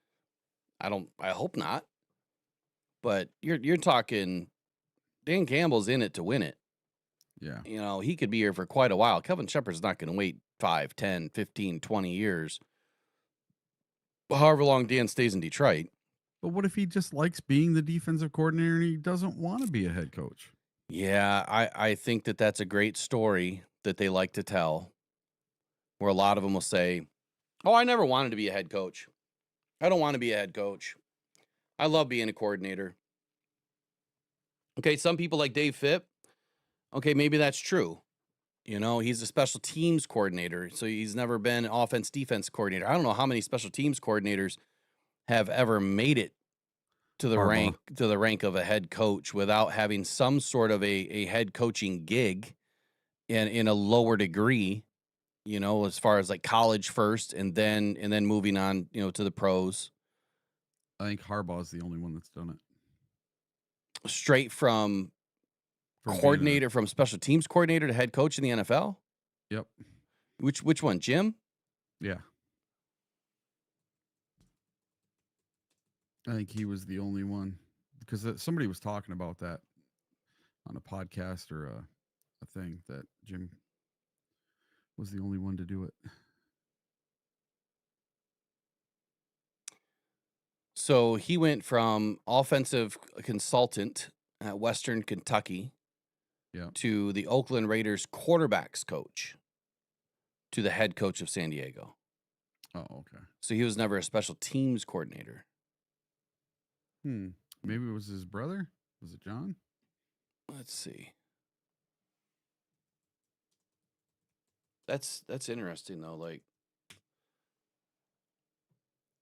I hope not. But you're talking Dan Campbell's in it to win it. Yeah. You know, he could be here for quite a while. Kelvin Shepard's not going to wait 5, 10, 15, 20 years. However long Dan stays in Detroit. But what if he just likes being the defensive coordinator and he doesn't want to be a head coach? Yeah, I think that's a great story that they like to tell, where a lot of them will say, oh, I never wanted to be a head coach. I don't want to be a head coach. I love being a coordinator. Okay, some people like Dave Phipp. Okay, maybe that's true. You know, he's a special teams coordinator, so he's never been offense defense coordinator. I don't know how many special teams coordinators have ever made it to the rank of a head coach without having some sort of a head coaching gig in a lower degree, you know, as far as like college first and then moving on, you know, to the pros. I think Harbaugh's the only one that's done it. Straight from coordinator, from special teams coordinator to head coach in the NFL? Yep. Which one, Jim? Yeah. I think he was the only one because somebody was talking about that on a podcast or a thing that Jim was the only one to do it. So he went from offensive consultant at Western Kentucky to the Oakland Raiders quarterbacks coach to the head coach of San Diego. Oh, okay. So he was never a special teams coordinator. Maybe it was his brother. Was it John? Let's see. That's interesting though. Like,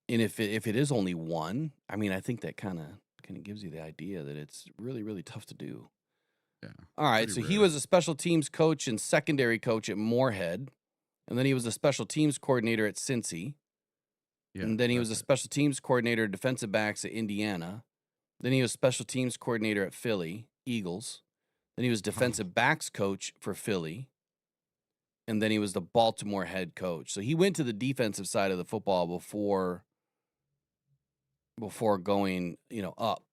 and if it is only one, I mean, I think that kind of gives you the idea that it's really, really tough to do. Yeah. All right. So he was a special teams coach and secondary coach at Moorhead, and then he was a special teams coordinator at Cincy. Yeah, and then he was a special teams coordinator defensive backs at Indiana. Then he was special teams coordinator at Philly Eagles. Then he was defensive backs coach for Philly. And then he was the Baltimore head coach. So he went to the defensive side of the football before going, you know, up.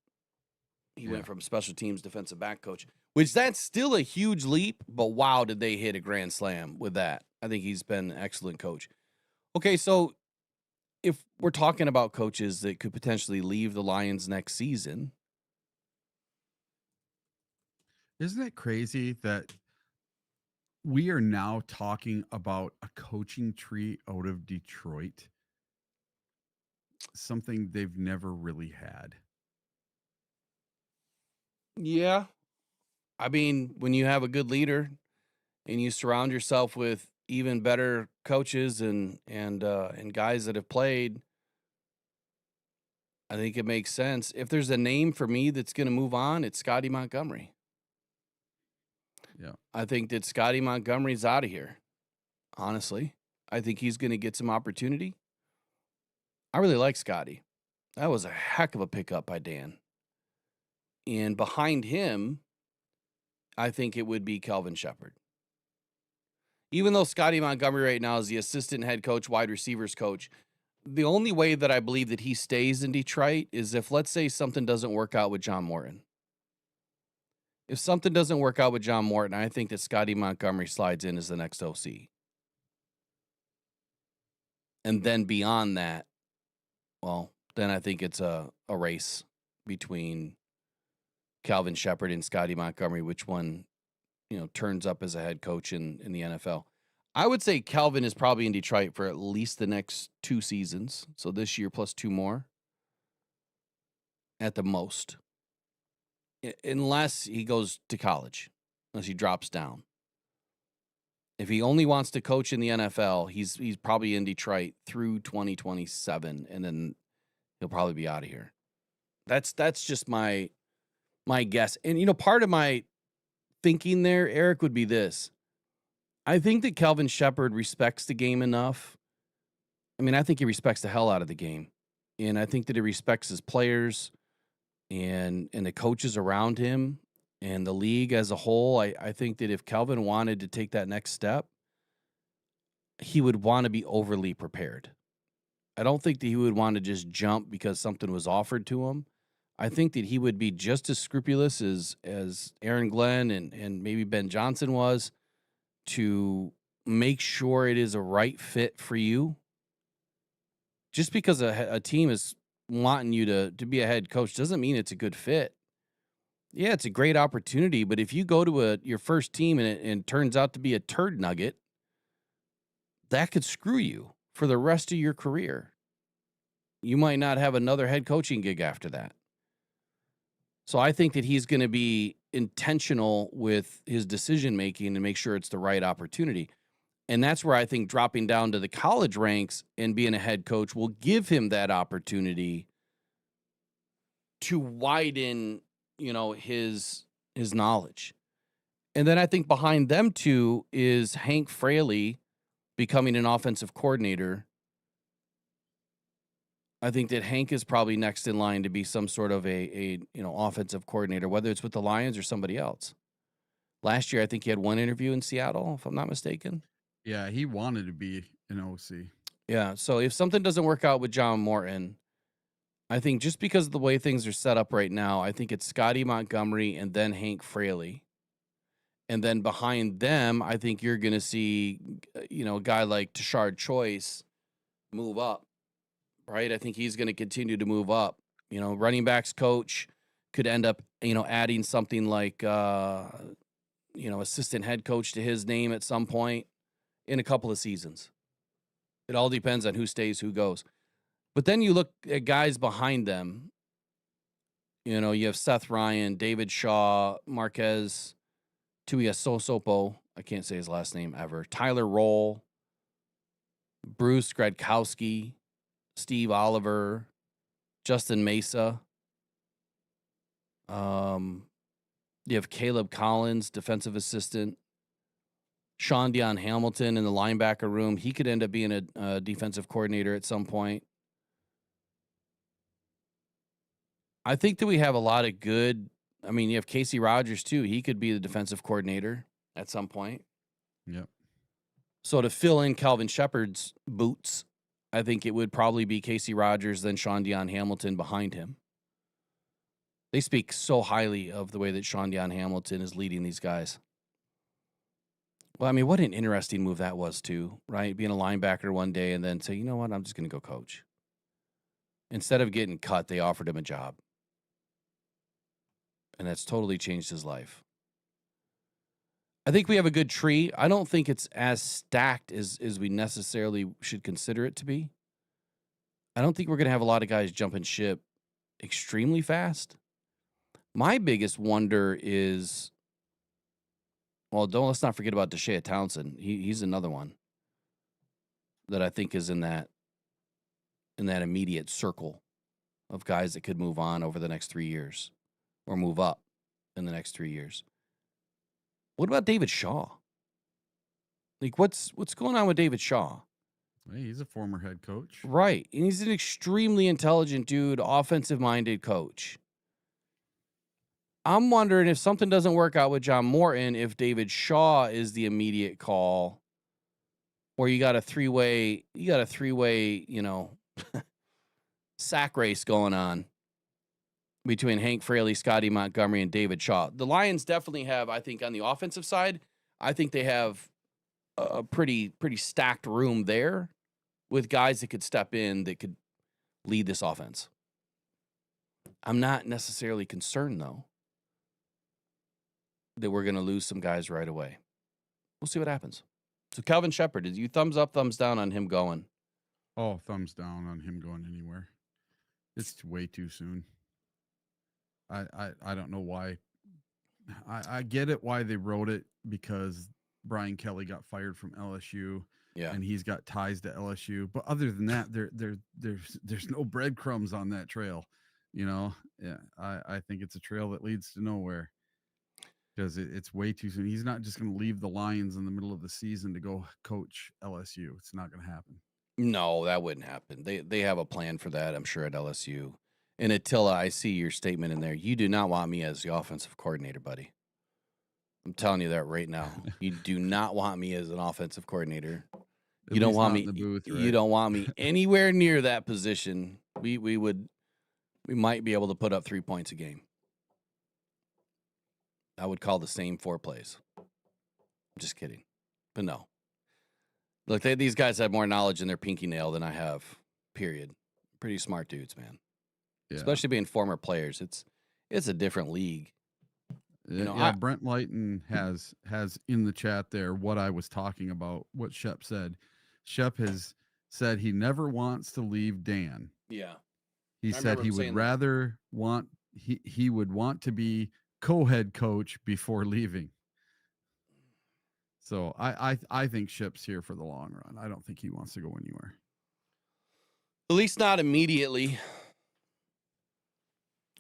He went from special teams defensive back coach, which that's still a huge leap, but wow, did they hit a grand slam with that. I think he's been an excellent coach. Okay, so if we're talking about coaches that could potentially leave the Lions next season. Isn't it crazy that we are now talking about a coaching tree out of Detroit? Something they've never really had. Yeah. I mean, when you have a good leader and you surround yourself with even better coaches and guys that have played, I think it makes sense. If there's a name for me that's going to move on, it's Scotty Montgomery. Yeah. I think that Scotty Montgomery's out of here. Honestly, I think he's going to get some opportunity. I really like Scotty. That was a heck of a pickup by Dan. And behind him, I think it would be Kelvin Shepard. Even though Scotty Montgomery right now is the assistant head coach, wide receivers coach, the only way that I believe that he stays in Detroit is if, let's say, something doesn't work out with John Morton. If something doesn't work out with John Morton, I think that Scotty Montgomery slides in as the next OC. And then beyond that, well, then I think it's a race between Calvin Shepard and Scotty Montgomery, which one, you know, turns up as a head coach in the NFL. I would say Calvin is probably in Detroit for at least the next 2 seasons. So this year plus 2 more at the most. Unless he goes to college, unless he drops down. If he only wants to coach in the NFL, he's probably in Detroit through 2027, and then he'll probably be out of here. That's just my guess. And, you know, part of my thinking there, Eric, would be this. I think that Kelvin Shepard respects the game enough. I mean, I think he respects the hell out of the game. And I think that he respects his players. and the coaches around him and the league as a whole, I think that if Kelvin wanted to take that next step, he would want to be overly prepared. I don't think that he would want to just jump because something was offered to him. I think that he would be just as scrupulous as Aaron Glenn and maybe Ben Johnson was to make sure it is a right fit for you. Just because a team is wanting you to be a head coach doesn't mean it's a good fit. Yeah, it's a great opportunity, but if you go to your first team and it turns out to be a turd nugget, that could screw you for the rest of your career. You might not have another head coaching gig after that. So I think that he's going to be intentional with his decision making and make sure it's the right opportunity. And that's where I think dropping down to the college ranks and being a head coach will give him that opportunity to widen, his knowledge. And then I think behind them two is Hank Fraley becoming an offensive coordinator. I think that Hank is probably next in line to be some sort of a offensive coordinator, whether it's with the Lions or somebody else. Last year, I think he had one interview in Seattle, if I'm not mistaken. Yeah, he wanted to be an OC. Yeah, so if something doesn't work out with John Morton, I think just because of the way things are set up right now, I think it's Scotty Montgomery and then Hank Fraley. And then behind them, I think you're going to see, a guy like Tashard Choice move up, right? I think he's going to continue to move up. Running backs coach could end up, adding something like, assistant head coach to his name at some point in a couple of seasons. It all depends on who stays, who goes. But then you look at guys behind them. You have Seth Ryan, David Shaw, Marquez, Tuiasosopo. I can't say his last name ever. Tyler Roll, Bruce Gradkowski, Steve Oliver, Justin Mesa. You have Caleb Collins, defensive assistant. Sean Dion Hamilton in the linebacker room. He could end up being a defensive coordinator at some point. I think that we have a lot of good. You have Casey Rogers too. He could be the defensive coordinator at some point. Yep. So to fill in Calvin Shepard's boots, I think it would probably be Casey Rogers, then Sean Dion Hamilton behind him. They speak so highly of the way that Sean Dion Hamilton is leading these guys. Well, what an interesting move that was too, right? Being a linebacker one day and then say, you know what, I'm just going to go coach. Instead of getting cut, they offered him a job. And that's totally changed his life. I think we have a good tree. I don't think it's as stacked as we necessarily should consider it to be. I don't think we're going to have a lot of guys jumping ship extremely fast. My biggest wonder is, let's not forget about Deshea Townsend. He's another one that I think is in that immediate circle of guys that could move on over the next 3 years or move up in the next 3 years. What about David Shaw? What's going on with David Shaw? Hey, he's a former head coach. Right. And he's an extremely intelligent dude, offensive-minded coach. I'm wondering if something doesn't work out with John Morton, if David Shaw is the immediate call, or you got a three-way, sack race going on between Hank Fraley, Scotty Montgomery, and David Shaw. The Lions definitely have, I think, on the offensive side, I think they have a pretty stacked room there with guys that could step in, that could lead this offense. I'm not necessarily concerned, though, that we're going to lose some guys right away. We'll see what happens. So Calvin Shepard, did you thumbs up, thumbs down on him going? Oh, thumbs down on him going anywhere. It's way too soon. I don't know why. I get it why they wrote it, because Brian Kelly got fired from LSU. Yeah. And he's got ties to LSU. But other than that, there's no breadcrumbs on that trail. Yeah, I think it's a trail that leads to nowhere, because it's way too soon. He's not just going to leave the Lions in the middle of the season to go coach LSU. It's not going to happen. No, that wouldn't happen. They have a plan for that, I'm sure, at LSU. And Attila, I see your statement in there. You do not want me as the offensive coordinator, buddy. I'm telling you that right now. You do not want me as an offensive coordinator. You don't want me in the booth, You right? don't want me anywhere near that position. We might be able to put up 3 points a game. I would call the same 4 plays. I'm just kidding. But no. Look, these guys have more knowledge in their pinky nail than I have. Period. Pretty smart dudes, man. Yeah. Especially being former players. It's a different league. You know, yeah, Brent Lighton has in the chat there what I was talking about, what Shep said. Shep has said he never wants to leave Dan. Yeah. He I said remember he him would saying that. rather he would want to be co-head coach before leaving. So I think Shep's here for the long run. I don't think he wants to go anywhere. At least not immediately.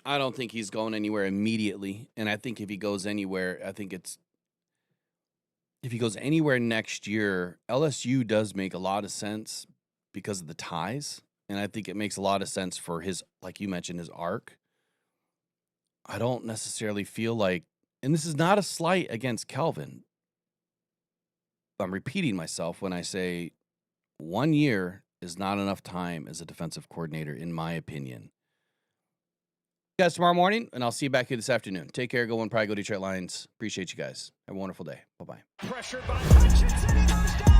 I don't think he's going anywhere immediately. And I think if he goes anywhere, if he goes anywhere next year, LSU does make a lot of sense because of the ties. And I think it makes a lot of sense for his, like you mentioned, his arc. I don't necessarily feel like, and this is not a slight against Kelvin. I'm repeating myself when I say 1 year is not enough time as a defensive coordinator, in my opinion. Guys, tomorrow morning, and I'll see you back here this afternoon. Take care. Go One Pride. Go Detroit Lions. Appreciate you guys. Have a wonderful day. Bye-bye. Pressure by Hutchinson, he goes down.